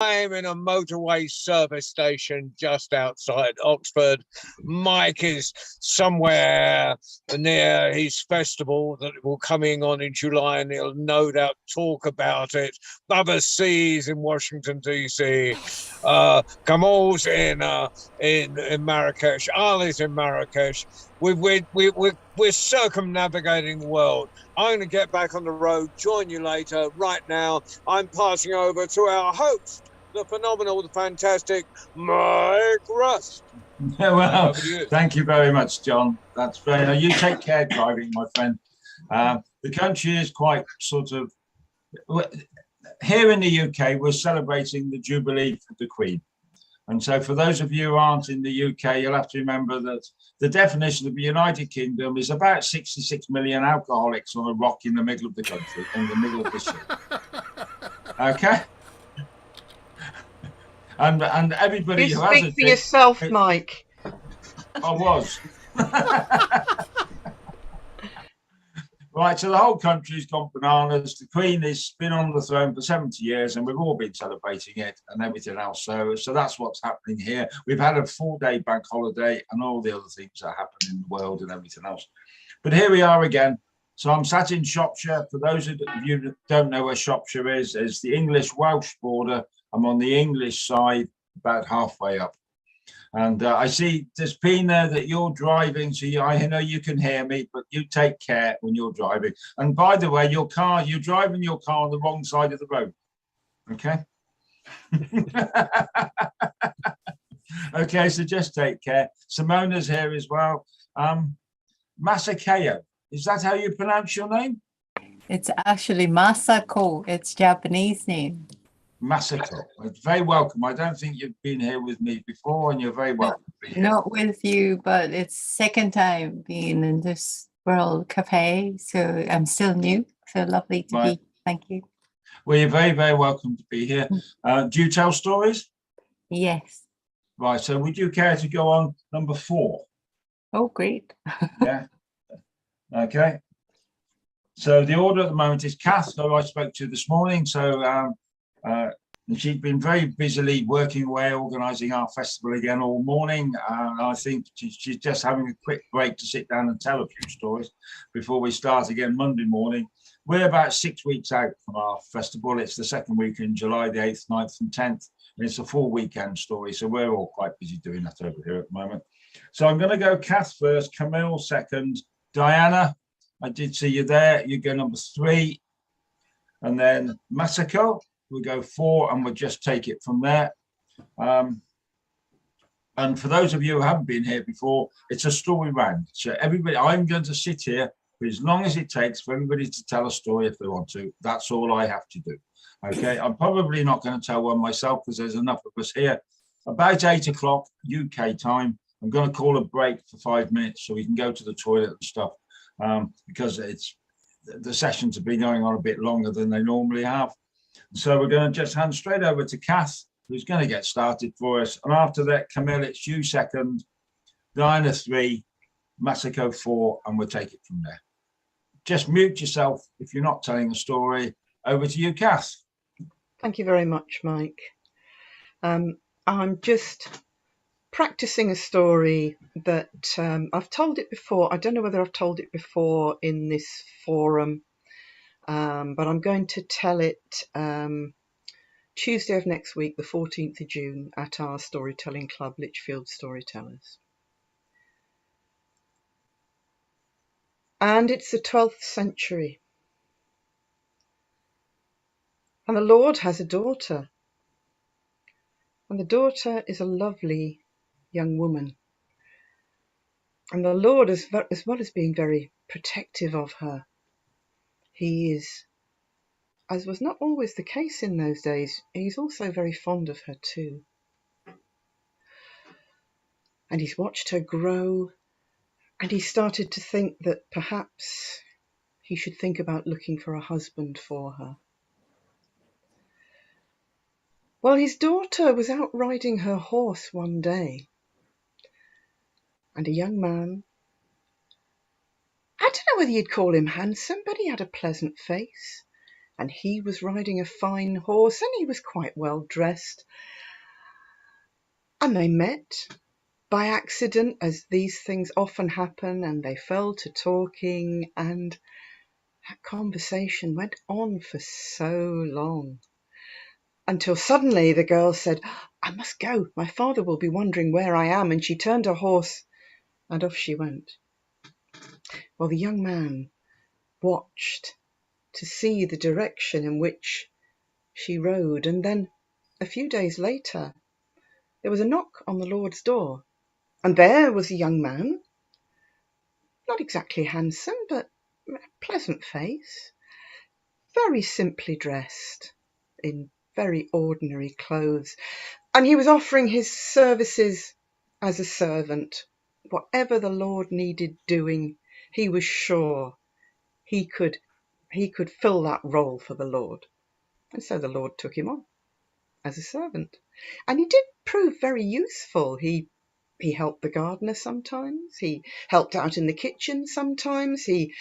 I'm in a motorway service station just outside Oxford. Mike is somewhere near his festival that will coming on in July, and he'll no doubt talk about it. Overseas in Washington D.C., Kamal's in Marrakesh, Ali's in Marrakesh. We're circumnavigating the world. I'm going to get back on the road. Join you later. Right now, I'm passing over to our host, the phenomenal, the fantastic Mike Rust. Mike, Well, over to you. thank you very much, John. That's very nice. You take care driving, my friend. The country is quite sort of here in the UK. We're celebrating the Jubilee for the Queen, and so for those of you who aren't in the UK, you'll have to remember that the definition of the United Kingdom is about 66 million alcoholics on a rock in the middle of the country, in the middle of the sea. Okay. And everybody You who has speak for yourself, Mike. I was. Right, so the whole country's gone bananas. The Queen has been on the throne for 70 years, and we've all been celebrating it and everything else. So that's what's happening here. We've had a 4-day bank holiday and all the other things that happen in the world and everything else. But here we are again. So I'm sat in Shropshire. For those of you that don't know where Shropshire is the English-Welsh border. I'm on the English side, about halfway up. And I see Despina that you're driving, so I know you can hear me, but you take care when you're driving. And by the way, you're driving your car on the wrong side of the road. Okay. Okay, so just take care. Simona's here as well. Masakeo, is that how you pronounce your name? It's actually Masako. It's Japanese name. Masako. Very welcome. I don't think you've been here with me before, and you're very welcome. Not with you, but it's second time being in this World Cafe, so I'm still new. So lovely to be. Thank you. Well, you're very, very welcome to be here. Do you tell stories? Yes. Right. So would you care to go on number 4? Oh, great. Yeah. Okay. So the order at the moment is Kath, who I spoke to this morning. So she's been very busily working away, organising our festival again all morning. I think she's just having a quick break to sit down and tell a few stories before we start again Monday morning. We're about 6 weeks out from our festival. It's the second week in July, the 8th, 9th and 10th. And it's a full weekend story. So we're all quite busy doing that over here at the moment. So I'm going to go Kath first, Camille second, Diana, I did see you there. You go number 3. And then Masako, we'll go 4, and we'll just take it from there. And for those of you who haven't been here before, it's a story round. So everybody, I'm going to sit here for as long as it takes for everybody to tell a story if they want to. That's all I have to do. Okay, I'm probably not going to tell one myself because there's enough of us here. About 8 o'clock UK time, I'm going to call a break for 5 minutes so we can go to the toilet and stuff, because the sessions have been going on a bit longer than they normally have. So we're going to just hand straight over to Kath, who's going to get started for us. And after that, Camille, it's you second, Diana 3, Masako 4, and we'll take it from there. Just mute yourself if you're not telling a story. Over to you, Kath. Thank you very much, Mike. I'm just practicing a story that I've told it before. I don't know whether I've told it before in this forum, but I'm going to tell it Tuesday of next week, the 14th of June, at our storytelling club, Lichfield Storytellers. And it's the 12th century. And the Lord has a daughter. And the daughter is a lovely young woman. And the Lord, as well as being very protective of her, he is, as was not always the case in those days, he's also very fond of her too. And he's watched her grow, and he started to think that perhaps he should think about looking for a husband for her. Well, his daughter was out riding her horse one day, and a young man, I don't know whether you'd call him handsome, but he had a pleasant face, and he was riding a fine horse, and he was quite well dressed. And they met by accident, as these things often happen, and they fell to talking, and that conversation went on for so long, until suddenly the girl said, "I must go, my father will be wondering where I am," and she turned her horse and off she went. Well, the young man watched to see the direction in which she rode, and then a few days later there was a knock on the Lord's door, and there was a young man, not exactly handsome, but a pleasant face, very simply dressed in very ordinary clothes, and he was offering his services as a servant. Whatever the Lord needed doing, he was sure he could fill that role for the Lord. And so the Lord took him on as a servant. And he did prove very useful. He helped the gardener sometimes. He helped out in the kitchen sometimes. He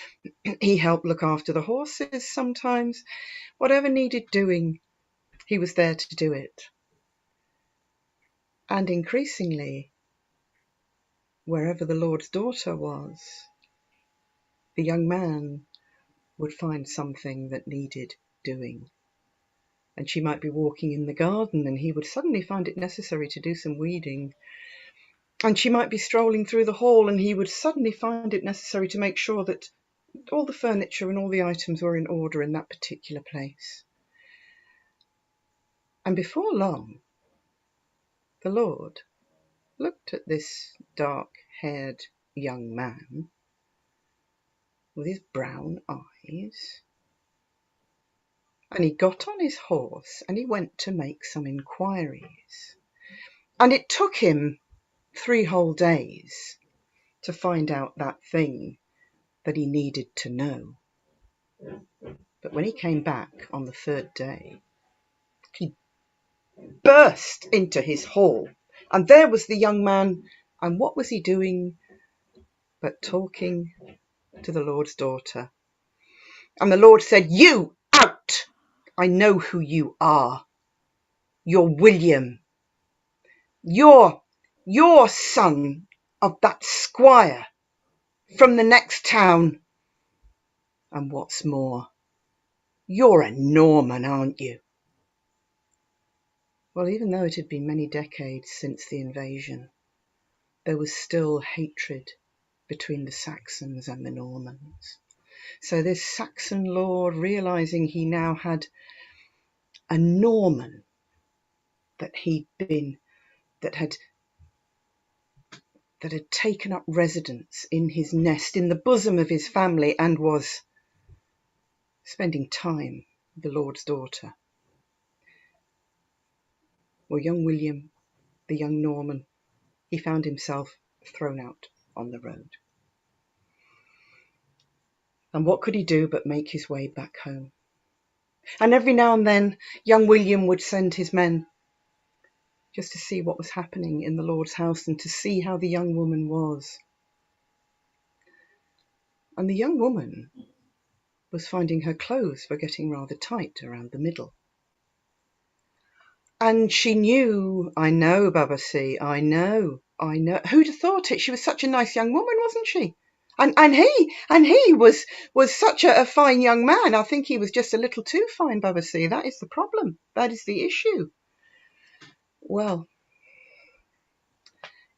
helped look after the horses sometimes. Whatever needed doing, he was there to do it. And increasingly, wherever the Lord's daughter was, the young man would find something that needed doing. And she might be walking in the garden, and he would suddenly find it necessary to do some weeding. And she might be strolling through the hall, and he would suddenly find it necessary to make sure that all the furniture and all the items were in order in that particular place. And before long, the Lord looked at this dark-haired young man with his brown eyes, and he got on his horse and he went to make some inquiries. And it took him 3 whole days to find out that thing that he needed to know. But when he came back on the 3rd day, he burst into his hall, and there was the young man, and what was he doing but talking to the Lord's daughter. And the Lord said, "You out! I know who you are. You're William. You're son of that squire from the next town. And what's more, you're a Norman, aren't you?" Well, even though it had been many decades since the invasion, there was still hatred between the Saxons and the Normans. So this Saxon lord, realizing he now had a Norman that had taken up residence in his nest, in the bosom of his family, and was spending time with the Lord's daughter. Well, young William, the young Norman, he found himself thrown out on the road. And what could he do but make his way back home? And every now and then, young William would send his men just to see what was happening in the Lord's house and to see how the young woman was. And the young woman was finding her clothes were getting rather tight around the middle. And she knew, "I know, Babasi, I know. Who'd have thought it? She was such a nice young woman, wasn't she? And he was such a fine young man. I think he was just a little too fine, Babasi. That is the problem. That is the issue." Well,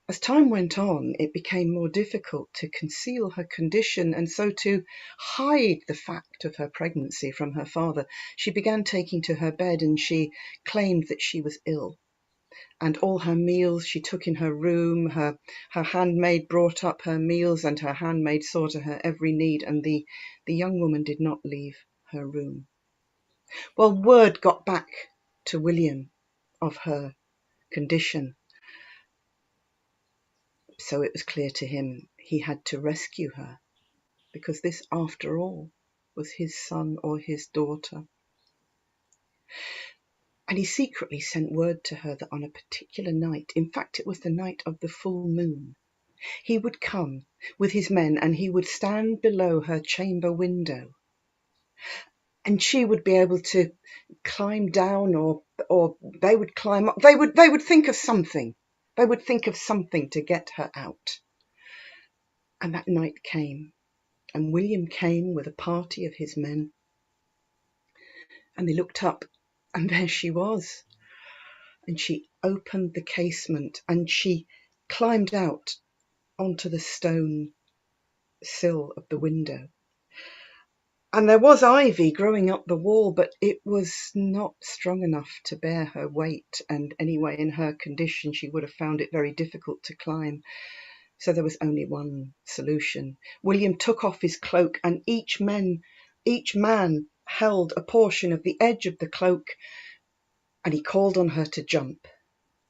as time went on, it became more difficult to conceal her condition, and so to hide the fact of her pregnancy from her father, she began taking to her bed, and she claimed that she was ill. And all her meals she took in her room. Her handmaid brought up her meals, and her handmaid saw to her every need, and the young woman did not leave her room. Well, word got back to William of her condition. So it was clear to him he had to rescue her, because this, after all, was his son or his daughter. And he secretly sent word to her that on a particular night, in fact it was the night of the full moon, he would come with his men and he would stand below her chamber window. and she would be able to climb down, or they would climb up. They would think of something. They would think of something to get her out. And that night came, and William came with a party of his men, and they looked up, and there she was. And she opened the casement, and she climbed out onto the stone sill of the window. And there was ivy growing up the wall, but it was not strong enough to bear her weight. And anyway, in her condition, she would have found it very difficult to climb. So there was only one solution. William took off his cloak, and each man held a portion of the edge of the cloak, and he called on her to jump.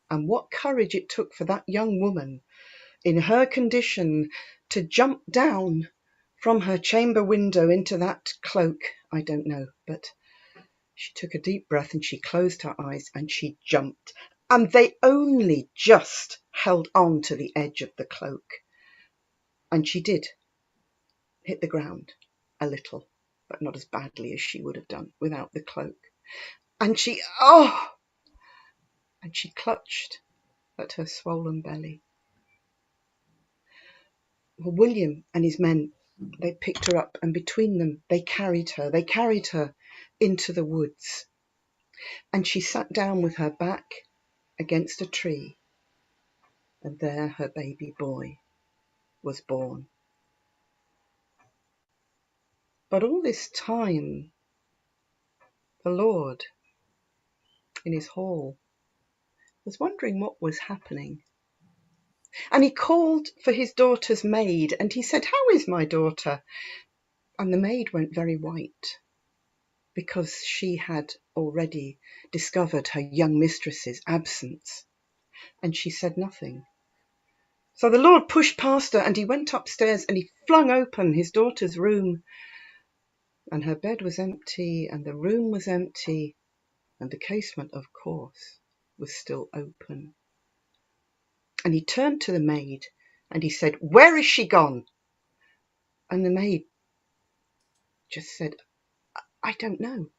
And what courage it took for that young woman in her condition to jump down from her chamber window into that cloak, I don't know. But she took a deep breath, and she closed her eyes, and she jumped. And they only just held on to the edge of the cloak. And she did hit the ground a little, but not as badly as she would have done without the cloak. And she clutched at her swollen belly. Well, William and his men, they picked her up, and between them they carried her into the woods. And she sat down with her back against a tree, and there her baby boy was born. But all this time, the Lord, in his hall, was wondering what was happening. And he called for his daughter's maid, and he said, "How is my daughter?" And the maid went very white, because she had already discovered her young mistress's absence, and she said nothing. So the Lord pushed past her, and he went upstairs, and he flung open his daughter's room, and her bed was empty, and the room was empty, and the casement, of course, was still open. And he turned to the maid, and he said, "Where is she gone?" And the maid just said, "I don't know."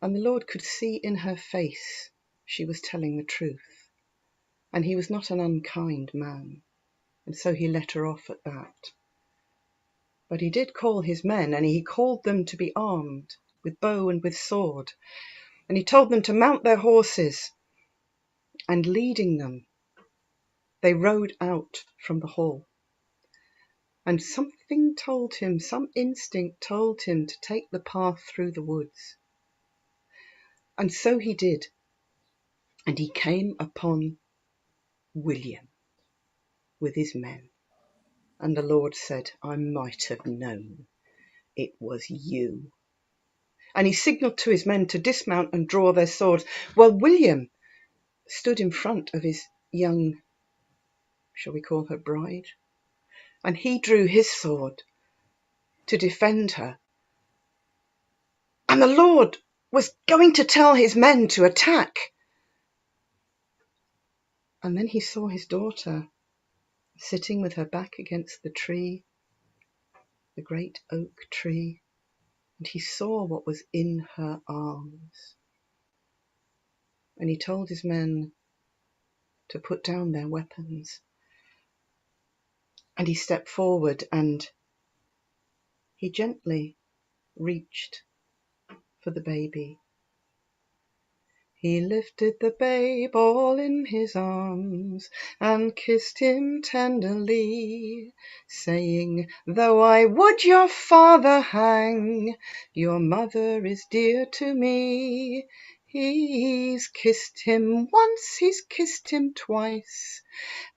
And the Lord could see in her face she was telling the truth, and he was not an unkind man, and so he let her off at that. But he did call his men, and he called them to be armed with bow and with sword, and he told them to mount their horses, and leading them, they rode out from the hall. And something told him, some instinct told him to take the path through the woods. And so he did, and he came upon William with his men. And the Lord said, "I might have known it was you." And he signalled to his men to dismount and draw their swords. Well, William stood in front of his young, shall we call her bride? And he drew his sword to defend her. And the Lord was going to tell his men to attack. And then he saw his daughter sitting with her back against the tree, the great oak tree, and he saw what was in her arms. And he told his men to put down their weapons. And he stepped forward, and he gently reached for the baby. He lifted the babe all in his arms, and kissed him tenderly, saying, "Though I would your father hang, your mother is dear to me." He's kissed him once, he's kissed him twice,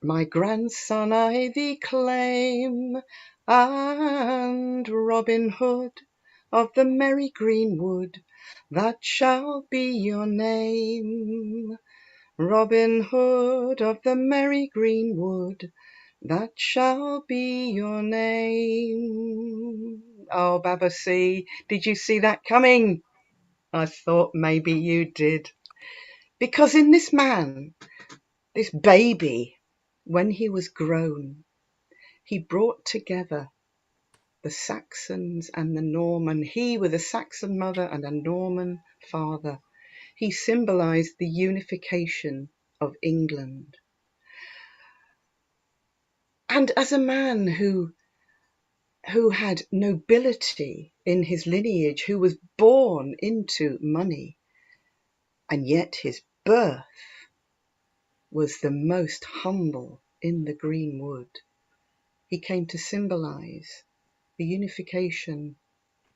my grandson I thee claim, and Robin Hood of the merry green wood, that shall be your name. Robin Hood of the merry green wood, that shall be your name. Oh, Babasy, did you see that coming? I thought maybe you did. Because in this man, this baby, when he was grown, he brought together the Saxons and the Norman. He with a Saxon mother and a Norman father. He symbolized the unification of England. And as a man who had nobility in his lineage, who was born into money, and yet his birth was the most humble in the green wood. He came to symbolize the unification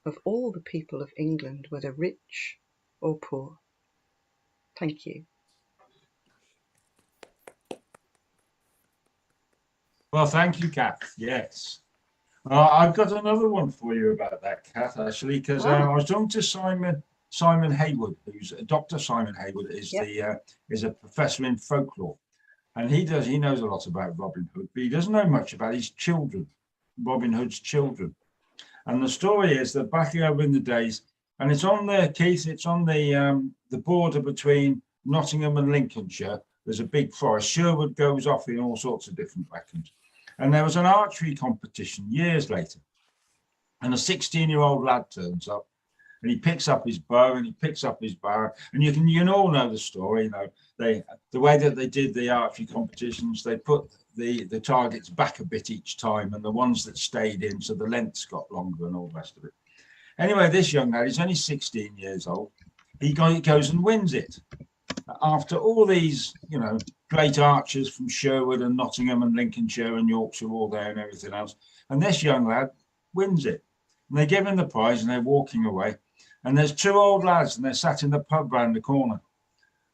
of all the people of England, whether rich or poor. Thank you. Well, thank you, Kath. Yes. I've got another one for you about that, Kath, actually, because I was talking to Simon Haywood, who's Dr. Simon Haywood is is a professor in folklore, and he knows a lot about Robin Hood, but he doesn't know much about his children, Robin Hood's children. And the story is that back over in the days, and it's on there, Keith, it's on the border between Nottingham and Lincolnshire. There's a big forest. Sherwood goes off in all sorts of different directions. And there was an archery competition years later. And a 16-year-old lad turns up and he picks up his bow and he picks up his barrow. And you can all know the story, you know, the way that they did the archery competitions, they put the targets back a bit each time, and the ones that stayed in, so the lengths got longer and all the rest of it. Anyway, this young lad, he's only 16 years old. He goes and wins it. After all these, you know, great archers from Sherwood and Nottingham and Lincolnshire and Yorkshire all there and everything else, and this young lad wins it. And they give him the prize and they're walking away. And there's two old lads and they're sat in the pub round the corner.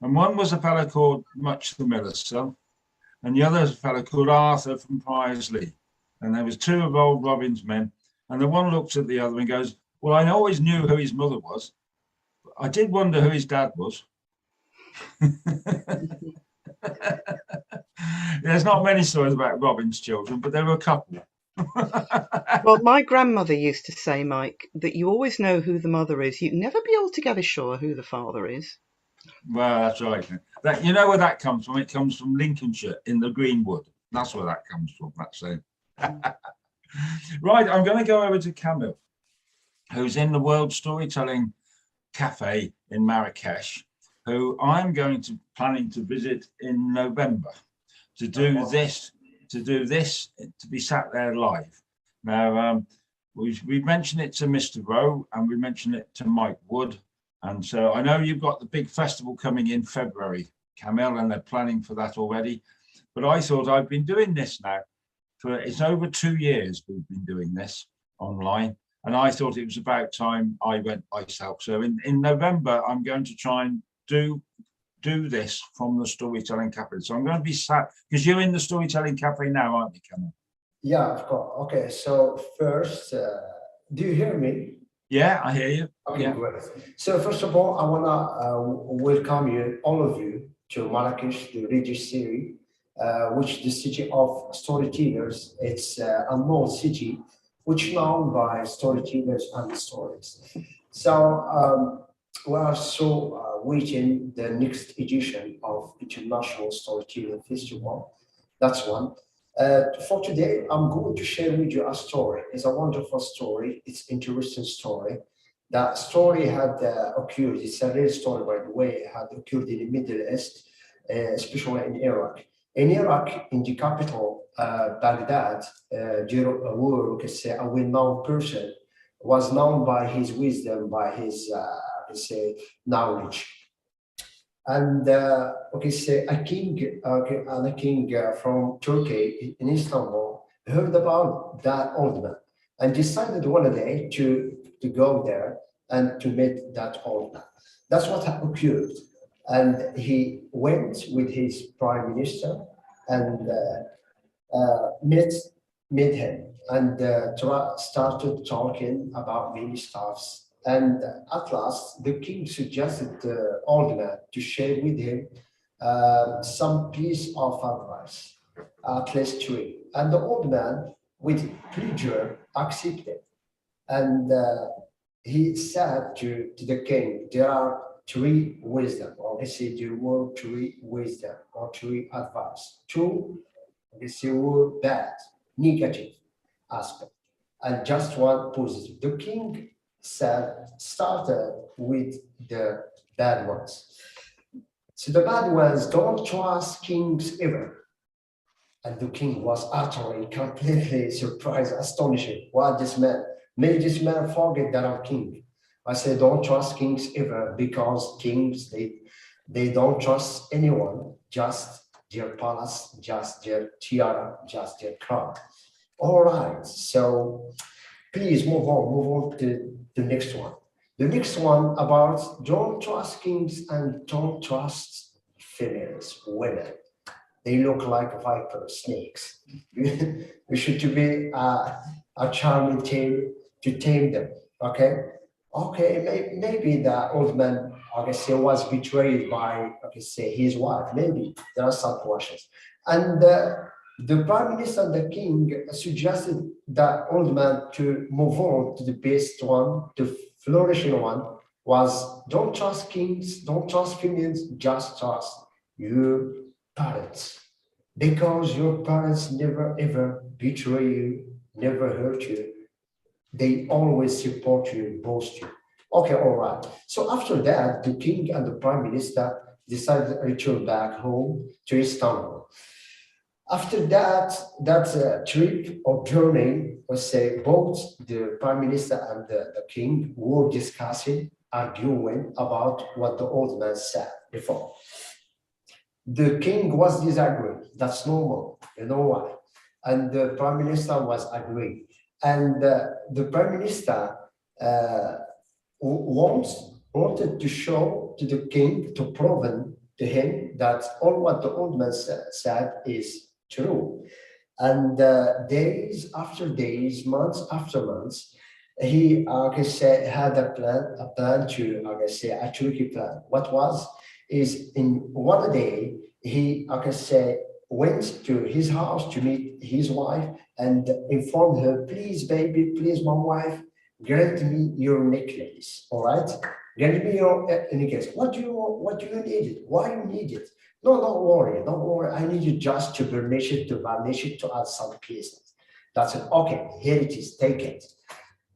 And one was a fellow called Much the Miller's son, and the other is a fellow called Arthur from Priorslee. And there was two of old Robin's men. And the one looks at the other and goes, well, I always knew who his mother was. But I did wonder who his dad was. There's not many stories about Robin's children, but there were a couple. Well, my grandmother used to say, Mike, that you always know who the mother is. You can never be altogether sure who the father is. Well, that's right. That, you know where that comes from? It comes from Lincolnshire in the Greenwood. That's where that comes from, that saying. Right, I'm going to go over to Camille, who's in the World Storytelling Cafe in Marrakesh, who I'm planning to visit in November to do this, to be sat there live. Now, we've mentioned it to Mr. Rowe and we mentioned it to Mike Wood. And so I know you've got the big festival coming in February, Camille, and they're planning for that already. But I thought I've been doing this now it's over 2 years we've been doing this online. And I thought it was about time I went myself. So in November, I'm going to try and do this from the Storytelling Cafe. So I'm going to be sat, because you're in the Storytelling Cafe now, aren't you, Camille? Yeah, of course. Okay, so first, do you hear me? Yeah, I hear you. Okay, yeah. Great. So first of all, I want to welcome you, all of you, to Marrakesh, the Regis City, which is the city of storytellers. It's a known city, which is known by storytellers and stories. So we are waiting the next edition of International Storytelling Festival. That's one. For today, I'm going to share with you a story. It's a wonderful story. It's an interesting story. That story had occurred, it's a real story, by the way, had occurred in the Middle East, especially in Iraq. In Iraq, in the capital, Baghdad, a well-known person, was known by his wisdom, by his knowledge. And a king from Turkey in Istanbul heard about that old man and decided one day to go there and to meet that old man. That's what occurred. And he went with his prime minister and met him and started talking about many stuffs. And at last, the king suggested the old man to share with him some piece of advice, at least 3. And the old man, with pleasure, accepted. And he said to the king, there are 3 wisdom, or they say the word 3 wisdom, or 3 advice. 2, they say word bad, negative aspect. and just one positive. The king started with the bad ones. So the bad ones, don't trust kings ever. And the king was utterly, completely surprised, astonished. What this man? May this man forget that I'm king. I said, don't trust kings ever, because kings, they don't trust anyone, just their palace, just their tiara, just their crown. All right, so please move on to the next one. The next one about don't trust kings and don't trust females, women. They look like viper snakes. We should to be a charming tale to tame them. Okay, maybe the old man, was betrayed by, his wife. Maybe there are some questions, and the prime minister and the king suggested the old man to move on to the best one, the flourishing one. Was don't trust kings, don't trust females, just trust your parents, because your parents never ever betray you, never hurt you. They always support you and boast you. Okay, all right. So after that, the king and the prime minister decided to return back home to Istanbul. After that trip or journey, let's say both the prime minister and the king were discussing, arguing about what the old man said before. The king was disagreeing. That's normal. You know why? And the prime minister was agreeing. And the prime minister wanted to show to the king, to prove to him that all what the old man said is true. And days after days, months after months, he, had a plan to, a tricky plan. What was? Is in one day, he, went to his house to meet his wife and informed her, please, baby, please, my wife, grant me your necklace, all right? Grant me your necklace. What do you need it? Why you need it? No, don't worry. I need you just to burnish it, to add some pieces. That's it. Okay, here it is, take it.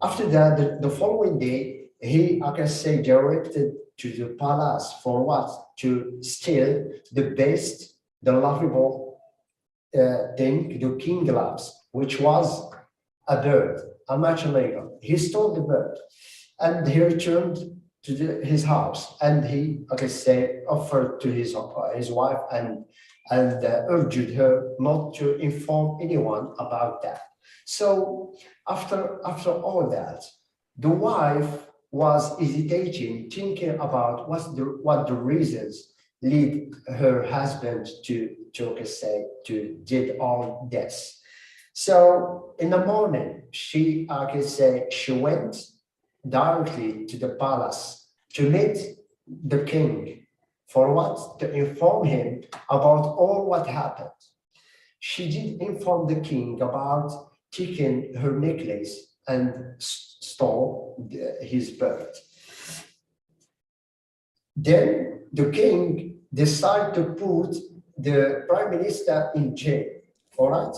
After that, the following day, he, directed to the palace for what? To steal the best, the lovable thing the king loves, which was a bird, a matchmaker. He stole the bird and he returned to his house, and he, offered to his wife and urged her not to inform anyone about that. So after all that, the wife was hesitating, thinking about what the reasons lead her husband to did all this. So in the morning, she went directly to the palace to meet the king. For what? To inform him about all what happened. She did inform the king about taking her necklace and stole his bird. Then the king decided to put the prime minister in jail. All right.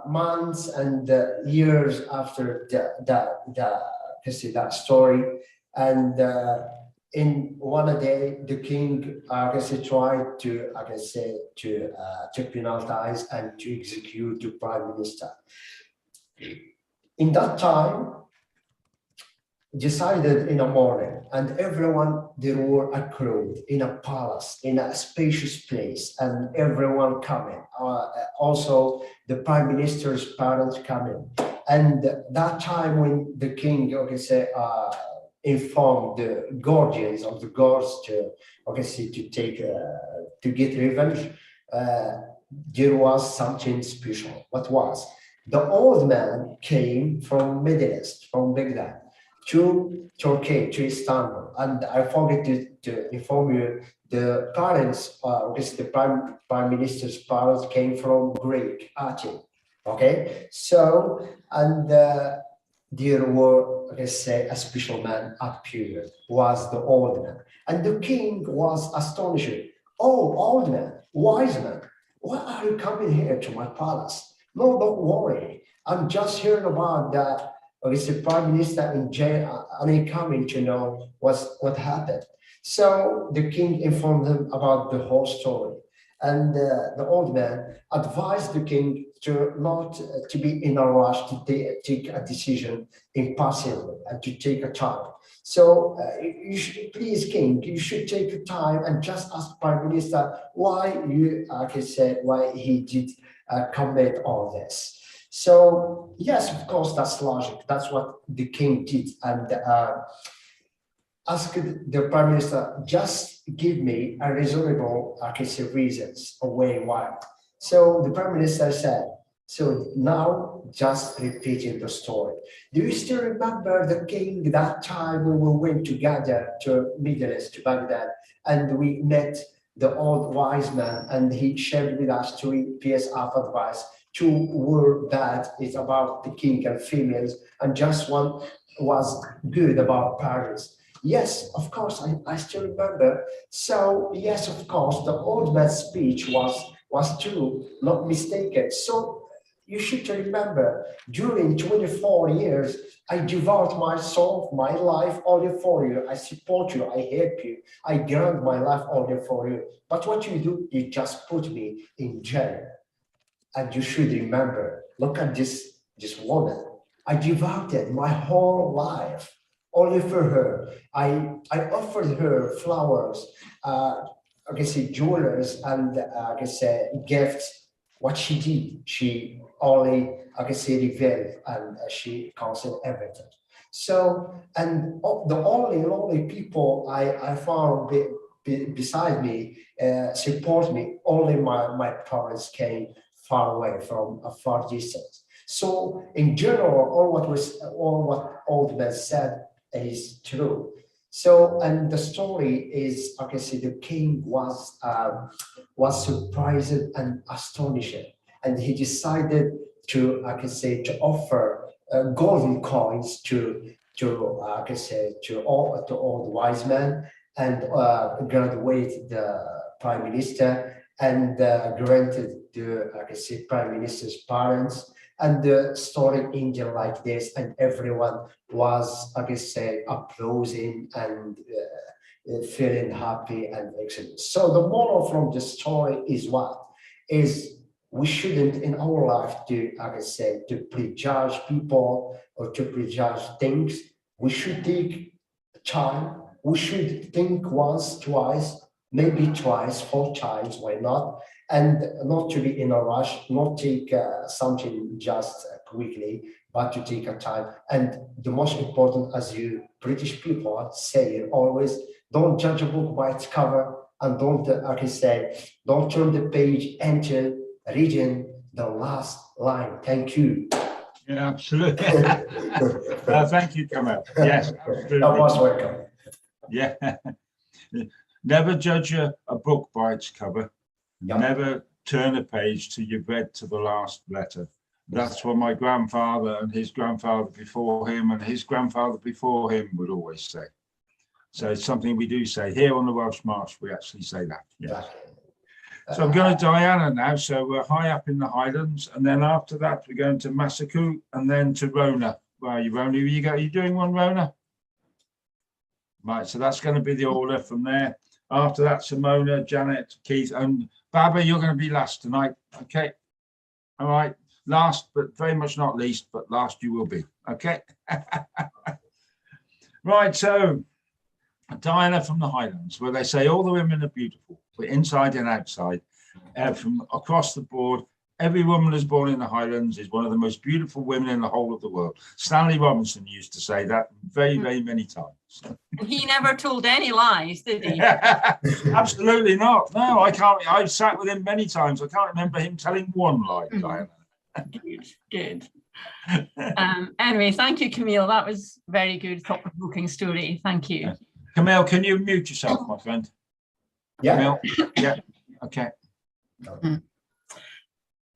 Months and years after that story, and in one day, the king, tried to penalize and to execute the prime minister. In that time, decided in the morning, and everyone, they were accrued in a palace, in a spacious place, and everyone coming. Also, the prime minister's parents coming. And that time when the king, informed the guardians of the guards to get revenge, there was something special. What was? The old man came from Middle East, from Baghdad, to Turkey, to Istanbul, and I forgot to inform you, the parents, the prime minister's parents came from Greek, Athens. Okay, so and there were, a special man appeared, was the old man, and the king was astonished. Oh, old man, wise man, why are you coming here to my palace? No, don't worry. I'm just hearing about that. It's the prime minister in jail, and he coming to know what happened. So the king informed him about the whole story, and the old man advised the king to not to be in a rush to take a decision impulsively and to take a time. So you should, please, king, you should take a time and just ask prime minister why you, like I said, why he did commit all this. So yes, of course, that's logic. That's what the king did, and asked the prime minister, just give me a reasonable, I can say, reasons a way why. So the prime minister said, so now just repeating the story. Do you still remember the king that time when we went together to Middle East, to Baghdad, and we met the old wise man, and he shared with us 3 pieces of advice. 2 were bad, it's about the king and females, and just 1 was good about parents. Yes, of course, I still remember. So yes, of course, the old man's speech was true, not mistaken. So you should remember, during 24 years, I devote my soul, my life only for you. I support you, I help you, I grant my life only for you. But what you do, you just put me in jail. And you should remember, look at this woman. I devoted my whole life only for her. I offered her flowers, I can say jewelers, and I can say gifts. What she did, she only, I can say, revealed, and she canceled everything. So, and the only people I found beside me, support me, only my parents came far away from a far distance. So in general, all what old man said is true. So, and the story is, I can say, the king was surprised and astonished, and he decided to, I can say, to offer golden coins to I can say, to all the wise men, and graduate the prime minister, and granted the, I can say, prime minister's parents. And the story ended like this, and everyone was, I can say, applauding and feeling happy and excellent. So the moral from the story is what? Is we shouldn't in our life do, I can say, to prejudge people or to prejudge things. We should take time. We should think once, twice, maybe twice, 4 times, why not? And not to be in a rush, not take something just quickly, but to take a time. And the most important, as you British people say always, don't judge a book by its cover, and don't, I can say, don't turn the page until reading the last line. Thank you. Yeah, absolutely. Thank you, Kamel. Yes, absolutely. You're most welcome. Yeah. Never judge a book by its cover. Yeah. Never turn a page till you've read to the last letter. That's what my grandfather and his grandfather before him and his grandfather before him would always say. So it's something we do say here on the Welsh March. We actually say that. Yeah. So I'm going to Diana now. So we're high up in the Highlands, and then after that we're going to Massacu, and then to Rona. Where are you, Rona? Are you doing one, Rona? Right. So that's going to be the order from there. After that, Simona, Janet, Keith, and Baba, you're going to be last tonight. Okay. All right. Last, but very much not least, but last you will be. Okay. Right. So Diana from the Highlands, where they say all the women are beautiful, but inside and outside, from across the board. Every woman who's born in the Highlands is one of the most beautiful women in the whole of the world. Stanley Robinson used to say that very, very many times. He never told any lies, did he? Absolutely not. No, I can't. I've sat with him many times. I can't remember him telling one lie, Diana. Good. Anyway, thank you, Camille. That was very good, thought-provoking story. Thank you. Camille, can you mute yourself, my friend? Yeah. Camille? Yeah. Okay.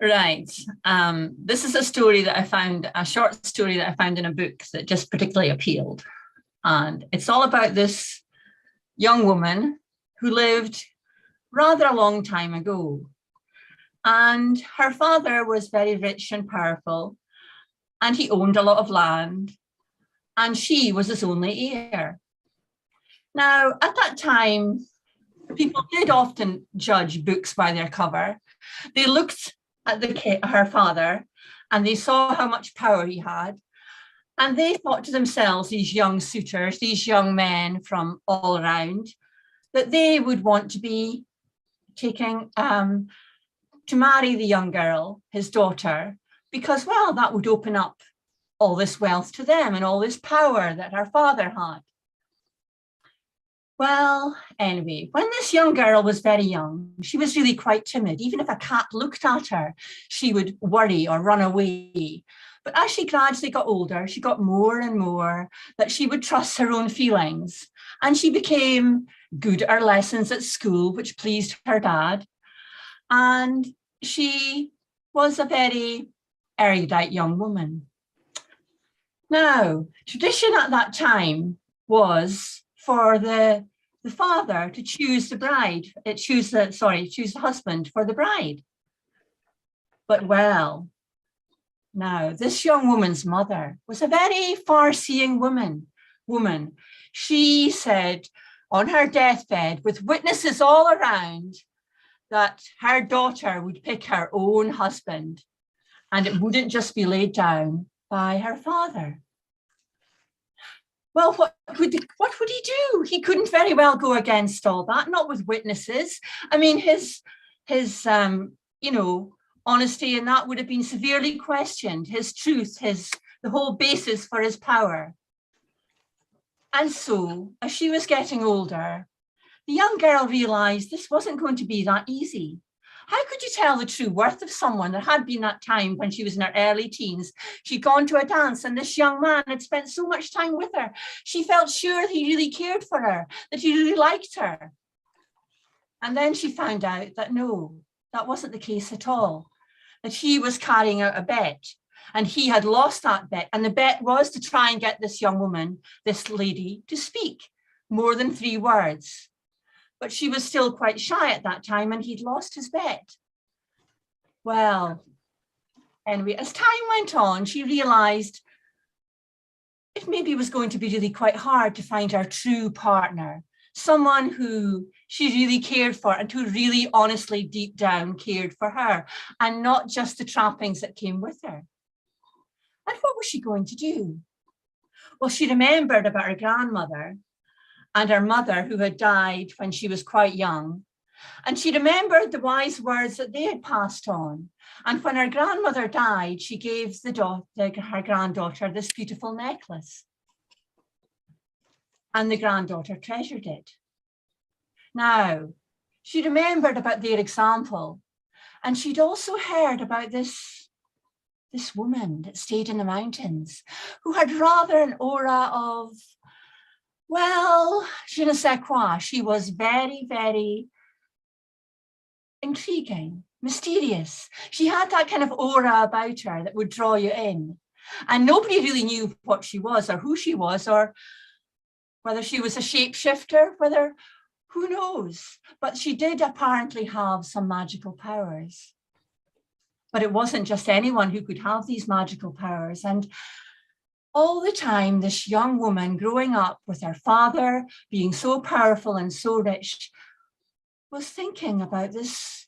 Right. This is a story that I found, a short story that I found in a book that just particularly appealed. And it's all about this young woman who lived rather a long time ago. And her father was very rich and powerful, and he owned a lot of land, and she was his only heir. Now, at that time, people did often judge books by their cover. They looked at her father and they saw how much power he had. And they thought to themselves, these young suitors, these young men from all around, that they would want to be taking to marry the young girl, his daughter, because, well, that would open up all this wealth to them and all this power that her father had. Well, anyway, when this young girl was very young, she was really quite timid. Even if a cat looked at her, she would worry or run away. But as she gradually got older, she got more and more that she would trust her own feelings. And she became good at her lessons at school, which pleased her dad. And she was a very erudite young woman. Now, tradition at that time was for the father to choose the bride, choose the husband for the bride. But well, now this young woman's mother was a very far-seeing woman. She said on her deathbed, with witnesses all around, that her daughter would pick her own husband and it wouldn't just be laid down by her father. Well, what would he do? He couldn't very well go against all that, not with witnesses. I mean, his honesty and that would have been severely questioned, his truth, the whole basis for his power. And so, as she was getting older, the young girl realized this wasn't going to be that easy. How could you tell the true worth of someone? There had been that time when she was in her early teens. She'd gone to a dance and this young man had spent so much time with her. She felt sure he really cared for her, that he really liked her. And then she found out that no, that wasn't the case at all, that he was carrying out a bet and he had lost that bet. And the bet was to try and get this young woman, this lady, to speak more than 3 words. But she was still quite shy at that time and he'd lost his bet. Well, anyway, as time went on, she realized it maybe was going to be really quite hard to find her true partner, someone who she really cared for and who really honestly deep down cared for her and not just the trappings that came with her. And what was she going to do? Well, she remembered about her grandmother and her mother who had died when she was quite young. And she remembered the wise words that they had passed on. And when her grandmother died, she gave her granddaughter this beautiful necklace. And the granddaughter treasured it. Now, she remembered about their example. And she'd also heard about this woman that stayed in the mountains, who had rather an aura of, well, je ne sais quoi. She was very, very intriguing, mysterious. She had that kind of aura about her that would draw you in. And nobody really knew what she was or who she was or whether she was a shapeshifter, who knows? But she did apparently have some magical powers. But it wasn't just anyone who could have these magical powers. And all the time, this young woman growing up with her father being so powerful and so rich was thinking about this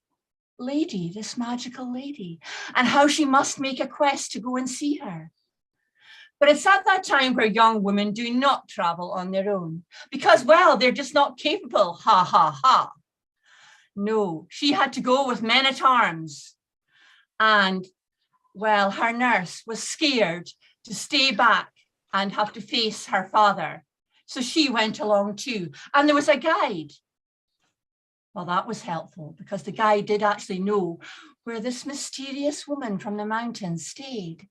lady, this magical lady, and how she must make a quest to go and see her. But it's at that time where young women do not travel on their own because, well, they're just not capable, ha, ha, ha. No, she had to go with men-at-arms. And, well, her nurse was scared to stay back and have to face her father. So she went along too. And there was a guide. Well, that was helpful because the guide did actually know where this mysterious woman from the mountains stayed.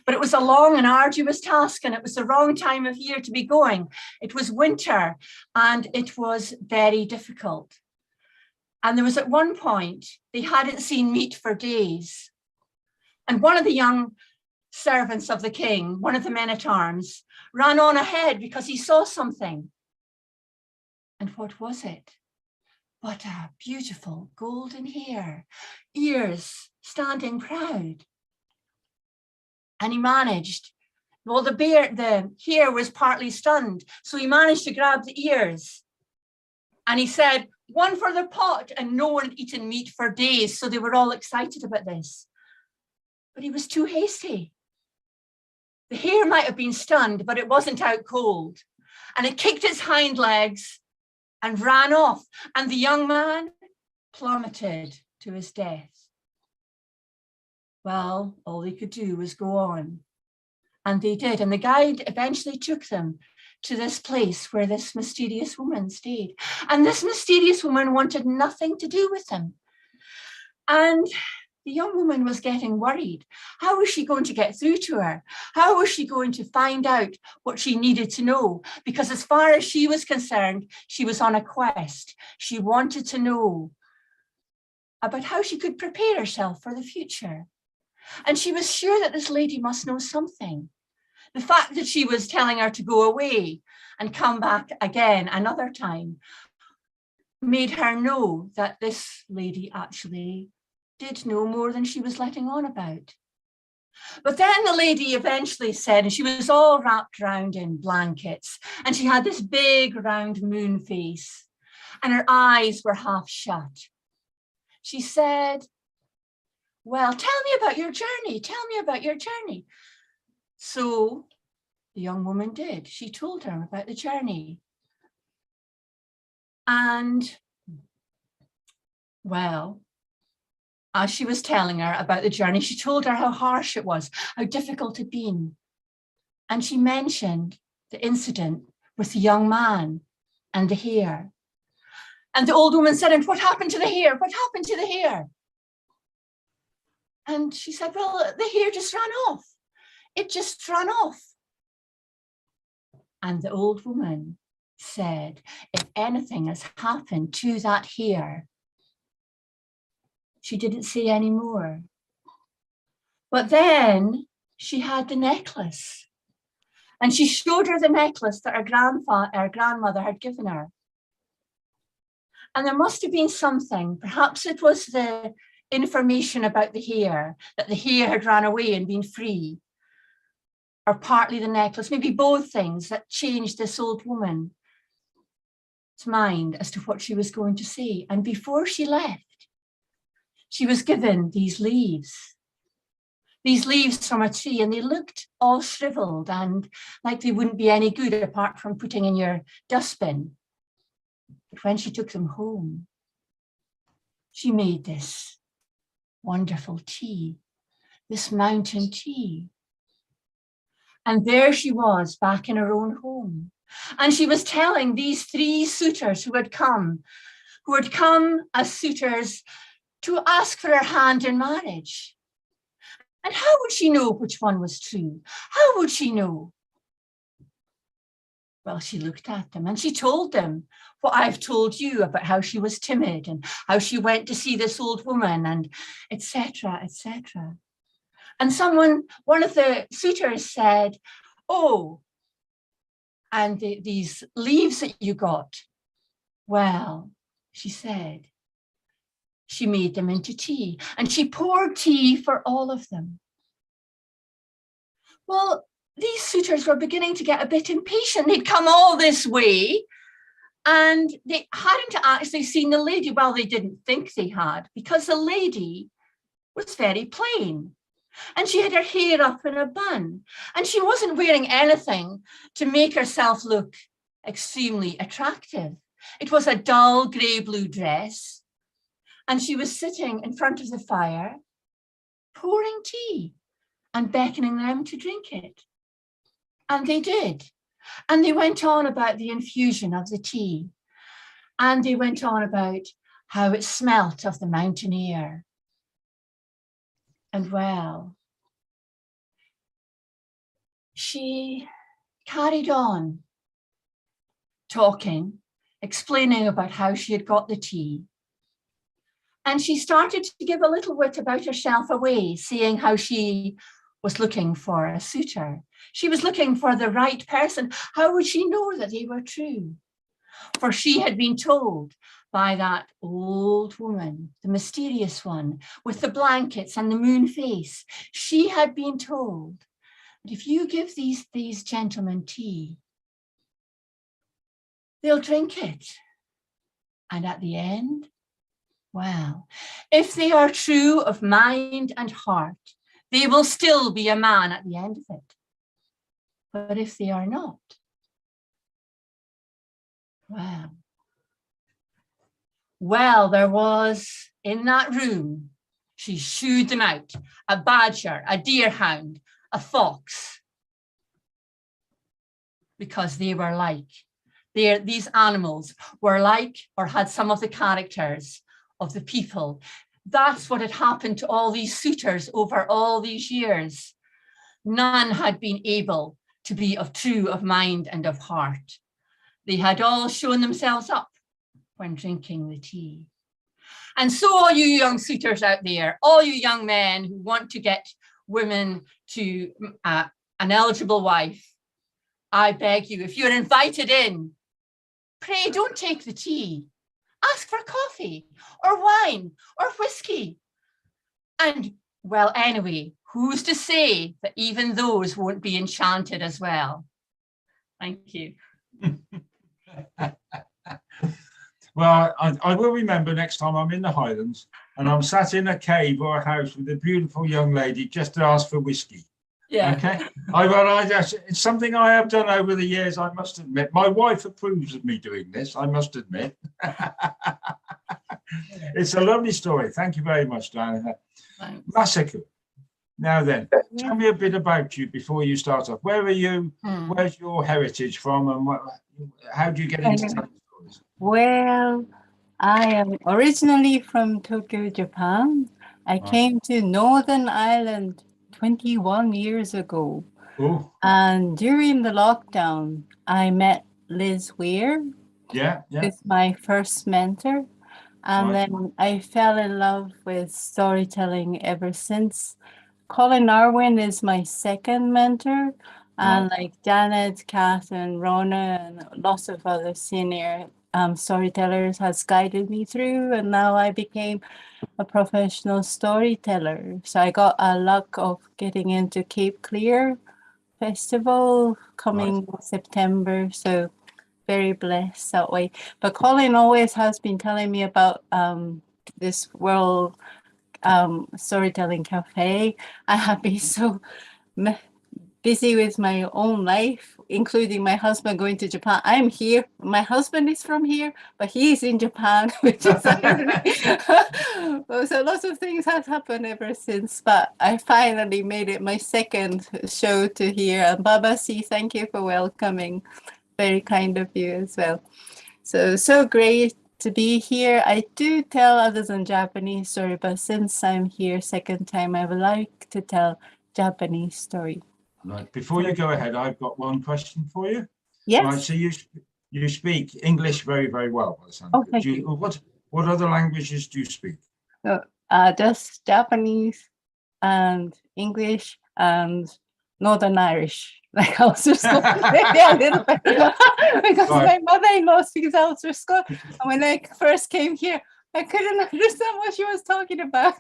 But it was a long and arduous task and it was the wrong time of year to be going. It was winter and it was very difficult. And there was at one point, they hadn't seen meat for days. And one of the young servants of the king, one of the men-at-arms, ran on ahead because he saw something. And what was it? but a beautiful golden hair, ears standing proud. And he managed, well, the hair was partly stunned, so he managed to grab the ears. And he said, one for the pot, and no one had eaten meat for days, so they were all excited about this. But he was too hasty. The hare might have been stunned, but it wasn't out cold. And it kicked its hind legs and ran off. And the young man plummeted to his death. Well, all they could do was go on. And they did. And the guide eventually took them to this place where this mysterious woman stayed. And this mysterious woman wanted nothing to do with him. And the young woman was getting worried. How was she going to get through to her? How was she going to find out what she needed to know? Because as far as she was concerned, she was on a quest. She wanted to know about how she could prepare herself for the future. And she was sure that this lady must know something. The fact that she was telling her to go away and come back again another time made her know that this lady actually did know more than she was letting on about. But then the lady eventually said, and she was all wrapped around in blankets, and she had this big round moon face, and her eyes were half shut. She said, well, tell me about your journey. Tell me about your journey. So the young woman did. She told her about the journey. And, well, as she was telling her about the journey, she told her how harsh it was, how difficult it had been. And she mentioned the incident with the young man and the hare. And the old woman said, and what happened to the hare? What happened to the hare? And she said, well, the hare just ran off. It just ran off. And the old woman said, if anything has happened to that hare, she didn't say any more. But then she had the necklace. And she showed her the necklace that her grandmother had given her. And there must have been something, perhaps it was the information about the hare, that the hare had run away and been free, or partly the necklace, maybe both things, that changed this old woman's mind as to what she was going to say. And before she left, she was given these leaves from a tree, and they looked all shriveled and like they wouldn't be any good apart from putting in your dustbin. But when she took them home, she made this wonderful tea, this mountain tea. And there she was back in her own home. And she was telling these three suitors who had come as suitors to ask for her hand in marriage. And how would she know which one was true? How would she know? Well, she looked at them and she told them what I've told you about how she was timid and how she went to see this old woman and etc., etc. And one of the suitors said, oh, and these leaves that you got, well, she said, she made them into tea and she poured tea for all of them. Well, these suitors were beginning to get a bit impatient. They'd come all this way and they hadn't actually seen the lady. Well, they didn't think they had, because the lady was very plain. And she had her hair up in a bun. And she wasn't wearing anything to make herself look extremely attractive. It was a dull grey-blue dress. And she was sitting in front of the fire, pouring tea and beckoning them to drink it. And they did. And they went on about the infusion of the tea. And they went on about how it smelt of the mountain air. And well, she carried on talking, explaining about how she had got the tea. And she started to give a little wit about herself away, saying how she was looking for a suitor. She was looking for the right person. How would she know that they were true? for she had been told by that old woman, the mysterious one with the blankets and the moon face. She had been told that if you give these gentlemen tea, they'll drink it. And at the end, well, if they are true of mind and heart, they will still be a man at the end of it. But if they are not, well, there was in that room, she shooed them out, a badger, a deerhound, a fox, because they were like, these animals were like or had some of the characters of the people. That's what had happened to all these suitors over all these years. None had been able to be true of mind and of heart. They had all shown themselves up when drinking the tea. And so all you young suitors out there, all you young men who want to get women to an eligible wife, I beg you, if you're invited in, pray don't take the tea. Ask for coffee or wine or whiskey. And well, anyway, who's to say that even those won't be enchanted as well? Thank you. Well, I will remember next time I'm in the Highlands and I'm sat in a cave or a house with a beautiful young lady just to ask for whiskey. Yeah. Okay. It's something I have done over the years, I must admit. My wife approves of me doing this, I must admit. It's a lovely story. Thank you very much, Diana. Masako. Now then, tell me a bit about you before you start off. Where are you? Where's your heritage from? And how do you get into telling stories? Well, I am originally from Tokyo, Japan. I came to Northern Ireland 21 years ago. Oh. And during the lockdown, I met Liz Weir. Yeah. With my first mentor. And then I fell in love with storytelling ever since. Colin Arwin is my second mentor. And like Janet, Catherine, Rona, and lots of other senior storytellers has guided me through. And now I became a professional storyteller. So I got a luck of getting into Cape Clear Festival coming September. So very blessed that way. But Colin always has been telling me about this World Storytelling Cafe. I have been so busy with my own life, including my husband going to Japan. I'm here. My husband is from here, but he's in Japan, which is so lots of things have happened ever since. But I finally made it my second show to here. And Baba C, thank you for welcoming. Very kind of you as well. So great to be here. I do tell others in Japanese story, but since I'm here second time, I would like to tell Japanese story. Right. Before you go ahead, I've got one question for you. Yes. Right. So you speak English very, very well. By the sound of it. What other languages do you speak? Just Japanese and English and Northern Irish. Like Ulster Scottish, maybe a little bit, because my mother-in-law speaks Ulster Scottish. And when I first came here, I couldn't understand what she was talking about,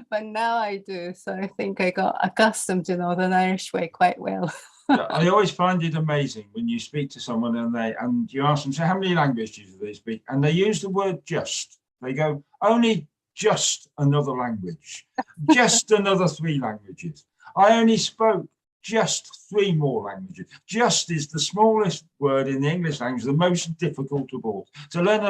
but now I do. So I think I got accustomed to Northern Irish way quite well. I always find it amazing when you speak to someone and you ask them, so how many languages do they speak? And they use the word just. They go, only just another language, just another 3 languages. I only spoke just 3 more languages. Just is the smallest word in the English language, the most difficult of all. To learn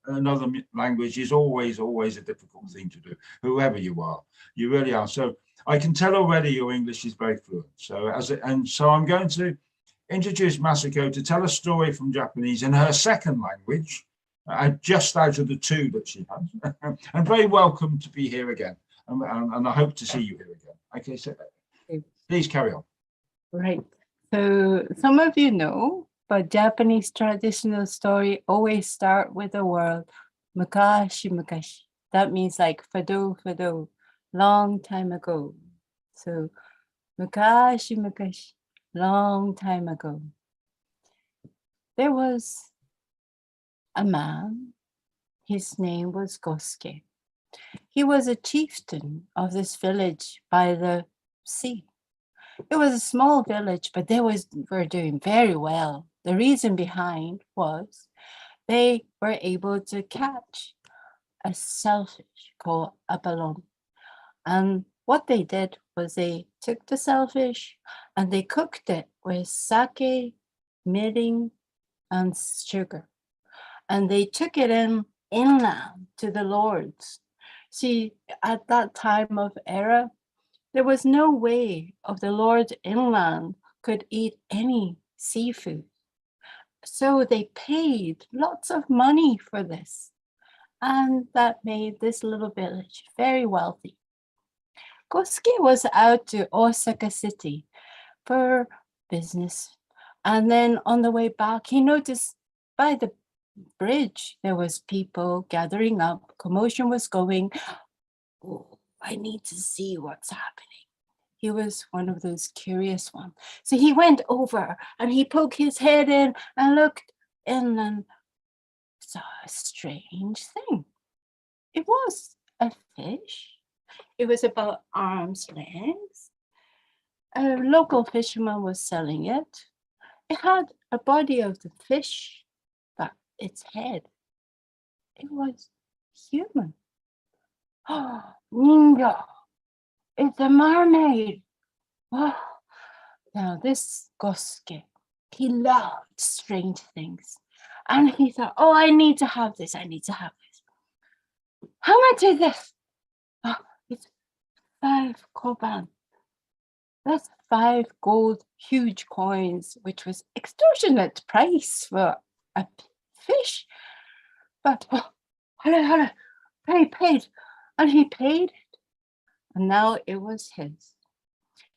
another language is always a difficult thing to do, whoever you are. You really are. So I can tell already your English is very fluent. So I'm going to introduce Masako to tell a story from Japanese in her second language, just out of the 2 that she has. And very welcome to be here again. And I hope to see you here again. Okay, so please carry on. Right. So some of you know, but Japanese traditional story always start with the word mukashi mukashi. That means like fado, long time ago. So mukashi mukashi, long time ago. There was a man. His name was Goske. He was a chieftain of this village by the sea. It was a small village, but they were doing very well. The reason behind was they were able to catch a shellfish called a ballon. And what they did was they took the shellfish and they cooked it with sake, mirin, and sugar. And they took it inland to the lords. See, at that time of era, there was no way of the lords inland could eat any seafood. So they paid lots of money for this. And that made this little village very wealthy. Kosuke was out to Osaka City for business. And then on the way back, he noticed by the bridge, there was people gathering up, commotion was going. Oh, I need to see what's happening. He was one of those curious ones. So he went over and he poked his head in and looked in and saw a strange thing. It was a fish. It was about arm's length. A local fisherman was selling it. It had a body of the fish, but its head, it was human. Oh, Ninja, it's a mermaid. Oh. Now this Gosuke, he loved strange things. And he thought, oh, I need to have this. I need to have this. How much is this? Oh, it's 5 koban. That's 5 gold huge coins, which was extortionate price for a fish. But paid. And he paid it. And now it was his.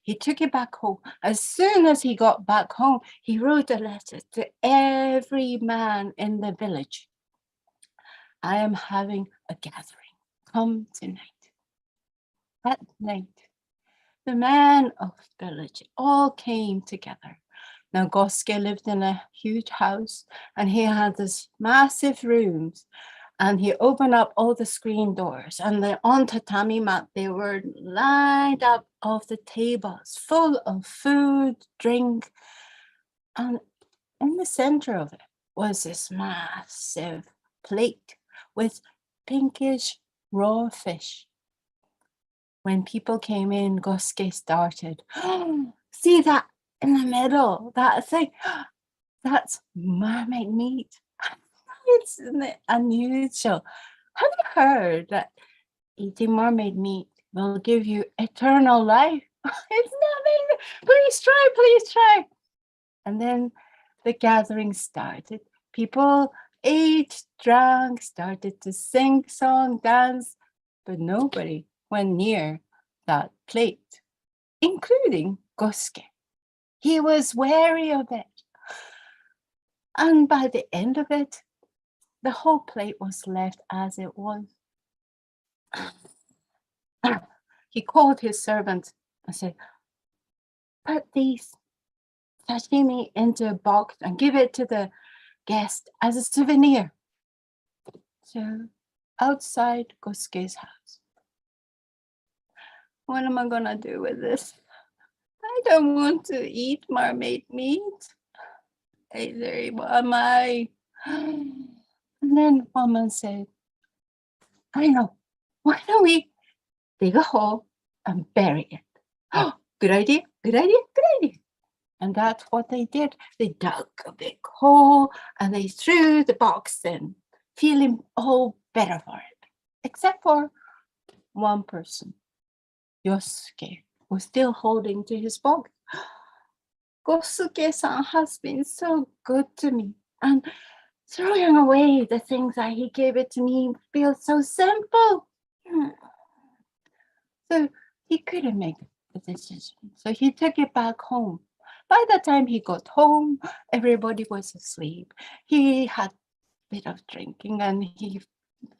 He took it back home. As soon as he got back home, he wrote a letter to every man in the village. I am having a gathering. Come tonight. That night, the men of the village all came together. Now Gosuke lived in a huge house and he had this massive rooms and he opened up all the screen doors and on tatami mat, they were lined up of the tables full of food, drink. And in the center of it was this massive plate with pinkish raw fish. When people came in, Gosuke started, see that in the middle, that thing, that's mermaid meat. It's unusual. Have you heard that eating mermaid meat will give you eternal life? It's not amazing. Please try. And then the gathering started. People ate, drank, started to sing song, dance, but nobody went near that plate, including Gosuke. He was wary of it. And by the end of it, the whole plate was left as it was. He called his servant and said, put these sashimi into a box and give it to the guest as a souvenir. So outside Gosuke's house. What am I gonna do with this? I don't want to eat mermaid meat. Either am I. And then woman said, I know, why don't we dig a hole and bury it? Oh, good idea. And that's what they did. They dug a big hole and they threw the box in, feeling all better for it. Except for one person. Yosuke was still holding to his box. Gosuke-san has been so good to me. And throwing away the things that he gave it to me feels so simple. So he couldn't make the decision. So he took it back home. By the time he got home, everybody was asleep. He had a bit of drinking and he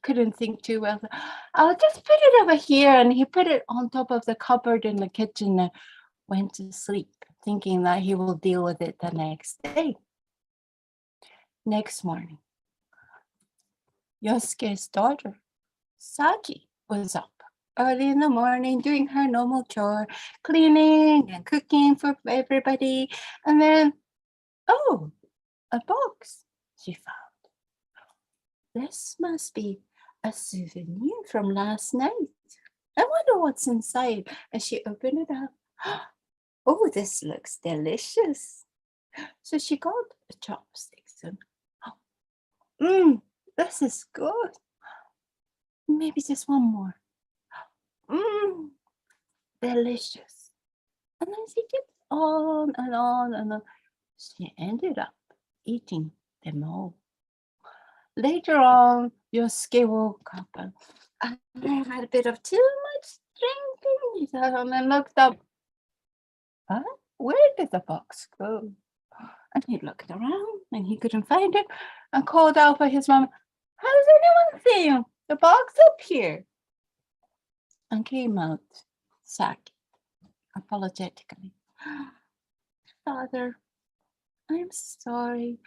couldn't think too well. I'll just put it over here. And he put it on top of the cupboard in the kitchen and went to sleep, thinking that he will deal with it the next day. Next morning, Yosuke's daughter, Saki, was up early in the morning doing her normal chore, cleaning and cooking for everybody. And then, oh, a box she found. This must be a souvenir from last night. I wonder what's inside. As she opened it up, oh, this looks delicious. So she got a chopsticks and, this is good. Maybe just one more. Delicious. And then she kept on and on and on. She ended up eating them all. Later on, Yosuke woke up and I had a bit of too much drinking. He sat down and looked up. Huh? Where did the box go? And he looked around and he couldn't find it and called out for his mom. Has anyone seen the box up here? And came out Saki, apologetically. Father, I'm sorry.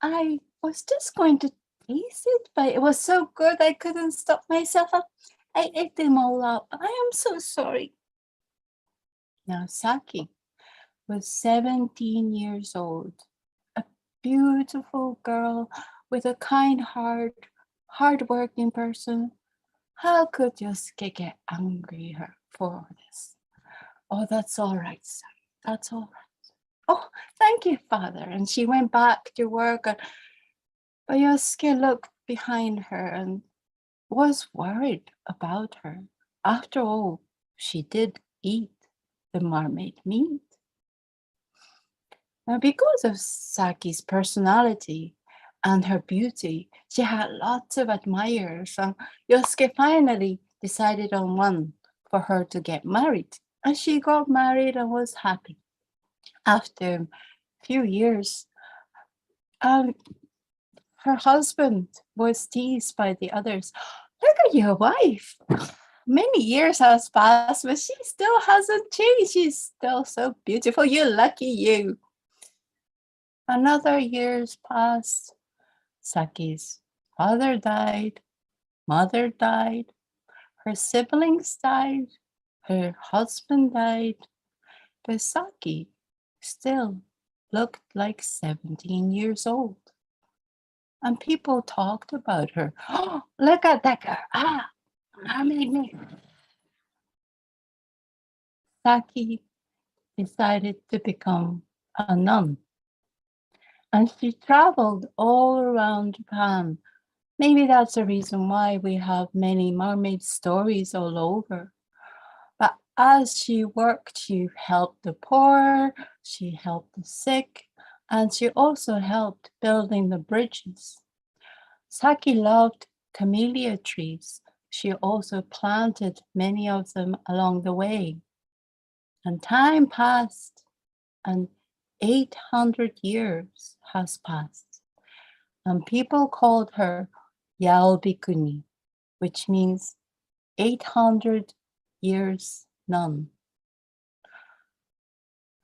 I was just going to taste it, but it was so good I couldn't stop myself. I ate them all up. I am so sorry. Now Saki was 17 years old, a beautiful girl with a kind heart, hardworking person. How could Yosuke get angry for this? Oh, that's all right, son. That's all right. Oh, thank you, Father. And she went back to work. But Yosuke looked behind her and was worried about her. After all, she did eat the mermaid meat. Now, because of Saki's personality and her beauty, she had lots of admirers. So Yosuke finally decided on one for her to get married. And she got married and was happy. After a few years, her husband was teased by the others. Look at your wife. Many years has passed, but she still hasn't changed. She's still so beautiful. You lucky you. Another years passed. Saki's father died, mother died, her siblings died, her husband died, but Saki still looked like 17 years old. And people talked about her. Oh, look at that girl. I made me. Saki decided to become a nun. And she traveled all around Japan. Maybe that's the reason why we have many mermaid stories all over. But as she worked, she helped the poor, she helped the sick, and she also helped building the bridges. Saki loved camellia trees. She also planted many of them along the way. And time passed, and 800 years has passed. And people called her Yaobikuni, which means 800 years nun.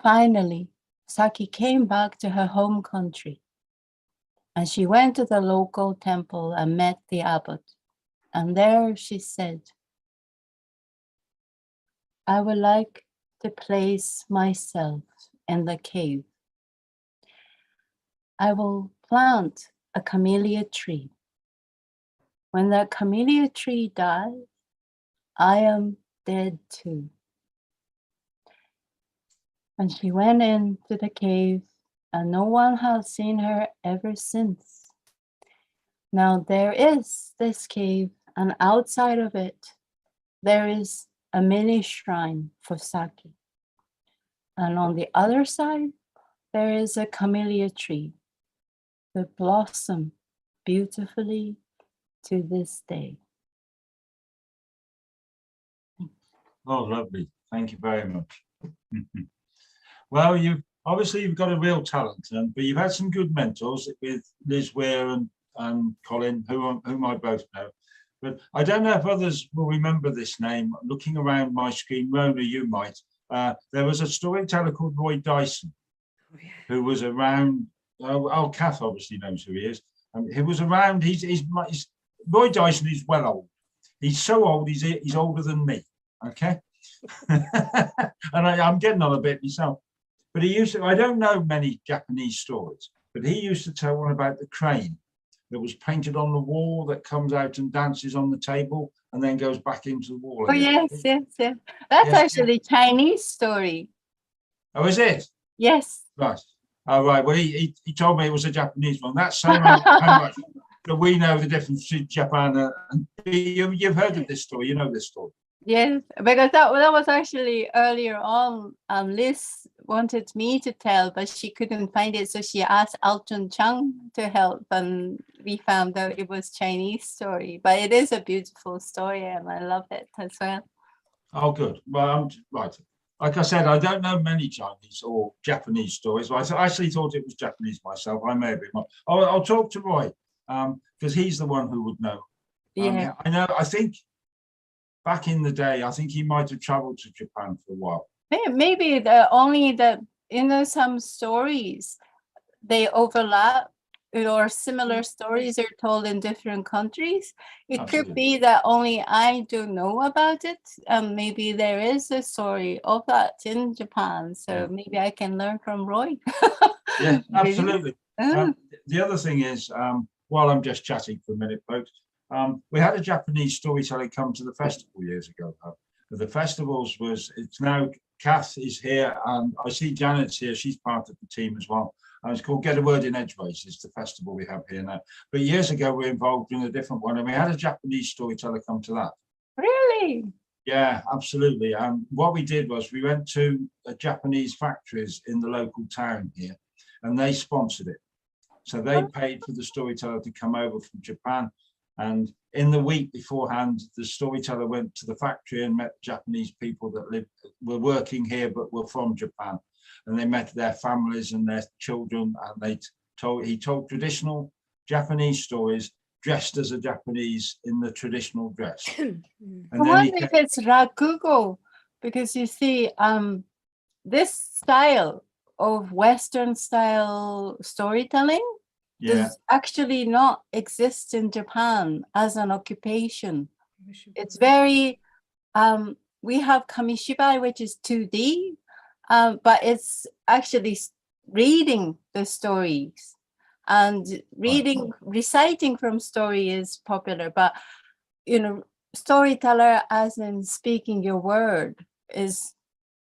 Finally, Saki came back to her home country. And she went to the local temple and met the abbot. And there she said, I would like to place myself in the cave. I will plant a camellia tree. When that camellia tree dies, I am dead too. And she went into the cave, and no one has seen her ever since. Now there is this cave, and outside of it, there is a mini shrine for Saki. And on the other side, there is a camellia tree that blossom beautifully to this day. Oh, lovely. Thank you very much. Well, you've got a real talent, but you've had some good mentors with Liz Weir and Colin, whom I both know. But I don't know if others will remember this name. Looking around my screen, Rona, you might. There was a storyteller called Roy Dyson, who was around. Kath obviously knows who he is. He was around. Roy Dyson is well old. He's so old. He's older than me. Okay, and I'm getting on a bit myself. But he used to. I don't know many Japanese stories, but he used to tell one about the crane that was painted on the wall that comes out and dances on the table and then goes back into the wall Oh, again. yes. That's Yes, actually Chinese story. Oh, is it? Yes. Right. Oh, right. Well, he told me it was a Japanese one. That's so how much that we know the difference between Japan and you've heard of this story. You know this story. Yes, because that was actually earlier on. Liz wanted me to tell, but she couldn't find it, so she asked Alton Chung to help, and we found out it was Chinese story. But it is a beautiful story, and I love it as well. Oh, good. Well, I'm right. Like I said, I don't know many Chinese or Japanese stories. I actually thought it was Japanese myself. I may have been wrong. I'll talk to Roy because he's the one who would know. Yeah. I know. I think back in the day, I think he might have traveled to Japan for a while. Maybe some stories they overlap, or similar stories are told in different countries. It could be that only I don't know about it. Maybe there is a story of that in Japan, so maybe I can learn from Roy. Yeah, absolutely. The other thing is, while I'm just chatting for a minute, folks, we had a Japanese storyteller come to the festival years ago. The festivals it's now Kath is here, and I see Janet's here. She's part of the team as well. And it's called Get a Word in Edgeways. It's the festival we have here now. But years ago, we were involved in a different one, and we had a Japanese storyteller come to that. Really? Yeah, absolutely. What we did was we went to Japanese factories in the local town here, and they sponsored it. So they paid for the storyteller to come over from Japan. And in the week beforehand, the storyteller went to the factory and met Japanese people that were working here, but were from Japan. And they met their families and their children, and he told traditional Japanese stories dressed as a Japanese in the traditional dress. And I wonder if it's rakugo, because you see, this style of Western style storytelling does actually not exist in Japan as an occupation. It's very, we have kamishibai, which is 2D, but it's actually reading the stories, and reciting from story is popular, but storyteller as in speaking your word is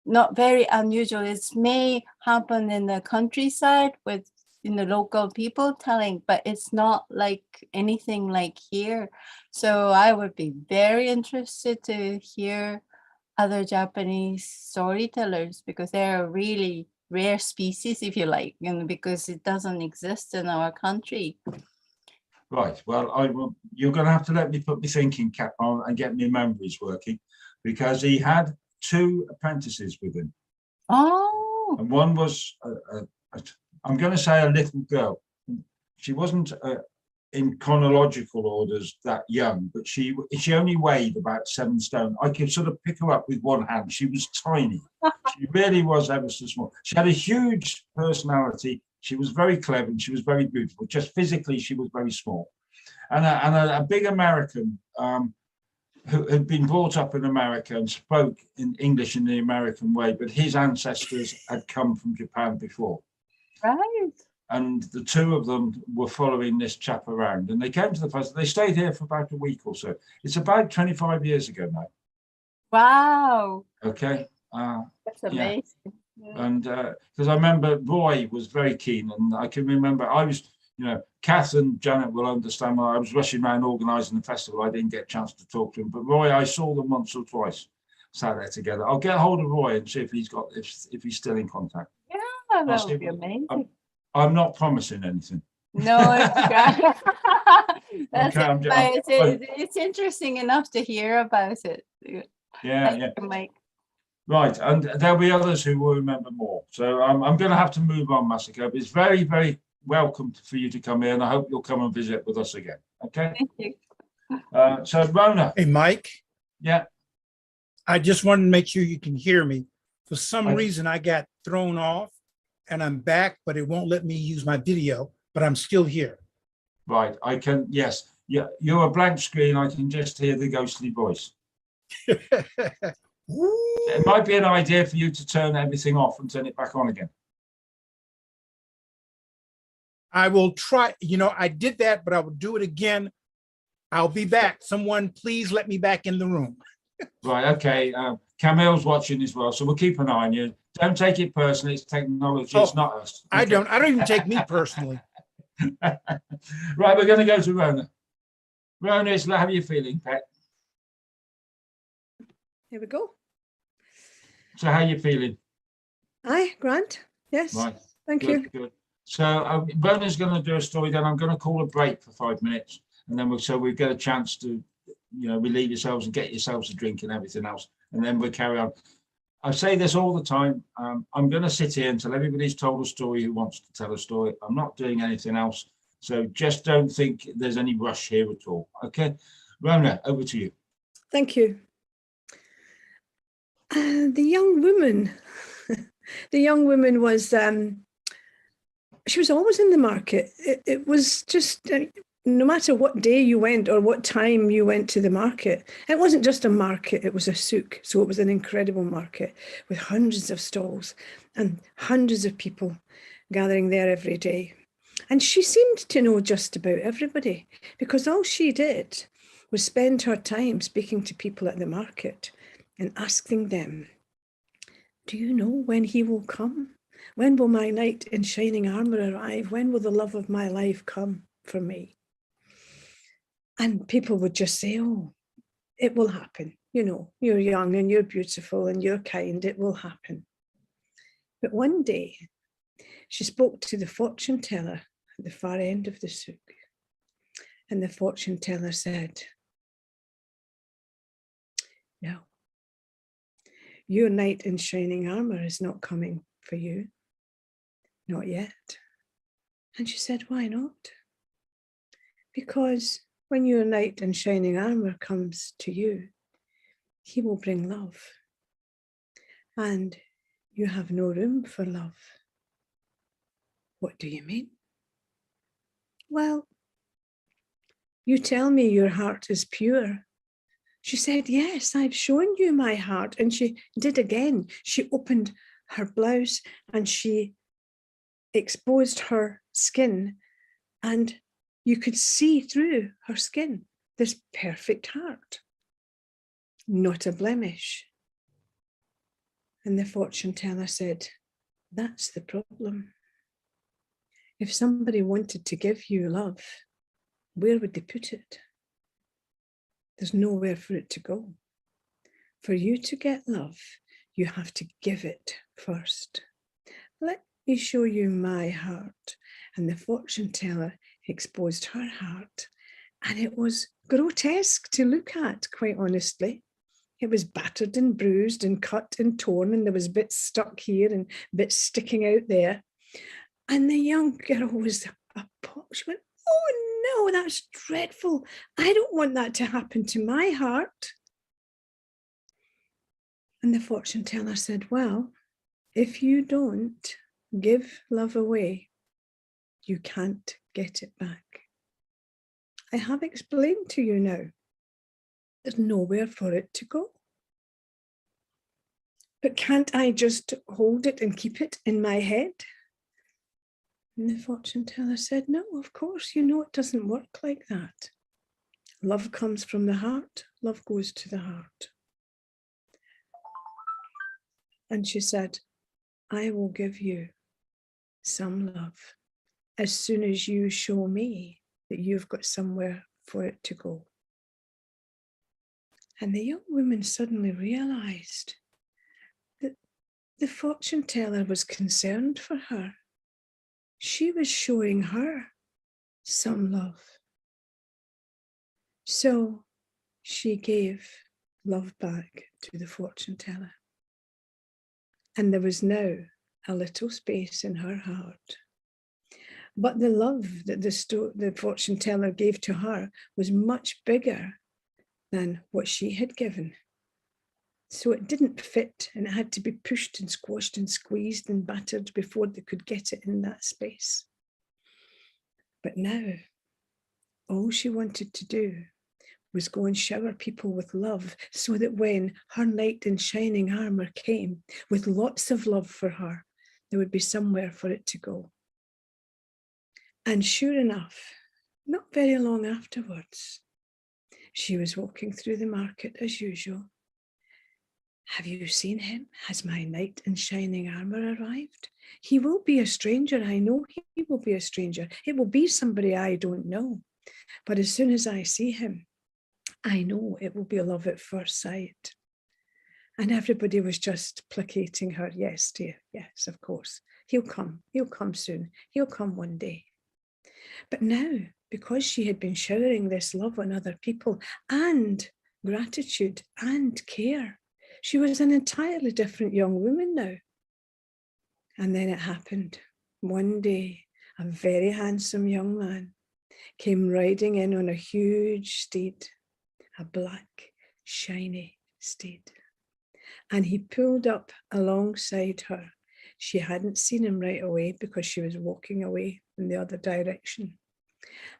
not very unusual. It may happen in the countryside with local people telling, but it's not like anything like here. So I would be very interested to hear other Japanese storytellers, because they're a really rare species, if you like, because it doesn't exist in our country. Right. Well, you're going to have to let me put my thinking cap on and get my memories working, because he had 2 apprentices with him. Oh. And one was I'm going to say a little girl. She wasn't in chronological orders that young, but she only weighed about 7 stone. I could sort of pick her up with one hand. She was tiny. She really was ever so small. She had a huge personality. She was very clever and she was very beautiful. Just physically, she was very small. And a big American who had been brought up in America and spoke in English in the American way, but his ancestors had come from Japan before. Right. And the 2 of them were following this chap around, and they came to the festival. They stayed here for about a week or so. It's about 25 years ago now. Wow. Okay. That's amazing. Yeah. And because I remember Roy was very keen, and I can remember I was, Kath and Janet will understand. I was rushing around organising the festival. I didn't get a chance to talk to him, but Roy, I saw them once or twice, sat there together. I'll get hold of Roy and see if if he's still in contact. Yeah, that would be amazing. I'm not promising anything. No, it's that's okay, it's interesting enough to hear about it. Yeah. Mike. Right, and there'll be others who will remember more. So I'm going to have to move on, Masako. It's very, very welcome for you to come here, and I hope you'll come and visit with us again. Okay. Thank you. So Rona. Hey, Mike. Yeah. I just wanted to make sure you can hear me. For some reason, I got thrown off, and I'm back, but it won't let me use my video, but I'm still here. Right, I can, yes. Yeah, you're a blank screen. I can just hear the ghostly voice. It might be an idea for you to turn everything off and turn it back on again. I will try. You know, I did that, but I will do it again. I'll be back. Someone please let me back in the room. Right, okay. Camille's watching as well, so we'll keep an eye on you. Don't take it personally. It's technology. It's Oh, not us. I don't even take me personally. Right, we're going to go to Rona. Rona, how are you feeling, pet? Here we go. So how are you feeling? Aye, Grant. Yes. Right. Thank Good, you. good. So Rona's going to do a story, then I'm going to call a break for 5 minutes, and then we get a chance to, you know, relieve yourselves and get yourselves a drink and everything else, and then we'll carry on. I say this all the time. I'm going to sit here until everybody's told a story who wants to tell a story. I'm not doing anything else. So just don't think there's any rush here at all. Okay. Rona, over to you. Thank you. The young woman, the young woman was, she was always in the market. It was just, no matter what day you went or what time you went to the market, it wasn't just a market, it was a souk. So it was an incredible market with hundreds of stalls and hundreds of people gathering there every day. And she seemed to know just about everybody, because all she did was spend her time speaking to people at the market and asking them, do you know when he will come? When will my knight in shining armor arrive? When will the love of my life come for me? And people would just say, oh, it will happen. You know, you're young and you're beautiful and you're kind, it will happen. But one day she spoke to the fortune teller at the far end of the souk. And the fortune teller said, no, your knight in shining armor is not coming for you. Not yet. And she said, why not? Because when your knight in shining armor comes to you, he will bring love. And you have no room for love. What do you mean? Well, you tell me your heart is pure. She said, yes, I've shown you my heart. And she did again. She opened her blouse and she exposed her skin, and you could see through her skin this perfect heart, not a blemish. And the fortune teller said, that's the problem. If somebody wanted to give you love, where would they put it? There's nowhere for it to go. For you to get love, you have to give it first. Let me show you my heart. And the fortune teller exposed her heart, and it was grotesque to look at, quite honestly. It was battered and bruised and cut and torn, and there was bits stuck here and bits sticking out there. And the young girl was appalled. She went, oh no, that's dreadful. I don't want that to happen to my heart. And the fortune teller said, well, if you don't give love away, you can't get it back. I have explained to you now, there's nowhere for it to go. But can't I just hold it and keep it in my head? And the fortune teller said, no, of course, you know it doesn't work like that. Love comes from the heart, love goes to the heart. And she said, I will give you some love as soon as you show me that you've got somewhere for it to go. And the young woman suddenly realized that the fortune teller was concerned for her. She was showing her some love. So she gave love back to the fortune teller. And there was now a little space in her heart. But the love that the fortune teller gave to her was much bigger than what she had given. So it didn't fit, and it had to be pushed and squashed and squeezed and battered before they could get it in that space. But now all she wanted to do was go and shower people with love, so that when her knight in shining armor came with lots of love for her, there would be somewhere for it to go. And sure enough, not very long afterwards, she was walking through the market as usual. Have you seen him? Has my knight in shining armor arrived? He will be a stranger. I know he will be a stranger. It will be somebody I don't know. But as soon as I see him, I know it will be love at first sight. And everybody was just placating her. Yes, dear. Yes, of course. He'll come. He'll come soon. He'll come one day. But now, because she had been showering this love on other people and gratitude and care, she was an entirely different young woman now. And then it happened. One day, a very handsome young man came riding in on a huge steed, a black, shiny steed. And he pulled up alongside her. She hadn't seen him right away because she was walking away in the other direction.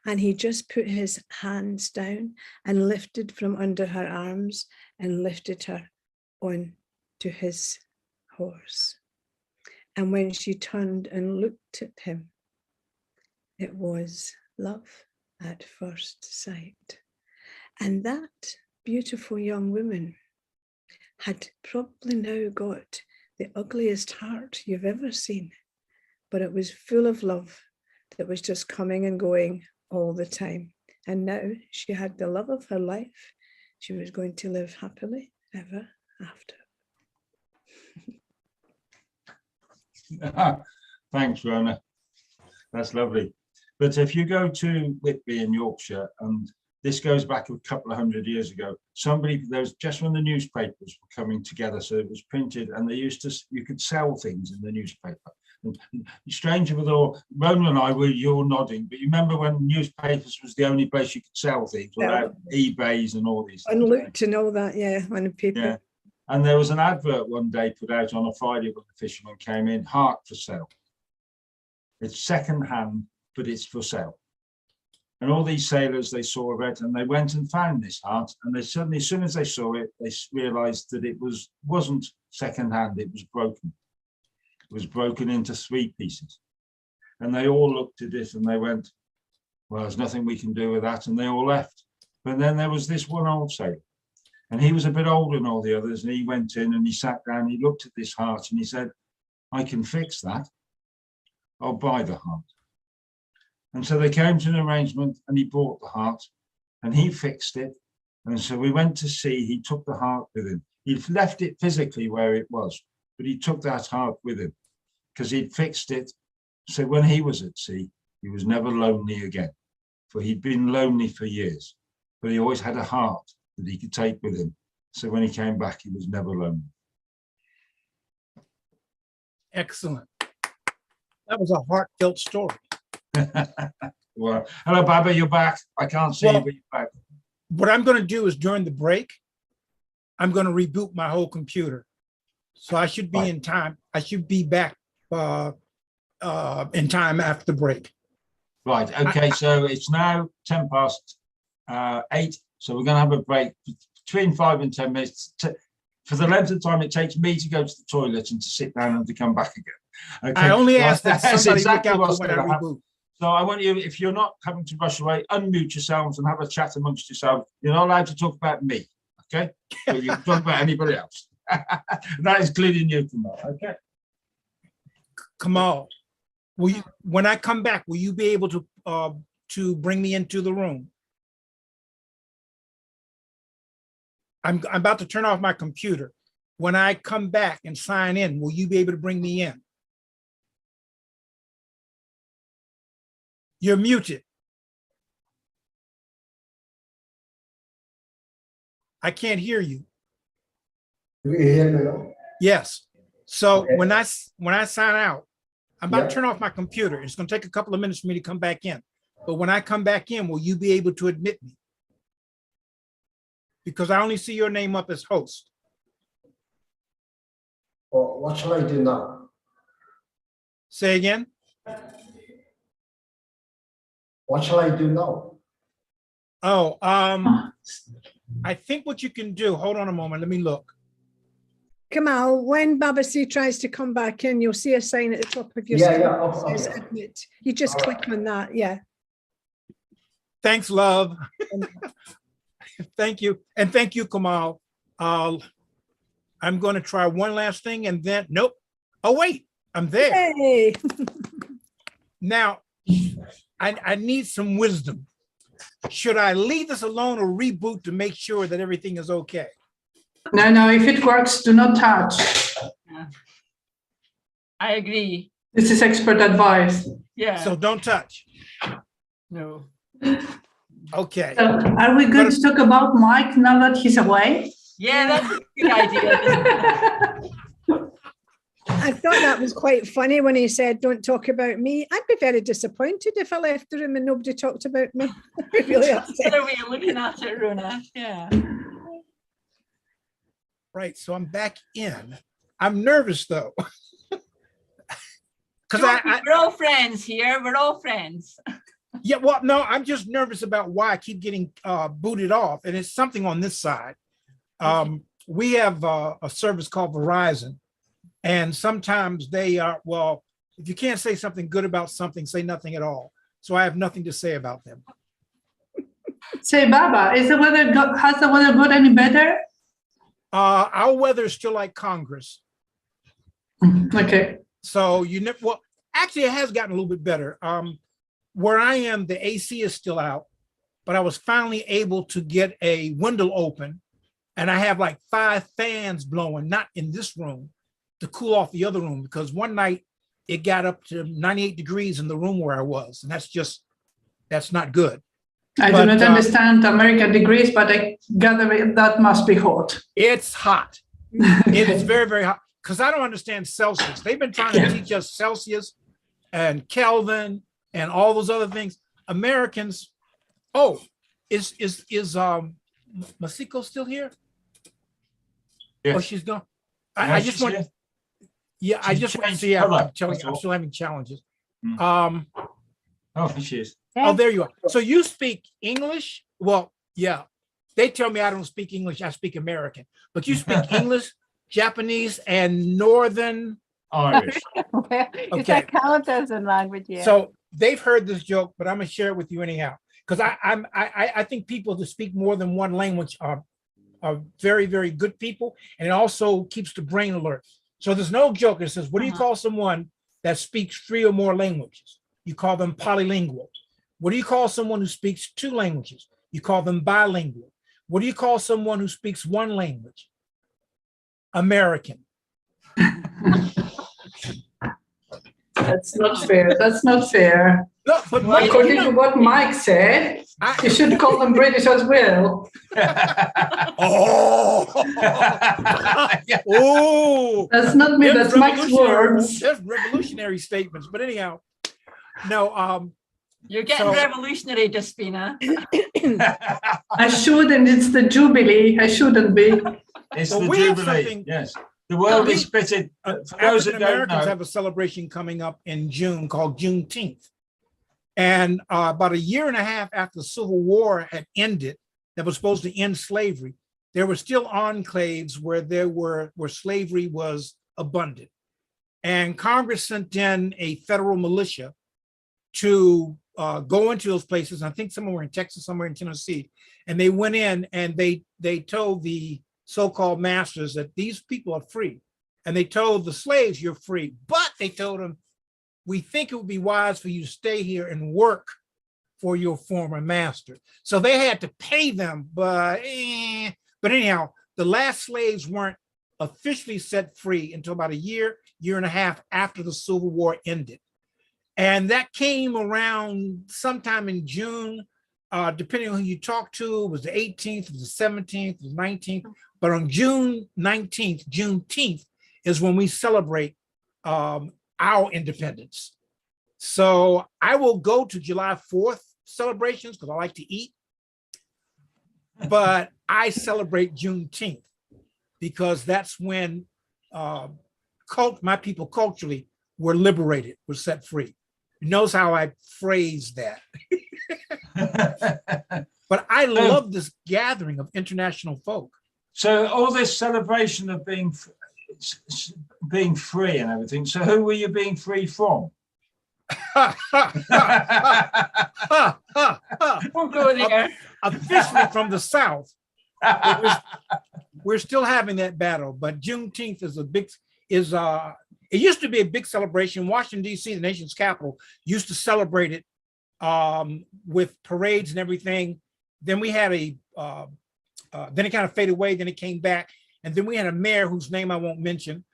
And he just put his hands down and lifted from under her arms and lifted her on to his horse. And when she turned and looked at him, it was love at first sight. And that beautiful young woman had probably now got the ugliest heart you've ever seen, but it was full of love that was just coming and going all the time. And now she had the love of her life. She was going to live happily ever after. Thanks, Rona. That's lovely. But if you go to Whitby in Yorkshire, and this goes back a couple of 100 years ago, there was just when the newspapers were coming together, so it was printed, and you could sell things in the newspaper. And stranger with all, Rona and I you're nodding, but you remember when newspapers was the only place you could sell things without eBays and all these things. And looked and all that, yeah, when people. Yeah. And there was an advert one day put out on a Friday when the fisherman came in, heart for sale. It's second hand, but it's for sale. And all these sailors, they saw it and they went and found this heart. And they suddenly, as soon as they saw it, they realized that it wasn't second hand, it was broken. It was broken into 3 pieces. And they all looked at it and they went, well, there's nothing we can do with that. And they all left. But then there was this one old sailor. And he was a bit older than all the others. And he went in and he sat down, he looked at this heart and he said, I can fix that. I'll buy the heart. And so they came to an arrangement and he bought the heart and he fixed it. And so we went to sea, he took the heart with him. He left it physically where it was, but he took that heart with him because he'd fixed it. So when he was at sea, he was never lonely again, for he'd been lonely for years, but he always had a heart that he could take with him. So when he came back, he was never lonely. Excellent. That was a heartfelt story. Well, hello, Baba, you're back. I can't see you, but you're back. What I'm going to do is during the break, I'm going to reboot my whole computer. So I should be in time. I should be back in time after the break. Right. Okay. So it's now 10 past 8. So we're going to have a break between 5 and 10 minutes for the length of time it takes me to go to the toilet and to sit down and to come back again. Okay. I only ask that somebody exactly look out what's for when I gonna happen. reboot. So I want you, if you're not having to rush away, unmute yourselves and have a chat amongst yourselves. You're not allowed to talk about me, okay? But you can talk about anybody else. That is including you, Kamal, okay? Kamal, when I come back, will you be able to bring me into the room? I'm about to turn off my computer. When I come back and sign in, will you be able to bring me in? You're muted. I can't hear you. Do you hear me now? Yes. So Okay. when I sign out, I'm about Yeah. to turn off my computer. It's going to take a couple of minutes for me to come back in. But when I come back in, will you be able to admit me? Because I only see your name up as host. Or what shall I do now? Say again. What shall I do now? Oh, I think what you can do, hold on a moment, let me look. Kamal, when Babasi tries to come back in, you'll see a sign at the top of your Yeah, screen yeah, that says okay. admit. You just All right. click on that. Yeah. Thanks, love. Thank you. And thank you, Kamal. I'm going to try one last thing and then, nope. Oh, wait, I'm there. Hey. Now, I need some wisdom. Should I leave this alone or reboot to make sure that everything is okay? No, no, if it works, do not touch. I agree. This is expert advice. Yeah. So don't touch. No. Okay. So are we good to talk about Mike now that he's away? Yeah, that's a good idea. I thought that was quite funny when he said, don't talk about me. I'd be very disappointed if I left the room and nobody talked about me. I'd be really upset. Another way of looking at it, Rona. Yeah. Right. So I'm back in. I'm nervous though. Because We're all friends here. We're all friends. yeah, well, no, I'm just nervous about why I keep getting booted off. And it's something on this side. We have a service called Verizon. And sometimes they are, well, if you can't say something good about something, say nothing at all. So I have nothing to say about them. Say, Baba, has the weather got any better? Our weather is still like Congress. Okay. So you never, well, actually it has gotten a little bit better. Where I am, the AC is still out, but I was finally able to get a window open and I have like 5 fans blowing, not in this room, to cool off the other room, because one night it got up to 98 degrees in the room where I was. And that's not good. I do not understand American degrees, but I gather that must be hot. It's hot. It is very, very hot. Because I don't understand Celsius. They've been trying to teach us Celsius and Kelvin and all those other things. Americans, oh, is Masiko still here? Yes. Oh, she's gone. I just want, yeah, I just want to see. I'm telling you, I'm still having challenges. Oh, she is. Oh, there you are. So you speak English? Well, yeah. They tell me I don't speak English. I speak American. But you speak English, Japanese, and Northern Irish. Does that count as a language? Yeah. So they've heard this joke, but I'm gonna share it with you anyhow. Because I think people that speak more than one language are very, very good people, and it also keeps the brain alert. So there's no joke. It says, what do you call someone that speaks 3 or more languages? You call them polylingual. What do you call someone who speaks 2 languages? You call them bilingual. What do you call someone who speaks 1 language? American. That's not fair. That's not fair. No, but According to what Mike said, you should call them British as well. oh, oh, That's not me, that's Mike's words. There's revolutionary statements, but anyhow, no. You're getting revolutionary, Despina. I shouldn't. It's the Jubilee. I shouldn't be. It's Well, the we have Jubilee. something- Yes. The world is split. For those African that don't Americans know, have a celebration coming up in June called Juneteenth. And about a year and a half after the Civil War had ended, that was supposed to end slavery, there were still enclaves where slavery was abundant. And Congress sent in a federal militia to go into those places. I think somewhere in Texas, somewhere in Tennessee. And they went in and they told the so-called masters that these people are free. And they told the slaves, you're free. But they told them, we think it would be wise for you to stay here and work for your former master. So they had to pay them, but anyhow, the last slaves weren't officially set free until about a year and a half after the Civil War ended. And that came around sometime in June, depending on who you talk to, it was the 18th, it was the 17th, it was the 19th. But on June 19th, Juneteenth, is when we celebrate our independence. So I will go to July 4th celebrations because I like to eat, but I celebrate Juneteenth because that's when my people culturally were liberated, were set free. He knows how I phrase that. But I love this gathering of international folk. So all this celebration of being free and everything. So who were you being free from? Don't go there. Officially from the South. We're still having that battle, but Juneteenth it used to be a big celebration. Washington, D.C., the nation's capital, used to celebrate it with parades and everything. Then we had then it kind of faded away, then it came back. And then we had a mayor whose name I won't mention,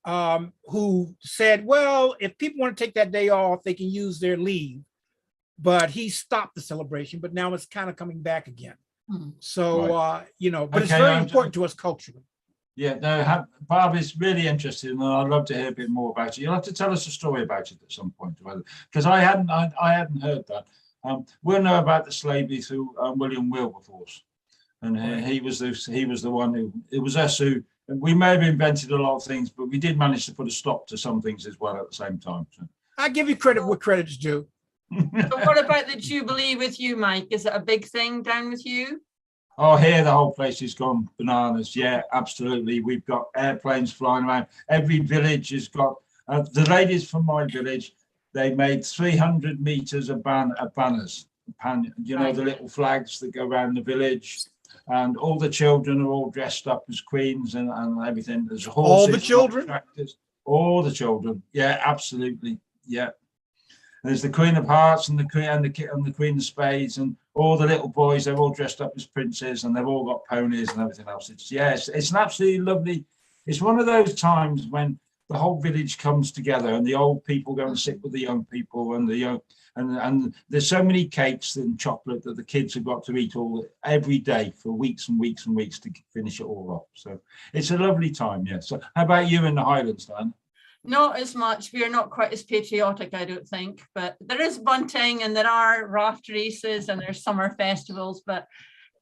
who said, well, if people want to take that day off, they can use their leave. But he stopped the celebration, but now it's kind of coming back again. So, Right. But it's very important to us culturally. Yeah, no, Barb is really interested, and I'd love to hear a bit more about it. You'll have to tell us a story about it at some point, because I hadn't heard that. We'll know about the slavery through William Wilberforce, and he was the one who, it was us who, we may have invented a lot of things, but we did manage to put a stop to some things as well at the same time. So. I give you credit where credit's due. So what about the Jubilee with you, Mike? Is it a big thing down with you? Oh, here the whole place has gone bananas. Yeah, absolutely. We've got airplanes flying around. Every village has got, the ladies from my village, they made 300 meters of banners. The little flags that go around the village. And all the children are all dressed up as queens and everything. There's horses. All the children? Tractors, all the children. Yeah, absolutely. Yeah. There's the Queen of Hearts and the Queen of Spades, and all the little boys. They're all dressed up as princes, and they've all got ponies and everything else. It's an absolutely lovely. It's one of those times when the whole village comes together, and the old people go and sit with the young people, and the young, and there's so many cakes and chocolate that the kids have got to eat every day for weeks and weeks and weeks to finish it all off. So it's a lovely time. Yeah. So how about you in the Highlands, Dan? Not as much. We are not quite as patriotic, I don't think, but there is bunting and there are raft races and there's summer festivals, but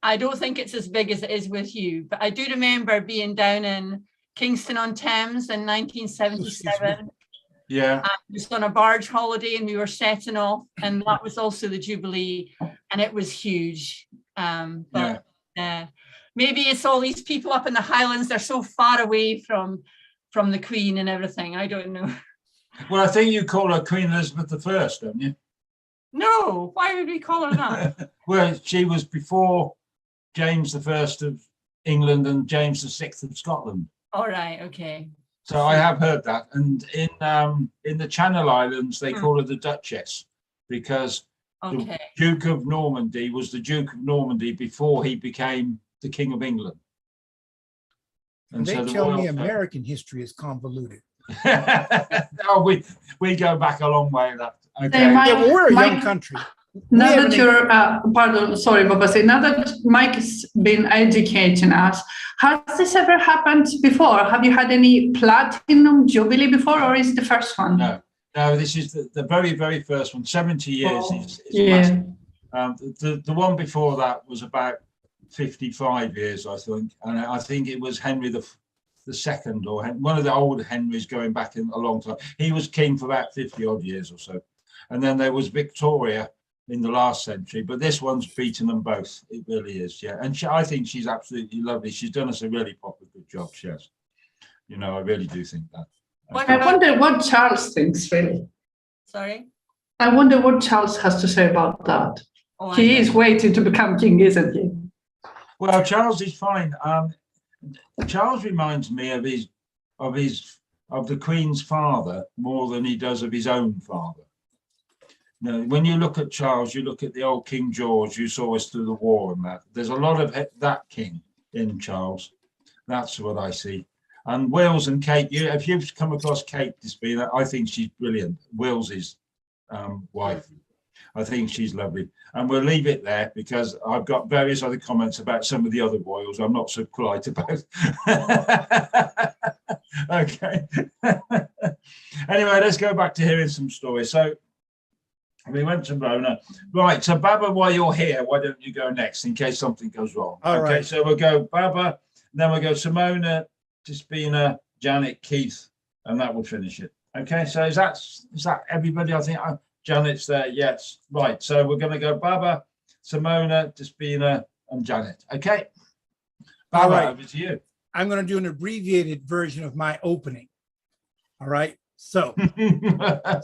I don't think it's as big as it is with you. But I do remember being down in Kingston-on-Thames in 1977. Yeah. Just on a barge holiday, and we were setting off, and that was also the Jubilee, and it was huge. Maybe it's all these people up in the Highlands, they're so far away from the Queen and everything. I don't know. Well, I think you call her Queen Elizabeth I, don't you? No, why would we call her that? Well, she was before James I of England and James VI of Scotland. All right, okay. So I have heard that. And in the Channel Islands, they call her the Duchess, because the Duke of Normandy was the Duke of Normandy before he became the King of England. And they tell me American history is convoluted. No, we go back a long way. That okay. We're a young country. Now that you're, pardon, sorry, Babasi, now that Mike has been educating us, has this ever happened before? Have you had any platinum jubilee before, or is it the first one? No, this is the very, very first one. 70 years is yeah. The one before that was about 55 years, I think, and I think it was Henry the Second, or one of the old Henrys, going back in a long time. He was king for about 50 odd years or so, and then there was Victoria in the last century, but this one's beaten them both. It really is, yeah. And I think she's absolutely lovely. She's done us a really proper good job. She has. I really do think that. I wonder what Charles thinks, really. Sorry? I wonder what Charles has to say about that. Oh, he is waiting to become king, isn't he? Well, Charles is fine. Charles reminds me of the Queen's father more than he does of his own father. When you look at Charles, you look at the old King George who saw us through the war and that. There's a lot of that king in Charles. That's what I see. And Wills and Kate, if you've come across Kate Despina, I think she's brilliant. Wills's wife. I think she's lovely. And we'll leave it there because I've got various other comments about some of the other royals I'm not so polite about. Okay. Anyway, let's go back to hearing some stories. So we went to Rona. Right, so Baba, while you're here, why don't you go next in case something goes wrong? All right. So we'll go Baba, then we'll go Simona, Despina, Janet, Keith, and that will finish it. Okay, so is that everybody? I think Janet's there, yes. Right, so we're going to go Baba, Simona, Despina, and Janet. Okay. All Baba, right. over to you. I'm going to do an abbreviated version of my opening. All right. So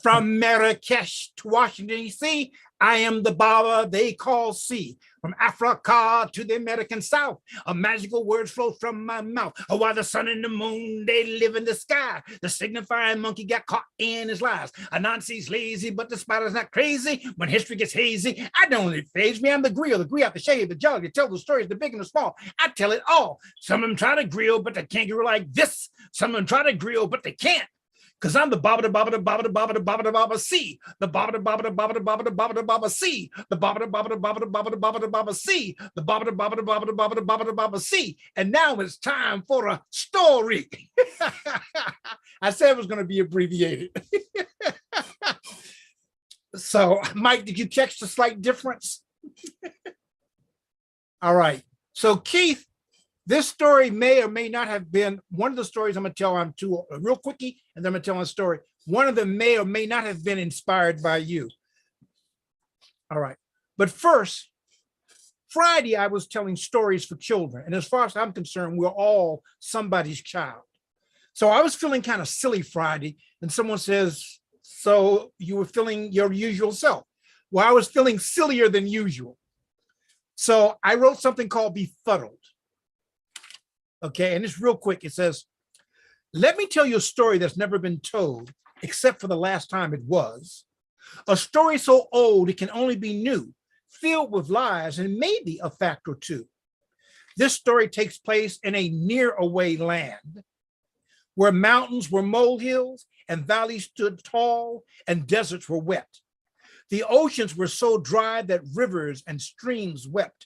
from Marrakesh to Washington, D.C., I am the Baba they call C. From Africa to the American South, a magical word flows from my mouth. Oh, while the sun and the moon, they live in the sky. The signifying monkey got caught in his lies. Anansi's lazy, but the spider's not crazy. When history gets hazy, I don't let it phase me. I'm the grill, the shade, the jolly, to tell the stories, the big and the small. I tell it all. Some of them try to grill, but they can't grill like this. Some of them try to grill, but they can't. Because I'm the Baba the Baba the Baba the Baba the Baba the Baba C. The Baba the Baba the Baba the Baba the Baba the Baba C. The Baba the Baba the Baba the Baba the Baba the Baba C. The Baba the Baba the Baba the Baba the Baba the Baba C. And now it's time for a story. I said it was going to be abbreviated. So, Mike, did you catch the slight difference? All right. So, Keith, this story may or may not have been one of the stories I'm going to tell. I'm two real quickie, and then I'm going to tell a story. One of them may or may not have been inspired by you. All right. But first, Friday, I was telling stories for children. And as far as I'm concerned, we're all somebody's child. So I was feeling kind of silly Friday, and someone says, so you were feeling your usual self. Well, I was feeling sillier than usual. So I wrote something called Befuddled. Okay, and it's real quick. It says, let me tell you a story that's never been told, except for the last time it was. A story so old it can only be new, filled with lies and maybe a fact or two. This story takes place in a near away land where mountains were molehills and valleys stood tall and deserts were wet. The oceans were so dry that rivers and streams wept,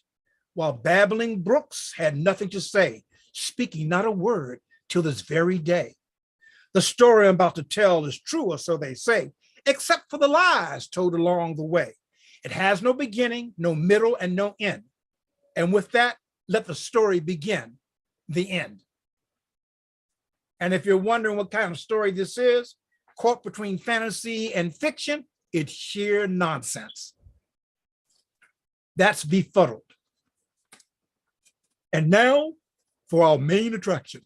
while babbling brooks had nothing to say, speaking not a word till this very day. The story I'm about to tell is true, or so they say, except for the lies told along the way. It has no beginning, no middle, and no end. And with that, let the story begin, the end. And if you're wondering what kind of story this is, caught between fantasy and fiction, it's sheer nonsense. That's Befuddled. And now, for our main attraction.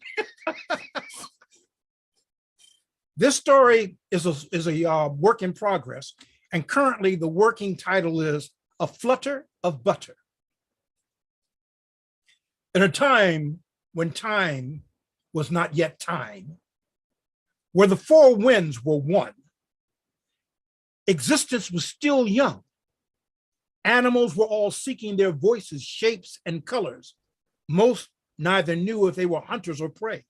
This story is a work in progress, and currently the working title is A Flutter of Butter. In a time when time was not yet time, where the four winds were one, existence was still young. Animals were all seeking their voices, shapes, and colors. Most neither knew if they were hunters or prey.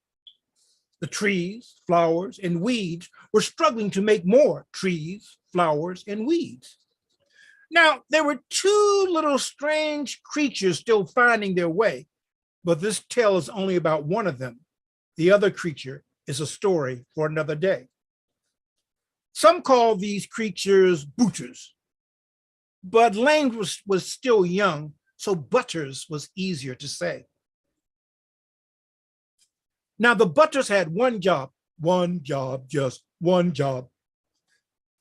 The trees, flowers, and weeds were struggling to make more trees, flowers, and weeds. Now, there were two little strange creatures still finding their way, but this tale is only about one of them. The other creature is a story for another day. Some call these creatures booters, but language was still young, so butters was easier to say. Now, the butters had one job, just one job.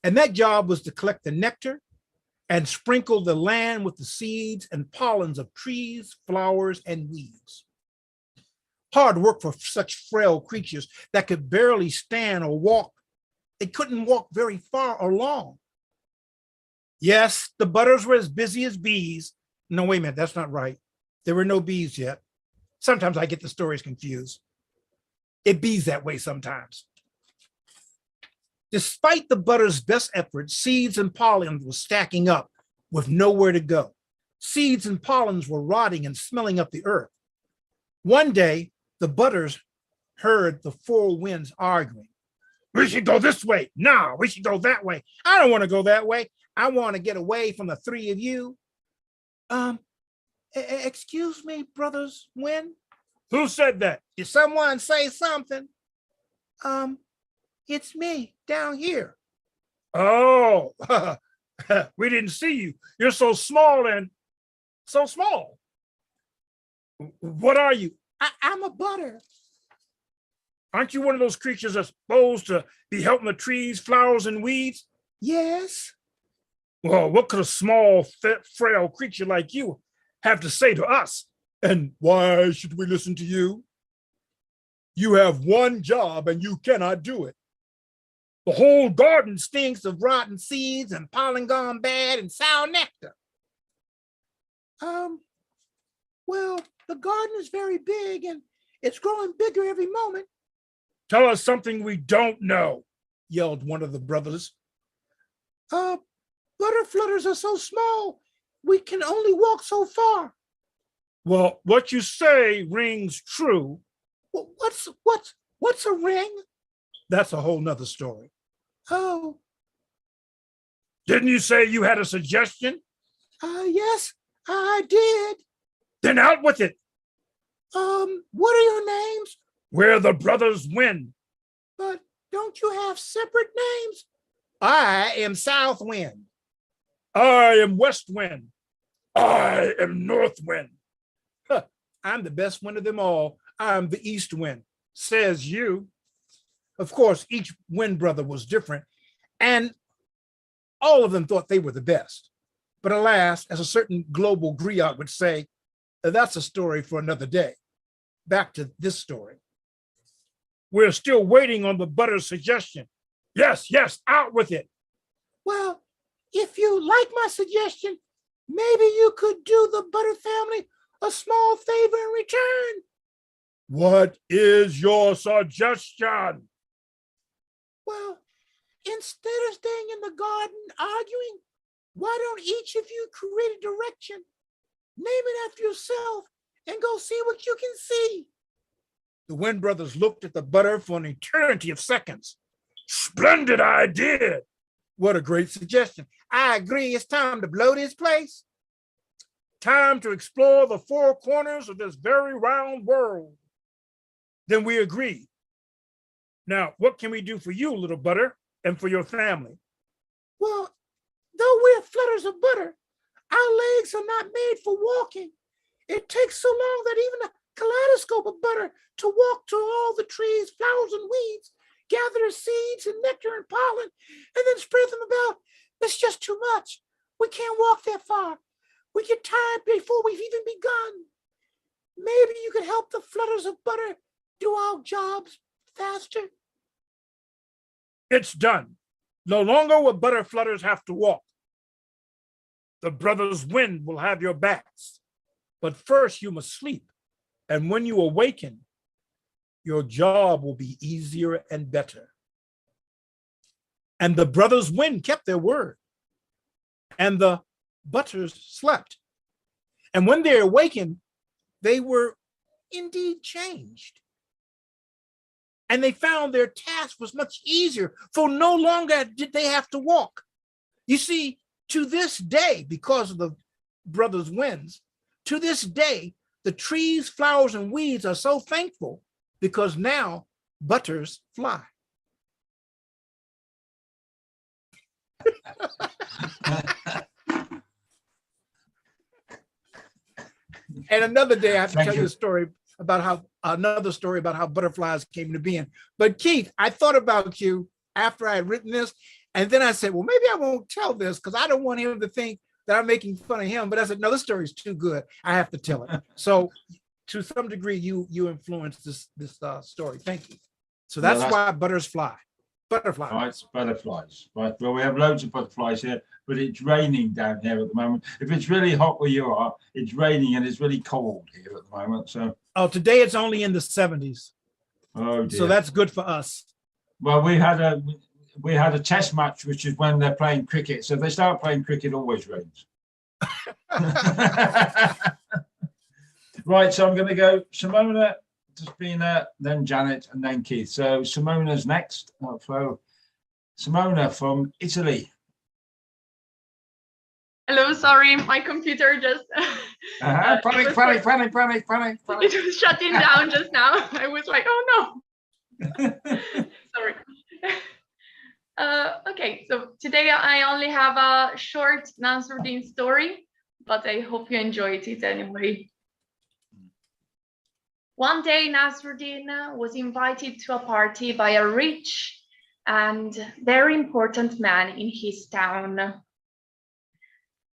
And that job was to collect the nectar and sprinkle the land with the seeds and pollens of trees, flowers, and weeds. Hard work for such frail creatures that could barely stand or walk. They couldn't walk very far or long. Yes, the butters were as busy as bees. No, wait a minute, that's not right. There were no bees yet. Sometimes I get the stories confused. It bees that way sometimes. Despite the butter's best efforts, seeds and pollens were stacking up with nowhere to go. Seeds and pollens were rotting and smelling up the earth. One day, the butters heard the four winds arguing. We should go this way. No, we should go that way. I don't want to go that way. I want to get away from the three of you. Excuse me, brothers Wind? Who said that? Did someone say something? It's me down here. Oh, we didn't see you. You're so small and so small. What are you? I'm a butter. Aren't you one of those creatures that's supposed to be helping the trees, flowers, and weeds? Yes. Well, what could a small, frail creature like you have to say to us? And why should we listen to you? You have one job and you cannot do it. The whole garden stinks of rotten seeds and pollen gone bad and sour nectar. Well, the garden is very big and it's growing bigger every moment. Tell us something we don't know, yelled one of the brothers. Butterflutters are so small, we can only walk so far. Well, what you say rings true. What's a ring? That's a whole nother story. Oh. Didn't you say you had a suggestion? Yes, I did. Then out with it. What are your names? We're the Brothers Wind. But don't you have separate names? I am South Wind. I am West Wind. I am North Wind. Huh, I'm the best wind of them all. I'm the East Wind, says you. Of course, each wind brother was different, and all of them thought they were the best. But alas, as a certain global griot would say, that's a story for another day. Back to this story. We're still waiting on the Butter's suggestion. Yes, out with it. Well, if you like my suggestion, maybe you could do the Butter family a small favor in return. What is your suggestion? Well, instead of staying in the garden arguing, why don't each of you create a direction, name it after yourself, and go see what you can see? The Wind brothers looked at the Butter for an eternity of seconds. Splendid idea. What a great suggestion. I agree, it's time to blow this place. Time to explore the four corners of this very round world. Then we agree. Now, what can we do for you, little Butter, and for your family? Well, though we're flutters of butter, our legs are not made for walking. It takes so long that even a kaleidoscope of butter to walk to all the trees, flowers, and weeds, gather their seeds and nectar and pollen, and then spread them about. It's just too much. We can't walk that far. We get tired before we've even begun. Maybe you could help the flutters of butter do our jobs faster. It's done. No longer will Butter flutters have to walk. The Brothers Wind will have your backs. But first you must sleep. And when you awaken, your job will be easier and better. And the Brothers Wind kept their word. And the Butters slept. And when they awakened, they were indeed changed. And they found their task was much easier, for no longer did they have to walk. You see, to this day, because of the Brothers Winds, to this day, the trees, flowers, and weeds are so thankful because now butters fly. And another day, I have to tell you a story about how butterflies came into being. But Keith, I thought about you after I had written this, and then I said, well, maybe I won't tell this because I don't want him to think that I'm making fun of him. But I said, no, this story is too good. I have to tell it. So to some degree, you influenced this story. Thank you. So that's why butters fly. Butterflies. Right, butterflies. Right. Well, we have loads of butterflies here, but it's raining down here at the moment. If it's really hot where you are, it's raining and it's really cold here at the moment. So. Oh, today it's only in the 70s. Oh dear. So that's good for us. Well, we had a test match, which is when they're playing cricket. So if they start playing cricket, it always rains. Right. So I'm going to go Simona, Despina, then Janet, and then Keith. So Simona's next. So Simona from Italy. Hello, sorry, my computer just Panic. It was shutting down just now. I was like, oh no. Sorry. Okay, so today I only have a short Nasruddin story, but I hope you enjoyed it anyway. One day, Nasruddin was invited to a party by a rich and very important man in his town.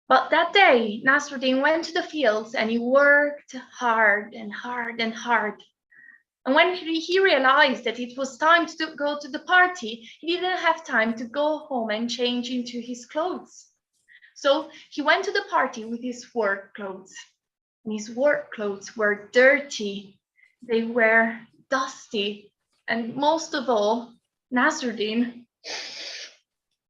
But that day, Nasruddin went to the fields and he worked hard and hard and hard. And when he realized that it was time to go to the party, he didn't have time to go home and change into his clothes. So he went to the party with his work clothes. And his work clothes were dirty. They were dusty. And most of all, Nasruddin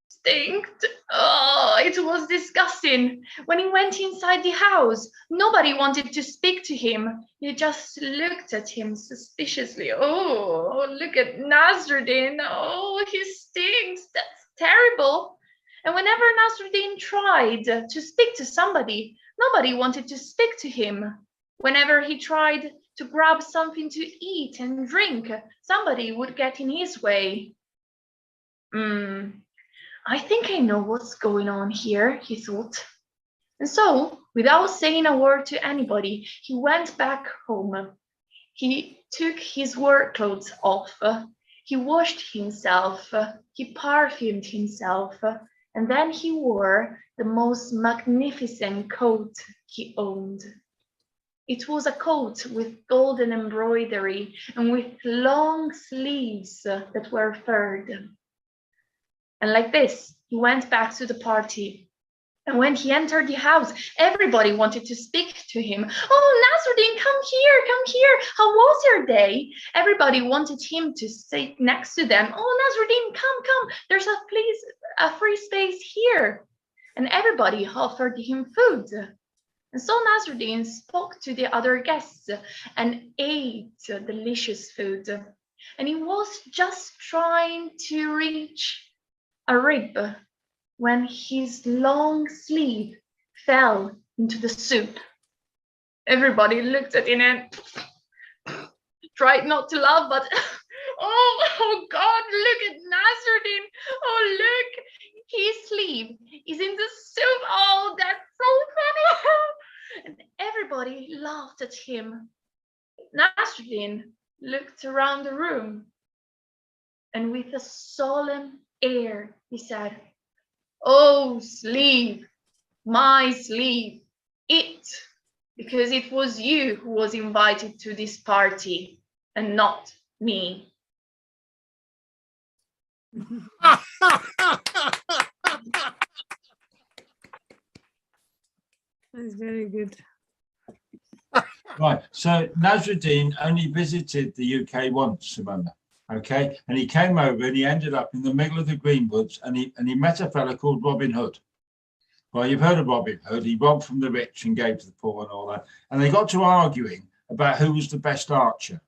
stinked. Oh, it was disgusting. When he went inside the house, nobody wanted to speak to him. They just looked at him suspiciously. Oh, look at Nasruddin. Oh, he stinks. That's terrible. And whenever Nasruddin tried to speak to somebody, nobody wanted to speak to him. Whenever he tried to grab something to eat and drink, somebody would get in his way. I think I know what's going on here, he thought. And so, without saying a word to anybody, he went back home. He took his work clothes off. He washed himself. He perfumed himself. And then he wore the most magnificent coat he owned. It was a coat with golden embroidery and with long sleeves that were furred. And like this, he went back to the party. And when he entered the house, everybody wanted to speak to him. Oh, Nasruddin, come here. How was your day? Everybody wanted him to sit next to them. Oh, Nasruddin, come. There's a free space here. And everybody offered him food. And so Nasruddin spoke to the other guests and ate delicious food. And he was just trying to reach a rib when his long sleeve fell into the soup. Everybody looked at him and tried not to laugh, but oh God, look at Nasruddin. Oh, look, his sleeve is in the soup. Oh, that's so funny. And everybody laughed at him. Nasruddin looked around the room and with a solemn air, he said, "Oh, sleeve, my sleeve, eat, because it was you who was invited to this party and not me." That's very good. Right, so Nasruddin only visited the UK once, remember? Okay, and he came over and he ended up in the middle of the Greenwoods, and he met a fella called Robin Hood. Well, you've heard of Robin Hood. He robbed from the rich and gave to the poor and all that. And they got to arguing about who was the best archer.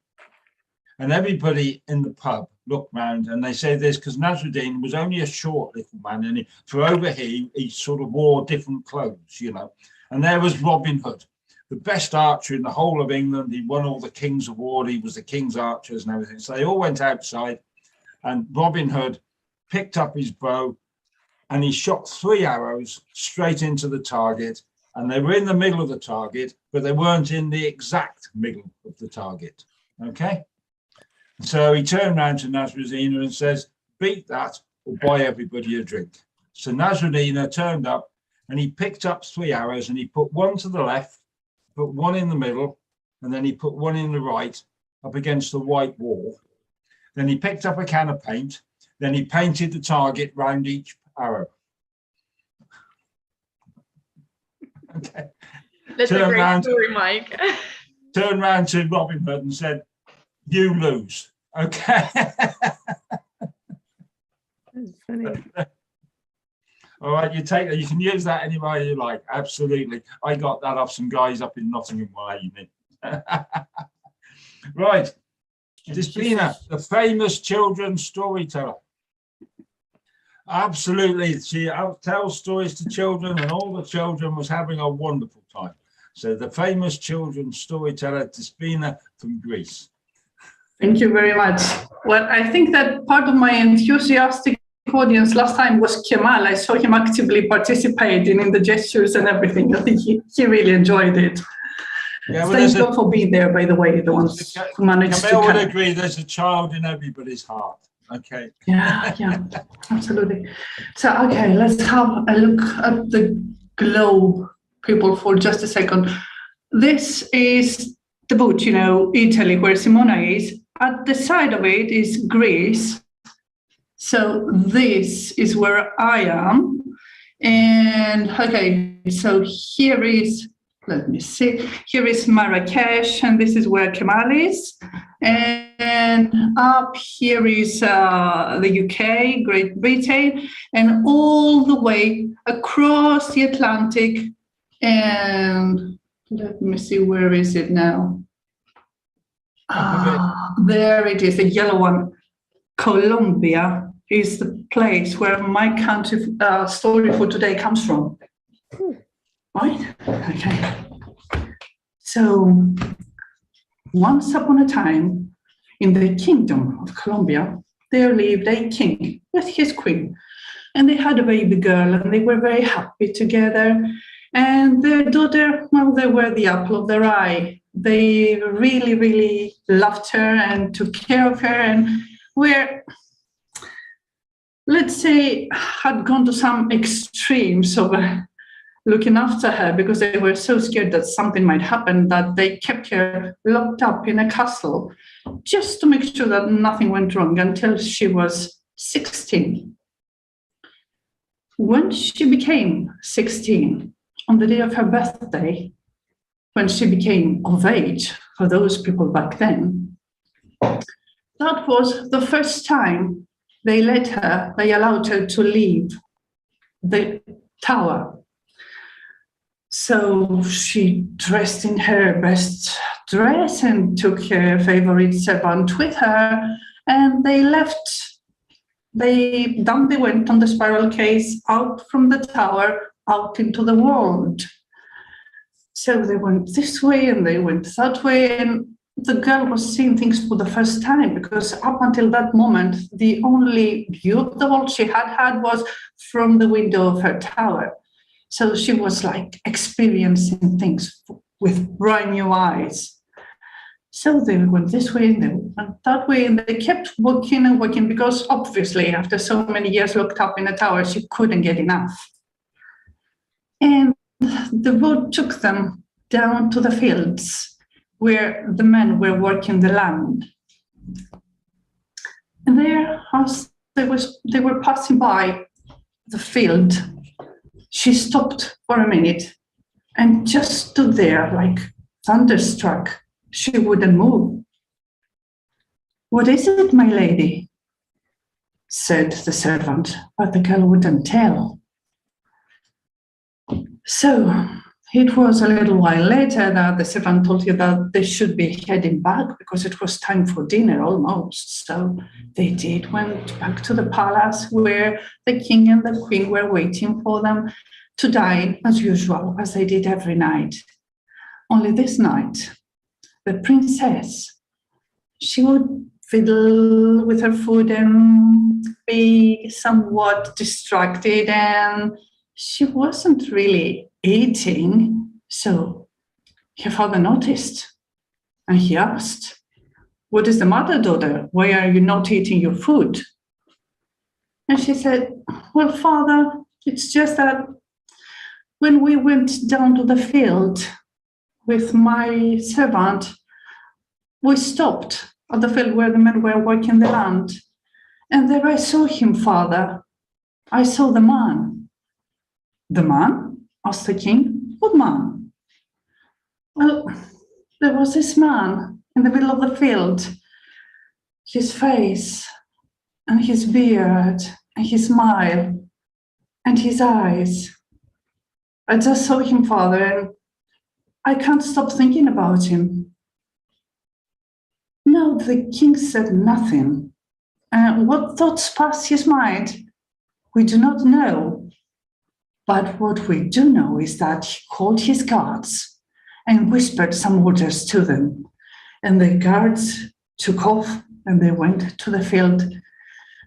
And everybody in the pub looked round and they say this because Nasruddin was only a short little man, and for over here he sort of wore different clothes, you know. And there was Robin Hood, the best archer in the whole of England. He won all the King's Award. He was the King's Archers and everything. So they all went outside, and Robin Hood picked up his bow and he shot 3 arrows straight into the target. And they were in the middle of the target, but they weren't in the exact middle of the target. Okay. So he turned around to Nasruddin and says, "Beat that or buy everybody a drink." So Nasruddin turned up and he picked up 3 arrows and he put one to the left, put one in the middle, and then he put one in the right up against the white wall. Then he picked up a can of paint. Then he painted the target round each arrow. Okay. That's a great story, Mike. Turned round to Robin Hood and said, "You lose." Okay. That's funny. All right, you can use that any way you like. Absolutely. I got that off some guys up in Nottingham one evening. Right. Despina, the famous children's storyteller. Absolutely. She tells stories to children, and all the children was having a wonderful time. So the famous children's storyteller, Despina from Greece. Thank you very much. Well, I think that part of my enthusiastic audience last time was Kemal. I saw him actively participating in the gestures and everything. I think he really enjoyed it. Yeah, well, thank you for being there, by the way, the ones who managed to. I would agree, there's a child in everybody's heart. Okay. Yeah, absolutely. So, okay, let's have a look at the globe people for just a second. This is the boot, you know, Italy, where Simona is. At the side of it is Greece. So this is where I am. And okay, so here is, let me see, here is Marrakesh, and this is where Kemal is. And up here is the UK, Great Britain, and all the way across the Atlantic. And let me see, where is it now? There it is, the yellow one. Colombia is the place where my country story for today comes from. Right? Okay. So, once upon a time, in the kingdom of Colombia, there lived a king with his queen. And they had a baby girl, and they were very happy together. And their daughter, well, they were the apple of their eye. They really, really loved her and took care of her, and were, let's say, had gone to some extremes of looking after her, because they were so scared that something might happen that they kept her locked up in a castle just to make sure that nothing went wrong until she was 16. When she became 16, on the day of her birthday, when she became of age for those people back then, that was the first time they allowed her to leave the tower. So she dressed in her best dress and took her favorite servant with her, and they left. Down they went on the spiral case, out from the tower, out into the world. So they went this way and they went that way, and the girl was seeing things for the first time, because up until that moment, the only view of the world she had was from the window of her tower. So she was like experiencing things with brand new eyes. So they went this way and they went that way, and they kept walking and walking, because obviously after so many years locked up in a tower, she couldn't get enough. And the road took them down to the fields where the men were working the land. And there, as they were passing by the field, she stopped for a minute and just stood there like thunderstruck. She wouldn't move. "What is it, my lady?" said the servant, but the girl wouldn't tell. So it was a little while later that the servant told her that they should be heading back, because it was time for dinner almost. So they went back to the palace where the king and the queen were waiting for them to dine as usual, as they did every night. Only this night, the princess, she would fiddle with her food and be somewhat distracted, and she wasn't really eating. So her father noticed, and he asked, "What is the matter, daughter? Why are you not eating your food?" And she said, "Well, father, it's just that when we went down to the field with my servant, we stopped at the field where the men were working the land. And there I saw him, father. I saw the man." "The man?" asked the king. "What man?" "Well, there was this man in the middle of the field. His face and his beard and his smile and his eyes. I just saw him, father, and I can't stop thinking about him." No, the king said nothing. What thoughts passed his mind, we do not know. But what we do know is that he called his guards and whispered some orders to them. And the guards took off and they went to the field,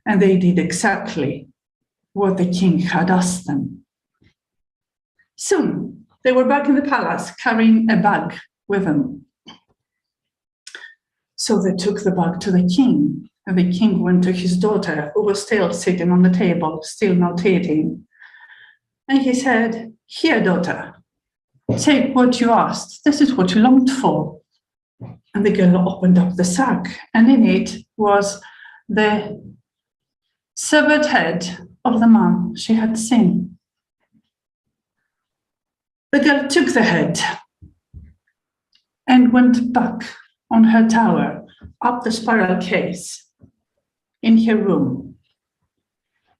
and they did exactly what the king had asked them. Soon, they were back in the palace carrying a bag with them. So they took the bag to the king, and the king went to his daughter, who was still sitting on the table, still not eating. And he said, "Here, daughter, take what you asked. This is what you longed for." And the girl opened up the sack, and in it was the severed head of the man she had seen. The girl took the head and went back on her tower, up the spiral case, in her room.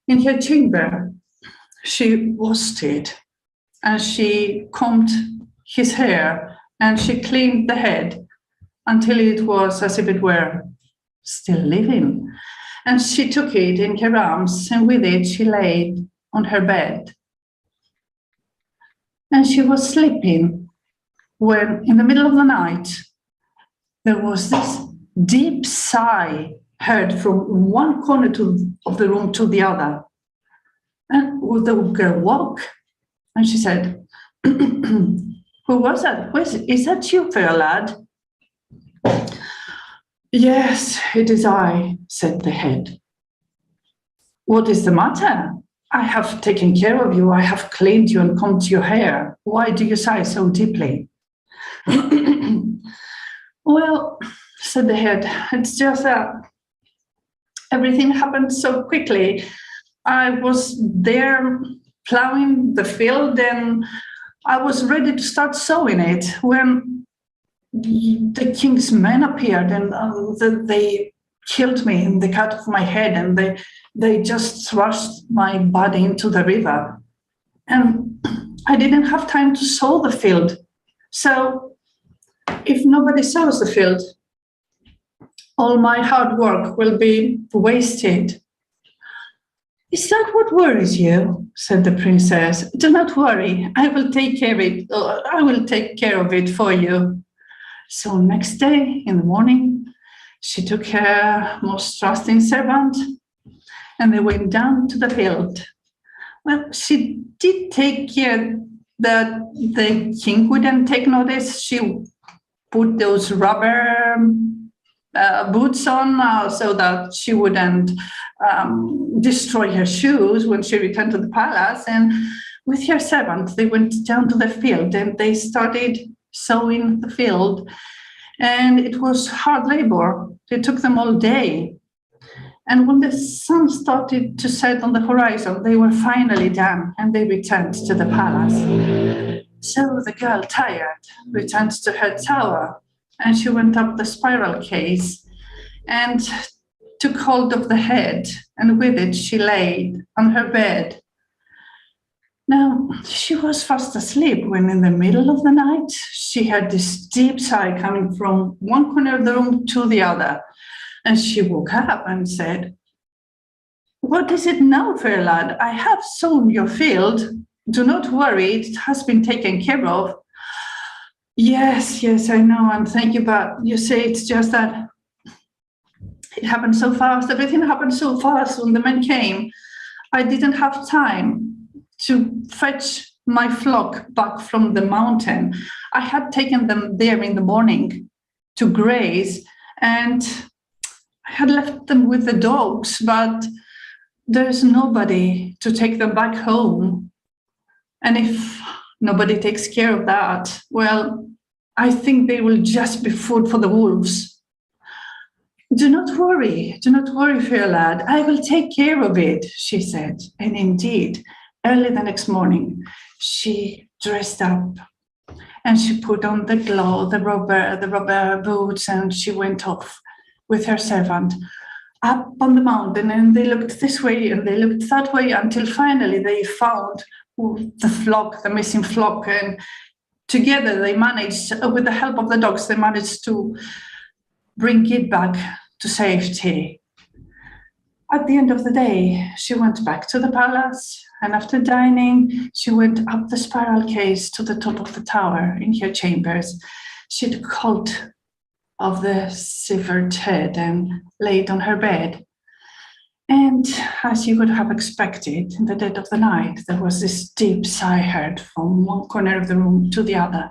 In her chamber, she washed it, and she combed his hair, and she cleaned the head until it was as if it were still living. And she took it in her arms, and with it she laid on her bed. And she was sleeping when, in the middle of the night, there was this deep sigh heard from one corner of the room to the other. And the girl woke, and she said, "Who was that? Is that you, fair lad?" "Yes, it is I," said the head. "What is the matter? I have taken care of you. I have cleaned you and combed your hair. Why do you sigh so deeply?" "Well," said the head, "it's just that everything happened so quickly. I was there plowing the field, and I was ready to start sowing it when the king's men appeared, and they killed me and they cut off my head, and they just thrust my body into the river. And I didn't have time to sow the field. So if nobody sows the field, all my hard work will be wasted." "Is that what worries you?" said the princess. "Do not worry. I will take care of it for you." So next day in the morning, she took her most trusting servant, and they went down to the field. Well, she did take care that the king wouldn't take notice. She put those rubber boots on so that she wouldn't destroy her shoes when she returned to the palace. And with her servant, they went down to the field, and they started sowing the field. And it was hard labor. It took them all day. And when the sun started to set on the horizon, they were finally done, and they returned to the palace. So the girl, tired, returned to her tower, and she went up the spiral case and took hold of the head, and with it she laid on her bed. Now, she was fast asleep when in the middle of the night, she heard this deep sigh coming from one corner of the room to the other. And she woke up and said, "What is it now, fair lad? I have sown your field. Do not worry, it has been taken care of." Yes, I know, and thank you, but you say it's just that it happened so fast. Everything happened so fast when the men came. I didn't have time to fetch my flock back from the mountain. I had taken them there in the morning to graze, and I had left them with the dogs, but there's nobody to take them back home. And if nobody takes care of that, well, I think they will just be food for the wolves. Do not worry, fair lad. I will take care of it," she said. And indeed, early the next morning, she dressed up, and she put on the glove, the rubber boots, and she went off with her servant up on the mountain. And they looked this way and they looked that way until finally they found the flock, the missing flock. And together they managed, with the help of the dogs, they managed to bring it back to safety. At the end of the day, she went back to the palace, and after dining, she went up the spiral case to the top of the tower in her chambers. She took hold of the severed head and laid on her bed. And as you would have expected, in the dead of the night, there was this deep sigh heard from one corner of the room to the other.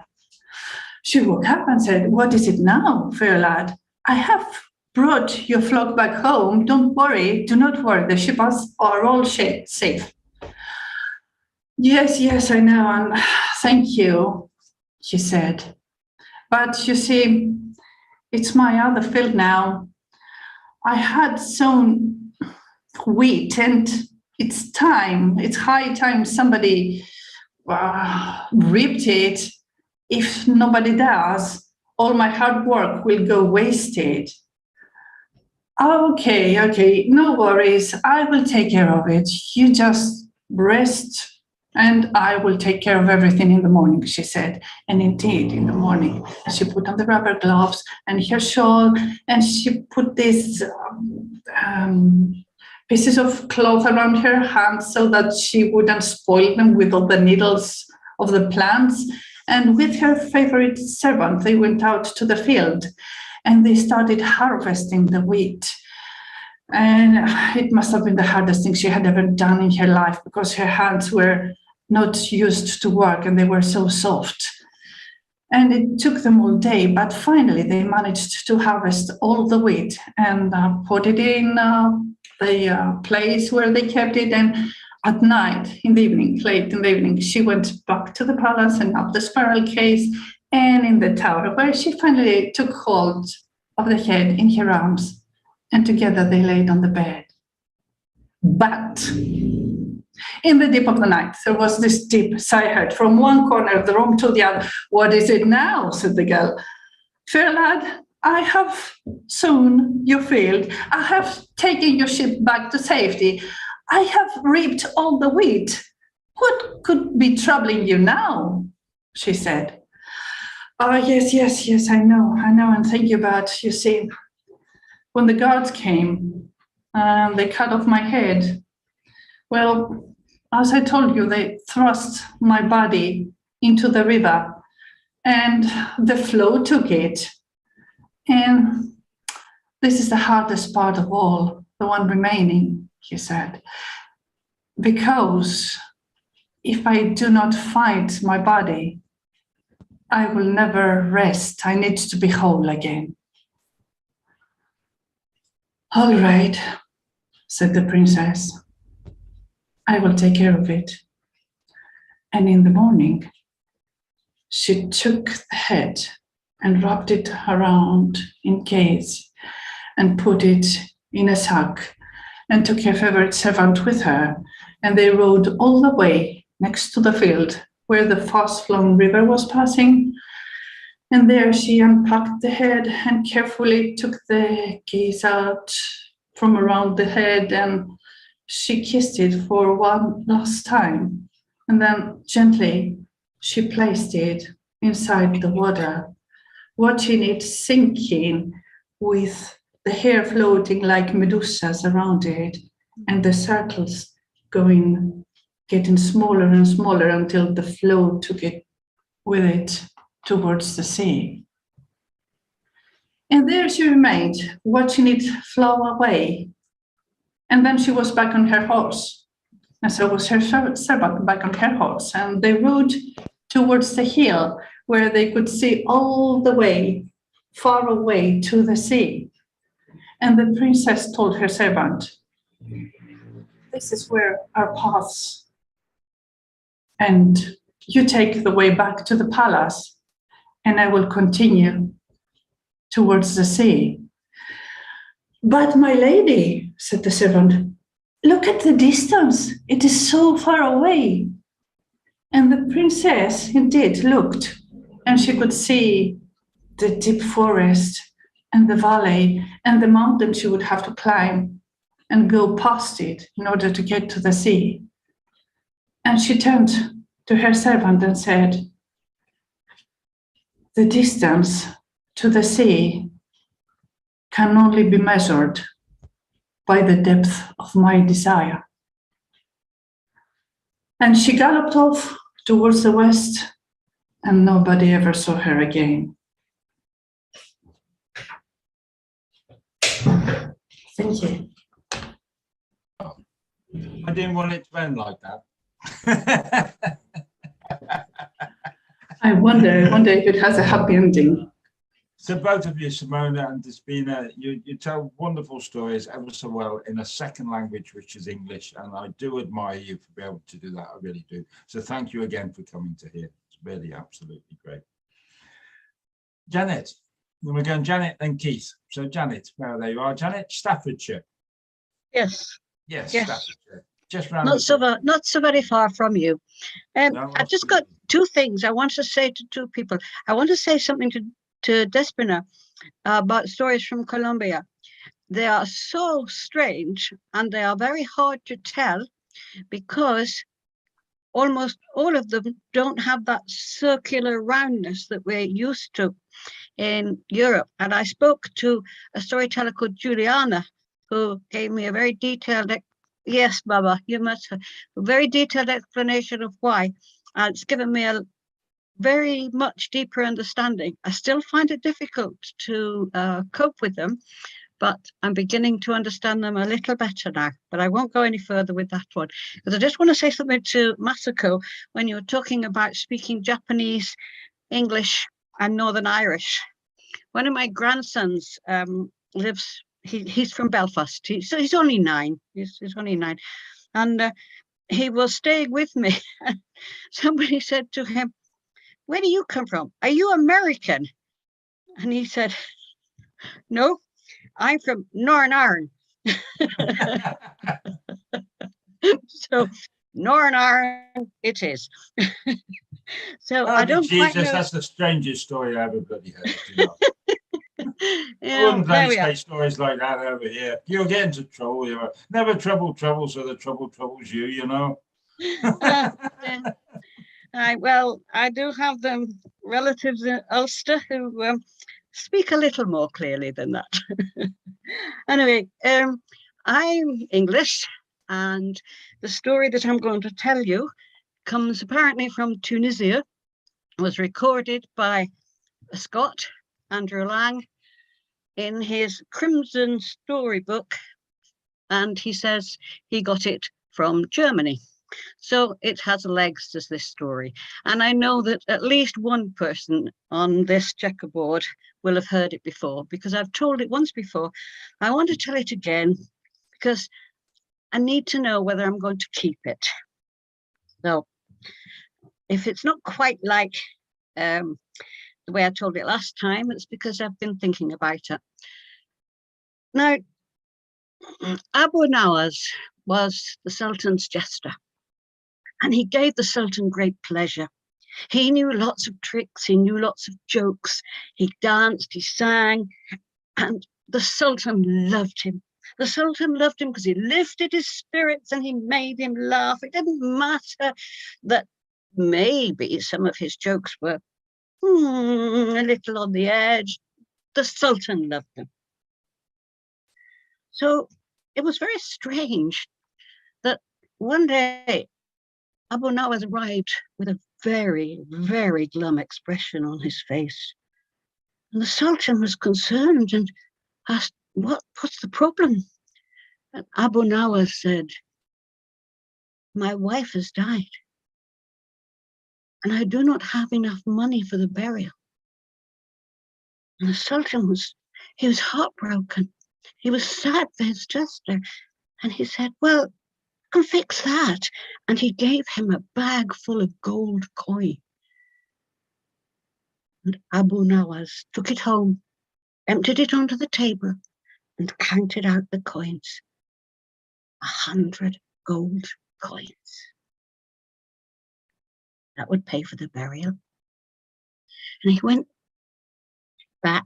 She woke up and said, "What is it now, fair lad? I have brought your flock back home. Don't worry, do not worry. The sheep are all safe." Yes, I know, and thank you, she said. But you see, it's my other field now. I had sown wheat, and it's high time somebody reaped it. If nobody does, all my hard work will go wasted. Okay, no worries. I will take care of it. You just rest and I will take care of everything in the morning, she said. And indeed, in the morning, she put on the rubber gloves and her shawl, and she put these pieces of cloth around her hands so that she wouldn't spoil them with all the needles of the plants. And with her favorite servant, they went out to the field and they started harvesting the wheat. And it must have been the hardest thing she had ever done in her life, because her hands were not used to work and they were so soft. And it took them all day, but finally they managed to harvest all the wheat and put it in the place where they kept it. And at night, in the evening, late in the evening, she went back to the palace and up the spiral case and in the tower, where she finally took hold of the head in her arms, and together they laid on the bed. But in the deep of the night, there was this deep sigh heard from one corner of the room to the other. "What is it now?" said the girl. "Fair lad, I have sown your field. I have taken your ship back to safety. I have reaped all the wheat. What could be troubling you now?" she said. "Oh, yes, I know, and thank you, but you see, when the guards came, they cut off my head. Well, as I told you, they thrust my body into the river, and the flow took it. And this is the hardest part of all, the one remaining," he said, "because if I do not find my body, I will never rest. I need to be whole again." "All right," said the princess. "I will take care of it." And in the morning, she took the head and wrapped it around in case and put it in a sack and took her favorite servant with her. And they rode all the way next to the field where the fast-flowing river was passing. And there she unpacked the head and carefully took the case out from around the head, and she kissed it for one last time. And then gently she placed it inside the water, watching it sinking with the hair floating like medusas around it, and the circles getting smaller and smaller until the flow took it with it towards the sea. And there she remained, watching it flow away. And then she was back on her horse, and so was her servant back on her horse, and they rode towards the hill where they could see all the way, far away to the sea. And the princess told her servant, "This is where our paths end. You take the way back to the palace, and I will continue towards the sea." "But my lady," said the servant, "look at the distance. It is so far away." And the princess indeed looked, and she could see the deep forest and the valley and the mountain she would have to climb and go past it in order to get to the sea. And she turned to her servant and said, "The distance to the sea can only be measured by the depth of my desire." And she galloped off towards the west, and nobody ever saw her again. Thank you. I didn't want it to end like that. I wonder if it has a happy ending. To both of you, Simona, and Despina, you tell wonderful stories ever so well in a second language, which is English, and I do admire you for being able to do that. I really do. So thank you again for coming to here. It's really absolutely great. Janet, then we're going Janet and Keith. So Janet, well, there you are. Janet, Staffordshire. Yes, Yes, Yes. Staffordshire. Just round not so very far from you. No, I've just got two things I want to say to two people. I want to say something to Despina about stories from Colombia. They are so strange and they are very hard to tell because almost all of them don't have that circular roundness that we're used to in Europe. And I spoke to a storyteller called Juliana, who gave me a very detailed, yes, Baba, you must have, a very detailed explanation of why. And it's given me a very much deeper understanding. I still find it difficult to cope with them, but I'm beginning to understand them a little better now. But I won't go any further with that one, because I just want to say something to Masako when you were talking about speaking Japanese, English, and Northern Irish. One of my grandsons lives, he's from Belfast. He's only 9. He's only 9. And he was staying with me. Somebody said to him, "Where do you come from? Are you American?" And he said, "No, I'm from Northern Ireland." So Northern Ireland it is. So I don't quite know. That's the strangest story I ever bloody heard. You know? Yeah, Wouldn't there bloody we are. say stories like that over here. You'll get into trouble. You know. Never trouble, so the trouble troubles you. You know. Well, I do have them relatives in Ulster who speak a little more clearly than that. Anyway, I'm English, and the story that I'm going to tell you comes apparently from Tunisia, was recorded by a Scot, Andrew Lang, in his Crimson Storybook, and he says he got it from Germany. So it has legs as this story. And I know that at least one person on this checkerboard will have heard it before, because I've told it once before. I want to tell it again because I need to know whether I'm going to keep it. So if it's not quite like the way I told it last time, it's because I've been thinking about it. Now, Abu Nawaz was the Sultan's jester, and he gave the Sultan great pleasure. He knew lots of tricks, he knew lots of jokes, he danced, he sang, and the Sultan loved him. The Sultan loved him because he lifted his spirits and he made him laugh. It didn't matter that maybe some of his jokes were a little on the edge. The Sultan loved them. So it was very strange that one day Abu Nawaz arrived with a very, very glum expression on his face. And the Sultan was concerned and asked, what's the problem? And Abu Nawaz said, "My wife has died, and I do not have enough money for the burial." And the Sultan was heartbroken. He was sad for his jester. And he said, "Well, I can fix that." And he gave him a bag full of gold coin. And Abu Nawaz took it home, emptied it onto the table, and counted out the coins. 100 gold coins. That would pay for the burial. And he went back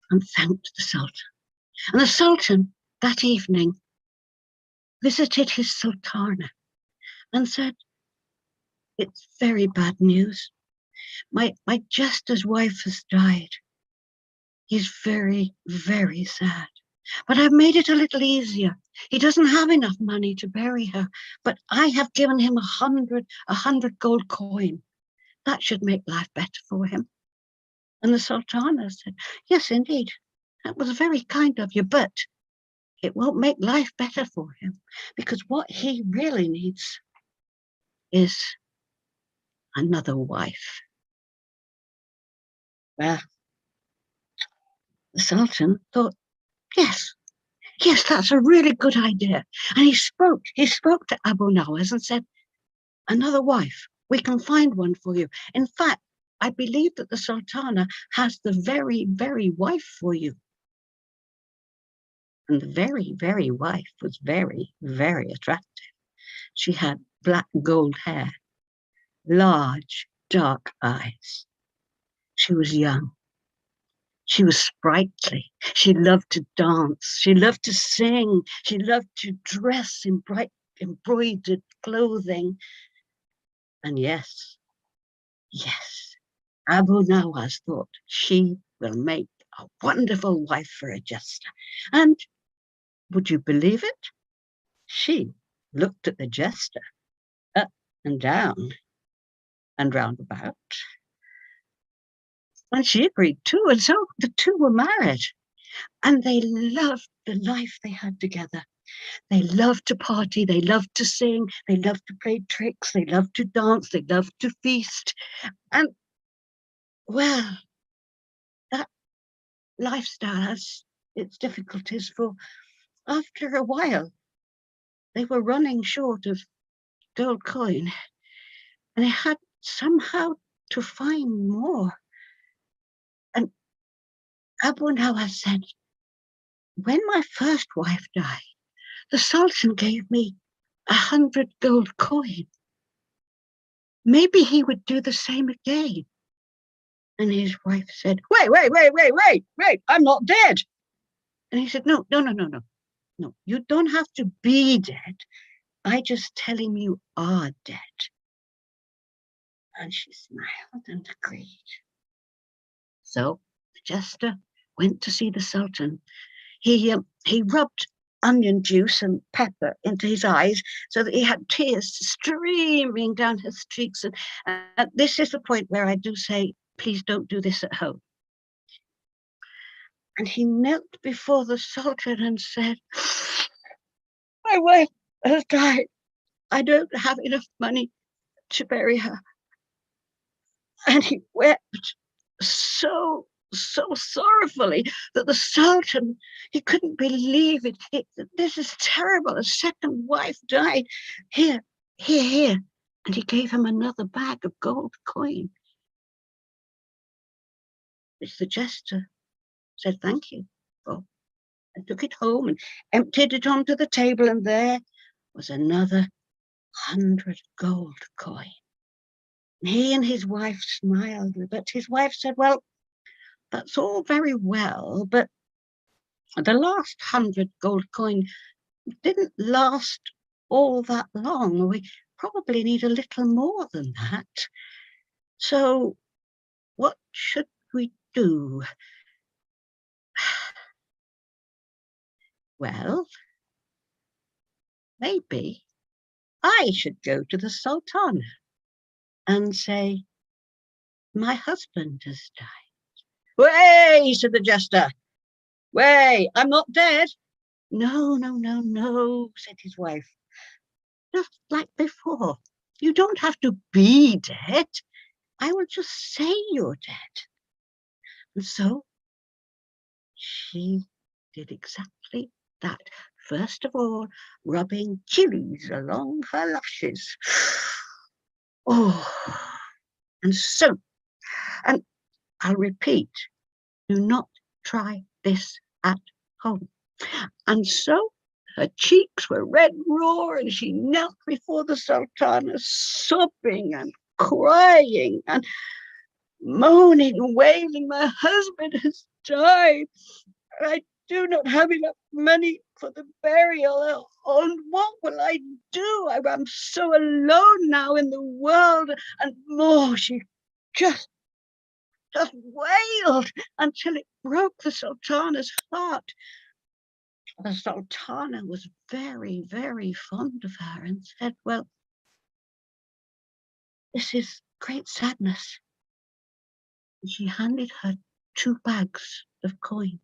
and thanked the Sultan. And the Sultan that evening visited his sultana and said, "It's very bad news. My jester's wife has died. He's very, very sad. But I've made it a little easier. He doesn't have enough money to bury her, but I have given him 100 gold coin. That should make life better for him." And the sultana said, "Yes, indeed. That was very kind of you, but it won't make life better for him, because what he really needs is another wife." Well, the Sultan thought, yes, that's a really good idea. And he spoke to Abu Nawas and said, another wife, we can find one for you. In fact, I believe that the Sultana has the very, very wife for you. And the very, very wife was very, very attractive. She had black gold hair, large, dark eyes. She was young. She was sprightly. She loved to dance. She loved to sing. She loved to dress in bright embroidered clothing. And yes, Abu Nawas thought she will make a wonderful wife for a jester. And would you believe it? She looked at the jester up and down and round about. And she agreed too, and so the two were married. And they loved the life they had together. They loved to party, they loved to sing, they loved to play tricks, they loved to dance, they loved to feast. And, well, that lifestyle has its difficulties, for after a while, they were running short of gold coin, and they had somehow to find more. And Abu Nawas said, when my first wife died, the Sultan gave me 100 gold coin. Maybe he would do the same again. And his wife said, wait, I'm not dead. And he said, no, you don't have to be dead. I just tell him you are dead. And she smiled and agreed. So the jester went to see the Sultan. He rubbed onion juice and pepper into his eyes so that he had tears streaming down his cheeks. And this is the point where I do say, please don't do this at home. And he knelt before the Sultan and said, my wife has died. I don't have enough money to bury her. And he wept so sorrowfully that the Sultan, he couldn't believe it. This is terrible. A second wife died. Here. And he gave him another bag of gold coin, which the jester said thank you for, and took it home and emptied it onto the table, and there was another 100 gold coin. He and his wife smiled, but his wife said, well, that's all very well, but the last 100 gold coin didn't last all that long. We probably need a little more than that. So what should we do? Well, maybe I should go to the Sultana and say, my husband has died. Way, said the jester. Way, I'm not dead. No, said his wife. Just like before. You don't have to be dead. I will just say you're dead. And so she did exactly that. First of all, rubbing chilies along her lashes. Oh, and soap. And I'll repeat, do not try this at home. And so her cheeks were red raw, and she knelt before the Sultana, sobbing and crying and moaning and wailing, my husband has died. I do not have enough money for the burial. And what will I do? I'm so alone now in the world. And more, she just wailed until it broke the Sultana's heart. The Sultana was very, very fond of her and said, well, this is great sadness. And she handed her 2 bags of coin.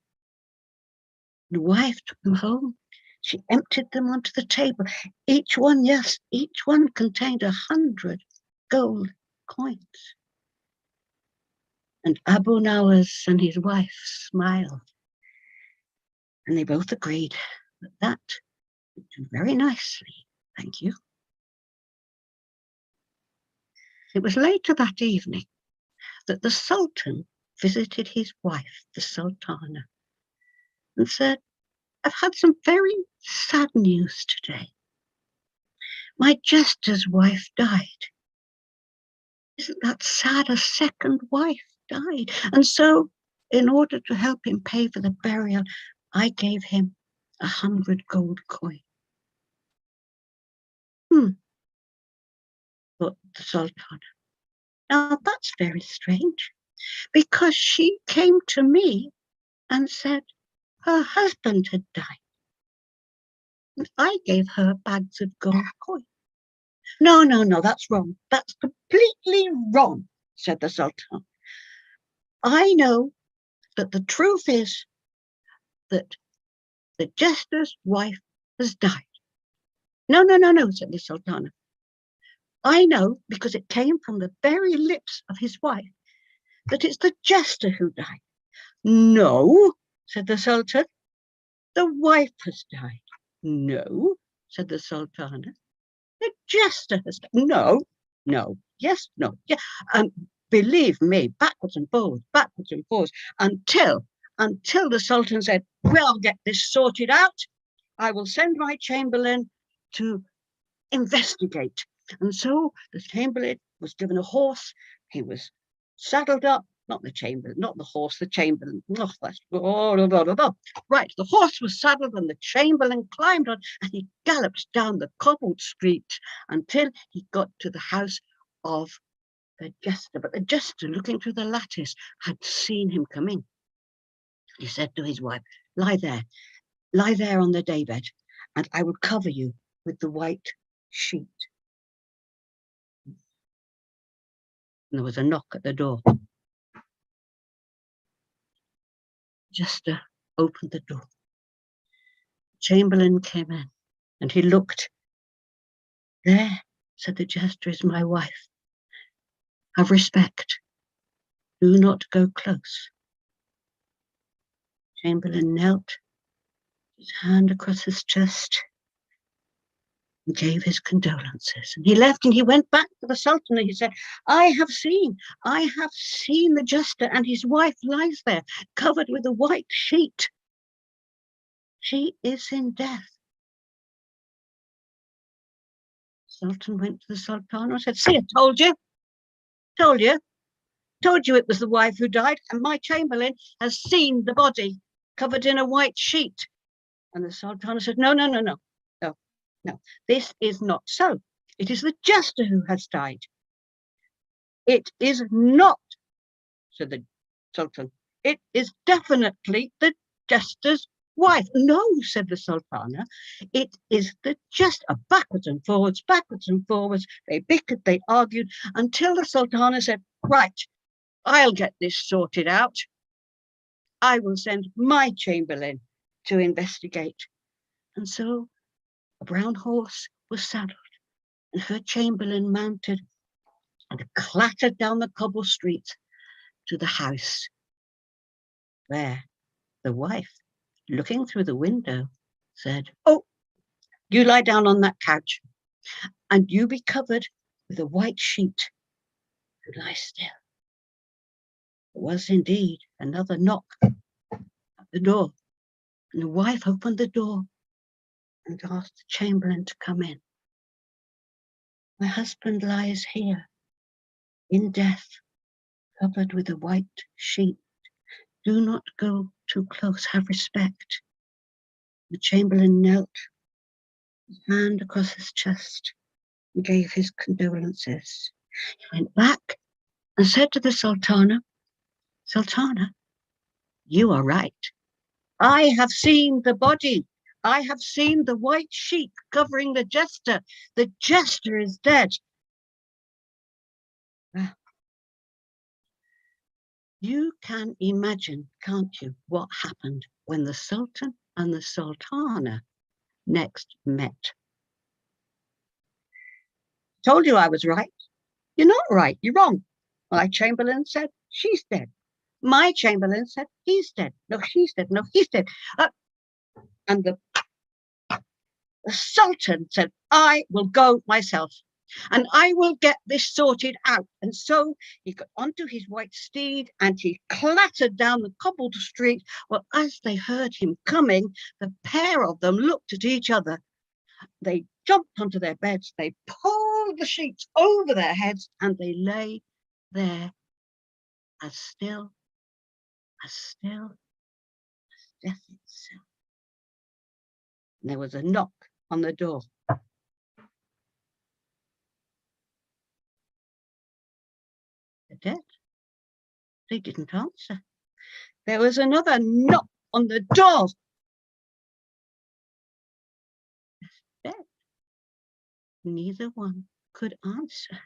The wife took them home. She emptied them onto the table. Each one contained 100 gold coins. And Abu Nawas and his wife smiled And they both agreed that that would do very nicely, thank you. It was later that evening that the Sultan visited his wife, the Sultana, and said, I've had some very sad news today. My jester's wife died. Isn't that sad? A second wife died. And so, in order to help him pay for the burial, I gave him 100 gold coins. Thought the Sultana. Now that's very strange, because she came to me and said her husband had died. And I gave her bags of gold coins. No, that's wrong. That's completely wrong, said the Sultan. I know that the truth is that the jester's wife has died. No, said the Sultana. I know, because it came from the very lips of his wife, that it's the jester who died. No, said the Sultan. The wife has died. No, said the Sultana. The jester has died. No, yes, no, yeah. Believe me, backwards and forwards, until the Sultan said, we'll get this sorted out. I will send my Chamberlain to investigate. And so the Chamberlain was given a horse. He was saddled up, not the Chamberlain, not the horse, the Chamberlain. Oh, that's, right, the horse was saddled and the Chamberlain climbed on and he galloped down the cobbled street until he got to the house of the jester. But the jester, looking through the lattice, had seen him come in. He said to his wife, lie there on the daybed, and I will cover you with the white sheet. And there was a knock at the door. Jester opened the door. Chamberlain came in and he looked. There, said the jester, is my wife. Have respect. Do not go close. Chamberlain knelt, his hand across his chest, and gave his condolences. And he left and he went back to the Sultan and he said, I have seen the jester, and his wife lies there covered with a white sheet. She is in death. Sultan went to the Sultana and said, see, I told you it was the wife who died, and my Chamberlain has seen the body covered in a white sheet. And the Sultana said, no, this is not so. It is the jester who has died. It is not, said the Sultan. It is definitely the jester's wife. No, said the Sultana. It is the jester. Backwards and forwards. They bickered, they argued, until the Sultana said, right, I'll get this sorted out. I will send my Chamberlain to investigate. And so a brown horse was saddled and her Chamberlain mounted and clattered down the cobble street to the house where the wife, looking through the window, said, oh, you lie down on that couch and you be covered with a white sheet. You lie still. There was indeed another knock at the door, and the wife opened the door and asked the Chamberlain to come in. My husband lies here in death, covered with a white sheet. Do not go too close, have respect. The Chamberlain knelt, his hand across his chest, and gave his condolences. He went back and said to the Sultana, Sultana, you are right. I have seen the body. I have seen the white sheet covering the jester. The jester is dead. You can imagine, can't you, what happened when the Sultan and the Sultana next met. Told you I was right. You're not right, you're wrong. My Chamberlain said, she's dead. My Chamberlain said, he's dead. No, she's dead. No, he's dead. And the Sultan said, I will go myself and I will get this sorted out. And so he got onto his white steed and he clattered down the cobbled street. Well, as they heard him coming, the pair of them looked at each other. They jumped onto their beds, they pulled the sheets over their heads, and they lay there as still as death itself. And there was a knock on the door. They're dead. They didn't answer. There was another knock on the door. Dead. Neither one could answer.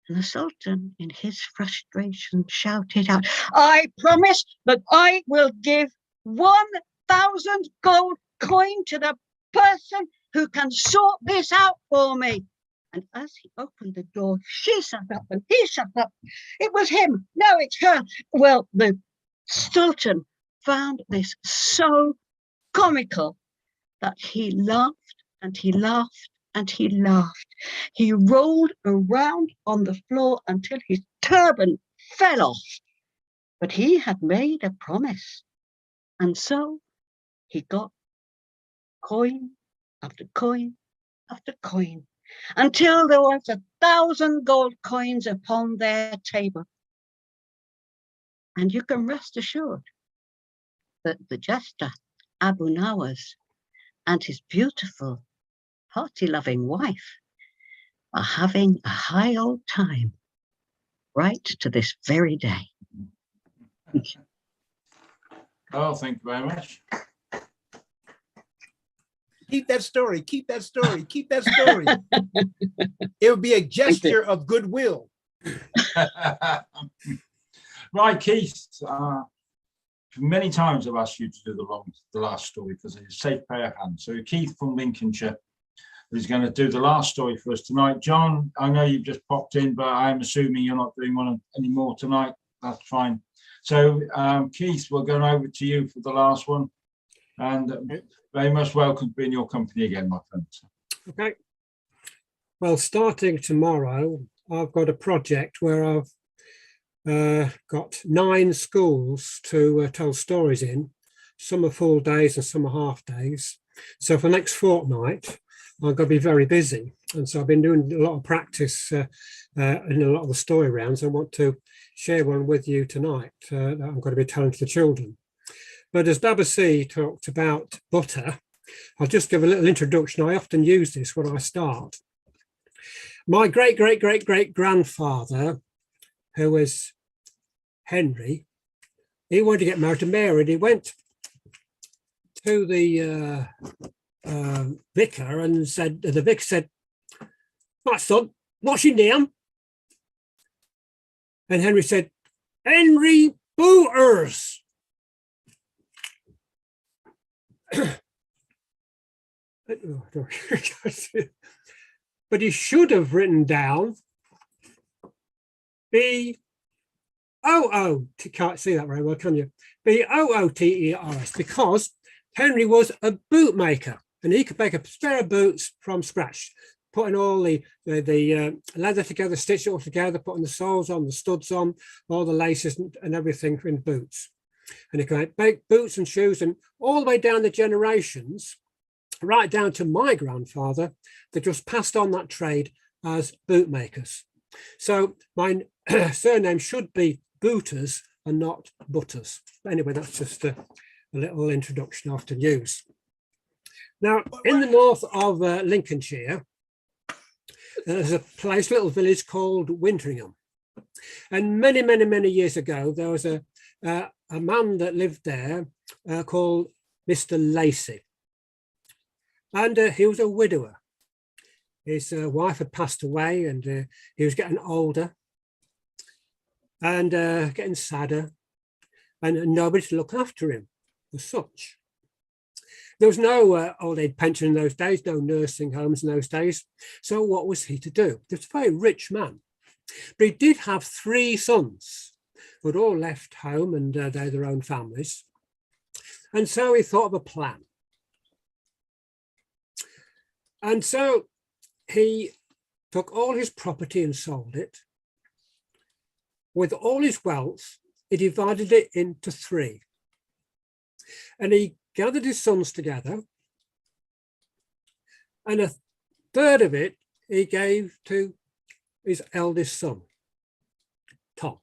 And the Sultan, in his frustration, shouted out, I promise that I will give 1,000 gold coin to the person who can sort this out for me. And as he opened the door, she sat up and he sat up. It was him. No, it's her. Well, the Sultan found this so comical that he laughed and he laughed and he laughed. He rolled around on the floor until his turban fell off. But he had made a promise. And so he got coin after coin after coin, until there was 1,000 gold coins upon their table. And you can rest assured that the jester, Abu Nawas, and his beautiful, party-loving wife are having a high old time right to this very day. Thank you. Oh, thank you very much. Keep that story, keep that story, keep that story. It would be a gesture of goodwill. Right, Keith. Many times I've asked you to do the last story because it's a safe pair of hands. So Keith from Lincolnshire is going to do the last story for us tonight. John, I know you've just popped in, but I'm assuming you're not doing one anymore tonight. That's fine. So Keith, we're going over to you for the last one. And very much welcome to be in your company again, my friend. Okay. Well, starting tomorrow, I've got a project where I've got 9 schools to tell stories in. Some are full days and some are half days. So for the next fortnight, I'm going to be very busy. And so I've been doing a lot of practice in a lot of the story rounds. I want to share one with you tonight that I'm going to be telling to the children. But as Babasi talked about butter, I'll just give a little introduction. I often use this when I start. My great-great-great-great-grandfather, who was Henry, he wanted to get married to Mary, and he went to the vicar and said, the vicar said, "My son, what's your name?" And Henry said, "Henry Booters." But he should have written down B-O-O, can't see that very well, can you? B-O-O-T-E-R-S, because Henry was a boot maker and he could make a pair of boots from scratch, putting all the leather together, stitch it all together, putting the soles on, the studs on, all the laces and everything in boots. And he could make boots and shoes, and all the way down the generations, right down to my grandfather, they just passed on that trade as bootmakers. So my surname should be Booters and not Butters. Anyway, that's just a little introduction I often use. Now, in the north of Lincolnshire, there's a place, little village called Winteringham. And many, many, many years ago, there was a man that lived there called Mr. Lacey. And he was a widower. His wife had passed away, and he was getting older and getting sadder, and nobody to look after him as such. There was no old age pension in those days, no nursing homes in those days. So what was he to do? He was a very rich man, but he did have 3 sons who had all left home, and they had their own families. And so he thought of a plan. And so he took all his property and sold it. With all his wealth, he divided it into 3. And he gathered his sons together, and a third of it he gave to his eldest son, Tom.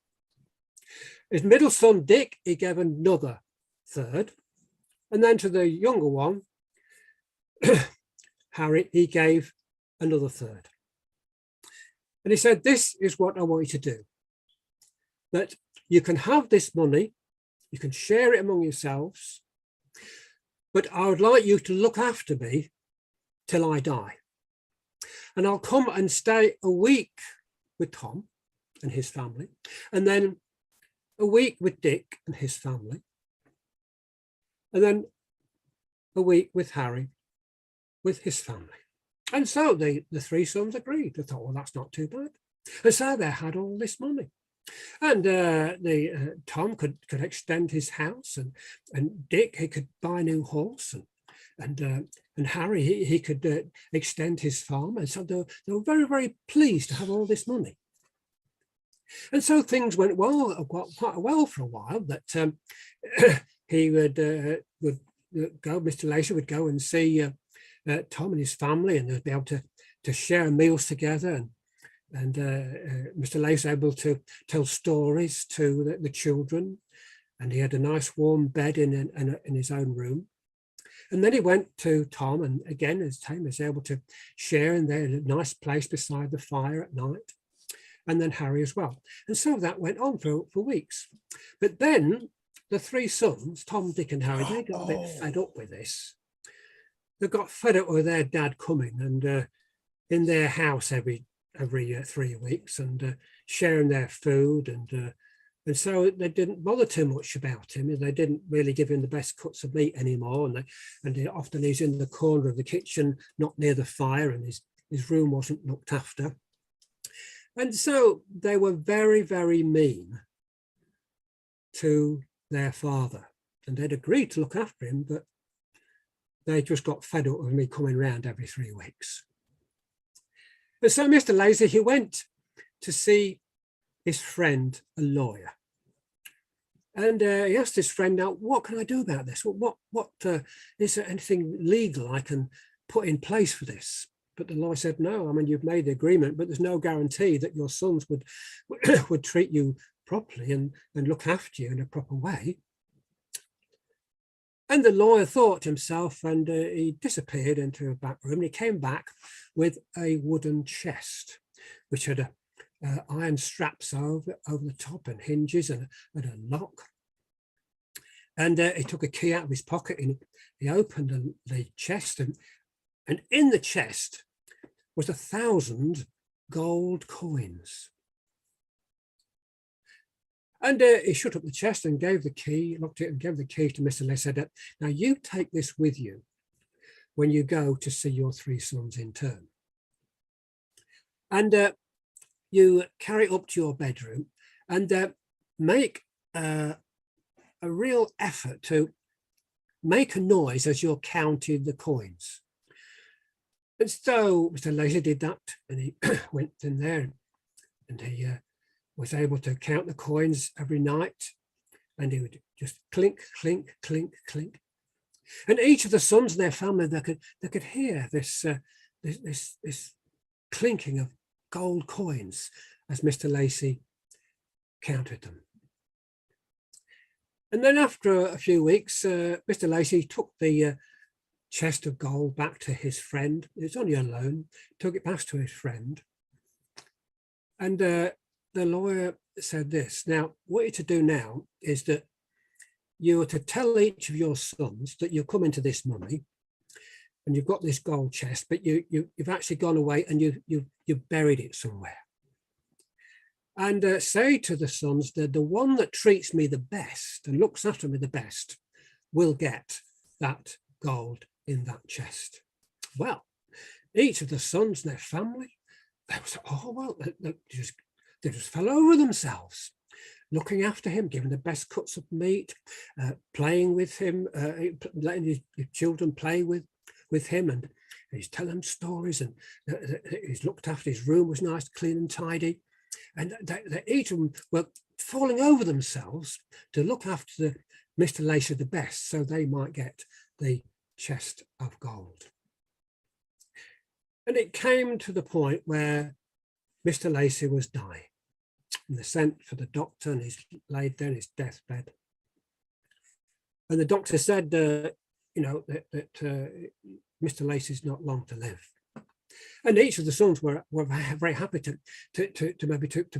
His middle son, Dick, he gave another third. And then to the younger one, Harry, he gave another third. And he said, this is what I want you to do. That you can have this money, you can share it among yourselves, but I would like you to look after me till I die. And I'll come and stay a week with Tom and his family, and then a week with Dick and his family, and then a week with Harry with his family. And so the 3 sons agreed. They thought, well, that's not too bad. And so they had all this money. And Tom could extend his house, and Dick, he could buy a new horse, and Harry, he could extend his farm. And so they were very, very pleased to have all this money. And so things went well, quite well for a while. That he would go, Mr. Lacey would go and see Tom and his family, and they'd be able to share meals together. And Mr. Lacey was able to tell stories to the children, and he had a nice warm bed in his own room. And then he went to Tom, and again, as Tom was able to share in there in a nice place beside the fire at night, and then Harry as well. And so that went on for weeks. But then the 3 sons, Tom, Dick and Harry, they got a bit fed up with this. They got fed up with their dad coming and in their house every 3 weeks, and sharing their food, and so they didn't bother too much about him. They didn't really give him the best cuts of meat anymore, and often he's in the corner of the kitchen, not near the fire, and his room wasn't looked after. And so they were very, very mean to their father, and they'd agreed to look after him, but they just got fed up with me coming round every 3 weeks. And so Mr. Lacey, he went to see his friend, a lawyer. And he asked his friend, now, what can I do about this? What is there anything legal I can put in place for this? But the lawyer said, no, I mean, you've made the agreement, but there's no guarantee that your sons would treat you properly and look after you in a proper way. And the lawyer thought to himself, and he disappeared into a back room, and he came back with a wooden chest, which had iron straps over the top and hinges and a lock. And he took a key out of his pocket, and he opened the chest, and in the chest was 1,000 gold coins. And he shut up the chest and gave the key, locked it and gave the key to Mr. Lacey, said, now you take this with you when you go to see your 3 sons in turn. And you carry it up to your bedroom and make a real effort to make a noise as you're counting the coins. And so Mr. Lacey did that, and he went in there and he was able to count the coins every night, and he would just clink, clink, clink, clink. And each of the sons in their family, they could hear this clinking of gold coins as Mr. Lacey counted them. And then after a few weeks, Mr. Lacey took the chest of gold back to his friend. It was only a loan, took it back to his friend. And the lawyer said this, now, what you're to do now is that you are to tell each of your sons that you're coming to this money and you've got this gold chest, but you've actually gone away and you've buried it somewhere. And say to the sons that the one that treats me the best and looks after me the best will get that gold in that chest. Well, each of the sons and their family, they was, oh, well, they just fell over themselves. looking after him, giving the best cuts of meat, playing with him, letting his children play with him, and he's telling them stories, and he's looked after. His room was nice, clean and tidy, and they each of them were falling over themselves to look after Mr. Lacey the best, so they might get the chest of gold. And it came to the point where Mr. Lacey was dying, and they sent for the doctor, and he's laid there in his deathbed. And the doctor said, you know, that Mr. Lacey's not long to live. And each of the sons were very happy to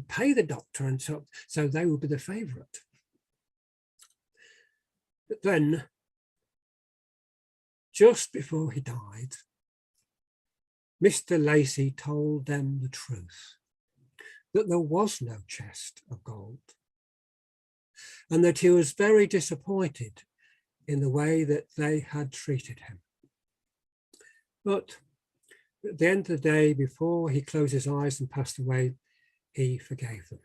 pay the doctor, and so they would be the favourite. But then, just before he died, Mr. Lacey told them the truth, that there was no chest of gold, and that he was very disappointed in the way that they had treated him. But at the end of the day, before he closed his eyes and passed away, he forgave them.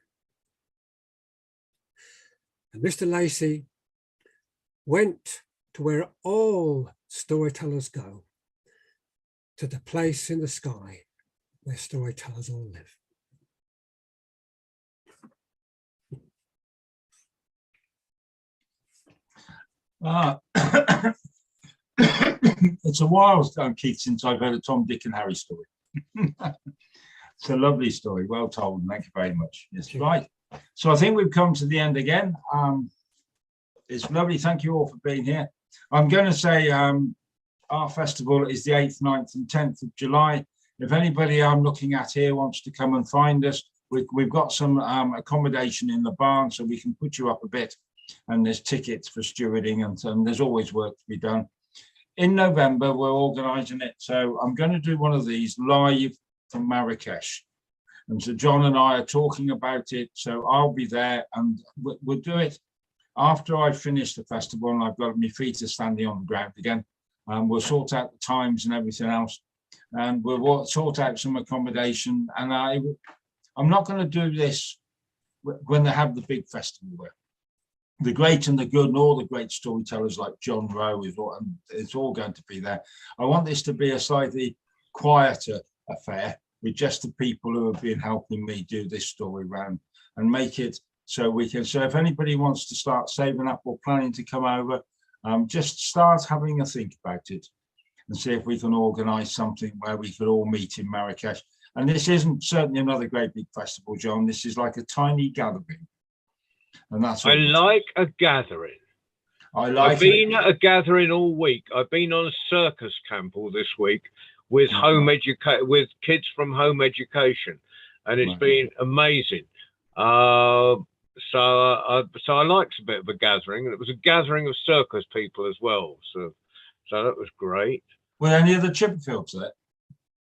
And Mr. Lacey went to where all storytellers go, to the place in the sky where storytellers all live. It's a while, Keith, since I've heard a Tom, Dick and Harry story. It's a lovely story, well told. Thank you very much. Yes, right. So I think we've come to the end again. It's lovely. Thank you all for being here. I'm going to say our festival is the 8th, 9th and 10th of July. If anybody I'm looking at here wants to come and find us, we've got some accommodation in the barn, so we can put you up a bit. And there's tickets for stewarding, and there's always work to be done. In November, we're organising it. So I'm going to do one of these live from Marrakesh. And so John and I are talking about it. So I'll be there, and we'll do it after I finish the festival and I've got my feet are standing on the ground again. We'll sort out the times and everything else. And we'll sort out some accommodation. And I'm not going to do this when they have the big festival there. The great and the good and all the great storytellers like John Rowe and it's all going to be there. I want this to be a slightly quieter affair with just the people who have been helping me do this story round, and make it so we can. So if anybody wants to start saving up or planning to come over, just start having a think about it and see if we can organise something where we could all meet in Marrakesh. And this isn't certainly another great big festival, John. This is like a tiny gathering. And that's I like a gathering. I've been at a gathering all week. I've been on a circus camp all this week with with kids from home education, and it's been amazing. So I liked a bit of a gathering, and it was a gathering of circus people as well. So that was great. Were any of the Chipperfields there?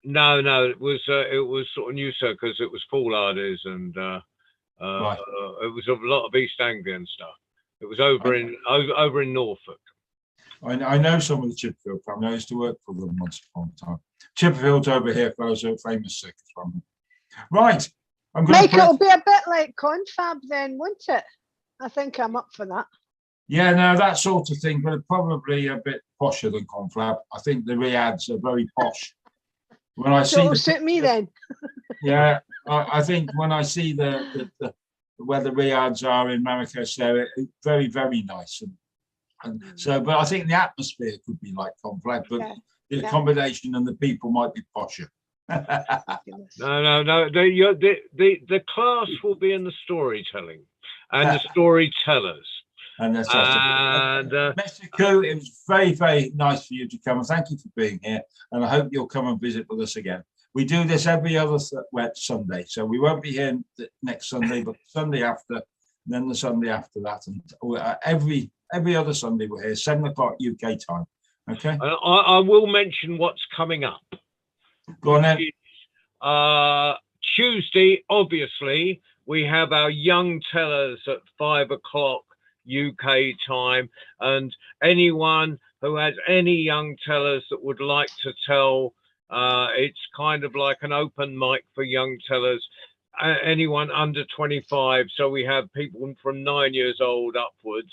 No, it was sort of new circus. It was Paul Hardys and. It was a lot of East Anglian stuff. It was over in Norfolk. I know some of the Chipperfield family. I used to work for them once upon a time. Chipperfield's over here, fellows, are a famous circus family. Right. Mike, it'll be a bit like Confab then, won't it? I think I'm up for that. Yeah, no, that sort of thing, but probably a bit posher than Confab. I think the Riads are very posh. When I see it'll suit me then. Yeah, I think when I see the where the Riads are in Marrakesh, they're very, very nice. And so, but I think the atmosphere could be like Confab, but the accommodation and the people might be posher. No. The class will be in the storytelling and the storytellers. And that's Mr. Koo, it was very, very nice for you to come, and thank you for being here. And I hope you'll come and visit with us again. We do this every other Sunday, so we won't be here next Sunday, but the Sunday after, and then the Sunday after that, and every other Sunday we're here, 7 o'clock UK time. Okay. I will mention what's coming up. Go on then. Tuesday, obviously, we have our young tellers at 5 o'clock UK time, and anyone who has any young tellers that would like to tell, it's kind of like an open mic for young tellers, anyone under 25. So we have people from 9 years old upwards,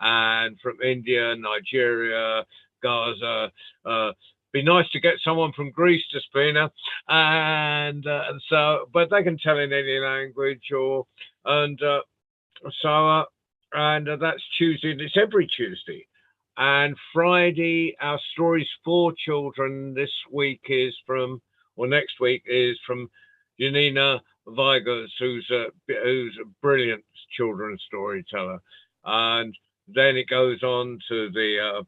and from India, Nigeria, Gaza. Be nice to get someone from Greece to Spina, and so, but they can tell in any language, or and that's Tuesday. And it's every Tuesday. And Friday, our Stories for Children this week is from, or next week is from Janina Vigers, who's a brilliant children's storyteller. And then it goes on to the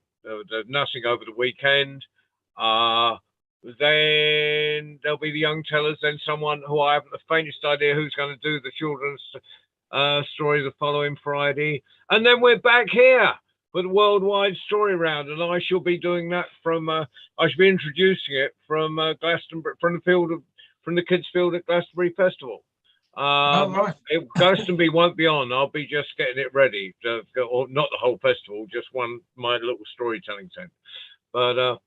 Nothing over the weekend. Then there'll be the young tellers, then someone who I haven't the faintest idea who's going to do the children's story the following Friday. And then we're back here for the Worldwide Story Round, and I shall be doing that from I shall be introducing it from Glastonbury, from the kids' field at Glastonbury Festival. Right. Glastonbury won't be on. I'll be just getting it ready, or not the whole festival, just my little storytelling tent. But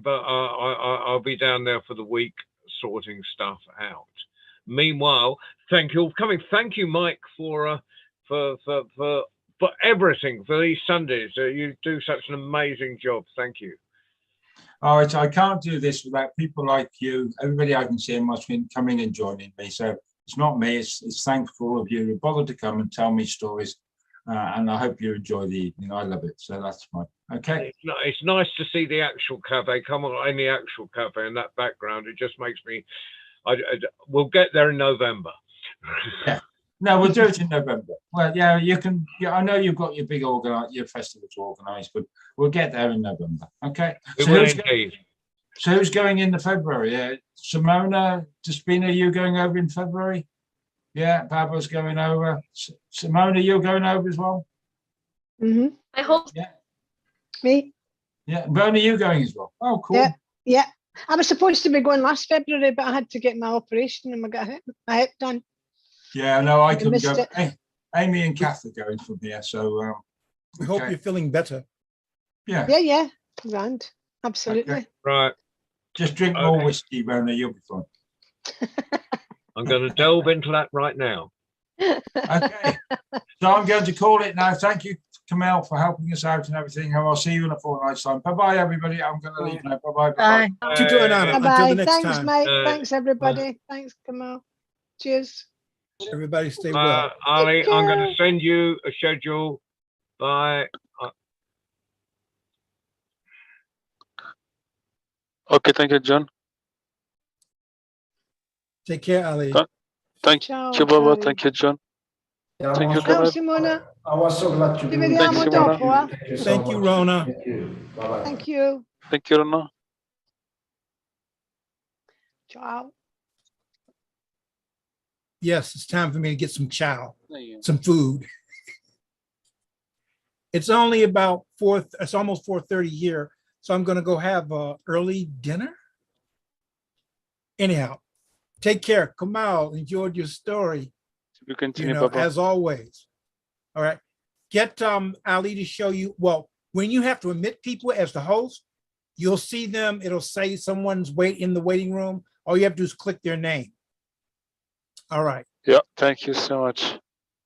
I'll be down there for the week sorting stuff out. Meanwhile, thank you for coming. Thank you, Mike, for everything, for these Sundays. You do such an amazing job. Thank you. All right, I can't do this without people like you. Everybody I can see in my screen coming and joining me. So it's not me. It's thanks for all of you who bothered to come and tell me stories. And I hope you enjoy the evening. I love it. So that's fine. Okay. It's nice to see the actual cafe come on in the actual cafe in that background. It just makes me. We'll get there in November. Yeah. No, we'll do it in November. Well, yeah, you can. Yeah, I know you've got your big your festival to organise, but we'll get there in November. Okay. So who's going into February? Simona Despina, you going over in February? Yeah, Barbara's going over. Simona, you're going over as well? Mm-hmm. I hope. Yeah. Me? Yeah. Bernie, you going as well? Oh, cool. Yeah. Yeah. I was supposed to be going last February, but I had to get my operation and my hip done. Yeah, no, I couldn't go. It. Amy and Kath are going from here, so We hope you're feeling better. Yeah. Yeah. Grand. Absolutely. Okay. Right. Just drink more whiskey, Rona, you'll be fine. I'm going to delve into that right now. Okay. So I'm going to call it now. Thank you, Camille, for helping us out and everything. And I'll see you in a fortnight's time. Bye-bye, everybody. I'm going to leave now. Bye-bye. Bye. Until the Bye-bye. next Thanks, time. Mike. Thanks, everybody. Thanks, Kamal. Cheers. Everybody stay well. Ali, I'm going to send you a schedule. Bye. Okay, thank you, John. Take care, Ali. Thank Ciao, you, Baba. Ali. Thank you, John. Yeah, Thank you, Ciao, Kamal. Simona. I was so glad to be Ci with vediamo Simona. dopo, eh? Thank you so Thank you, much. Rona. Thank you. Bye-bye. Thank you. Thank you, Rona. Ciao. Yes, it's time for me to get some chow, some food. It's only about it's almost 4:30 here, so I'm going to go have a early dinner. Anyhow, take care. Kamal, enjoyed your story. You continue, Baba. As always. All right. Get Ali to show you. Well, when you have to admit people as the host, you'll see them. It'll say someone's in the waiting room. All you have to do is click their name. All right. Yeah, thank you so much.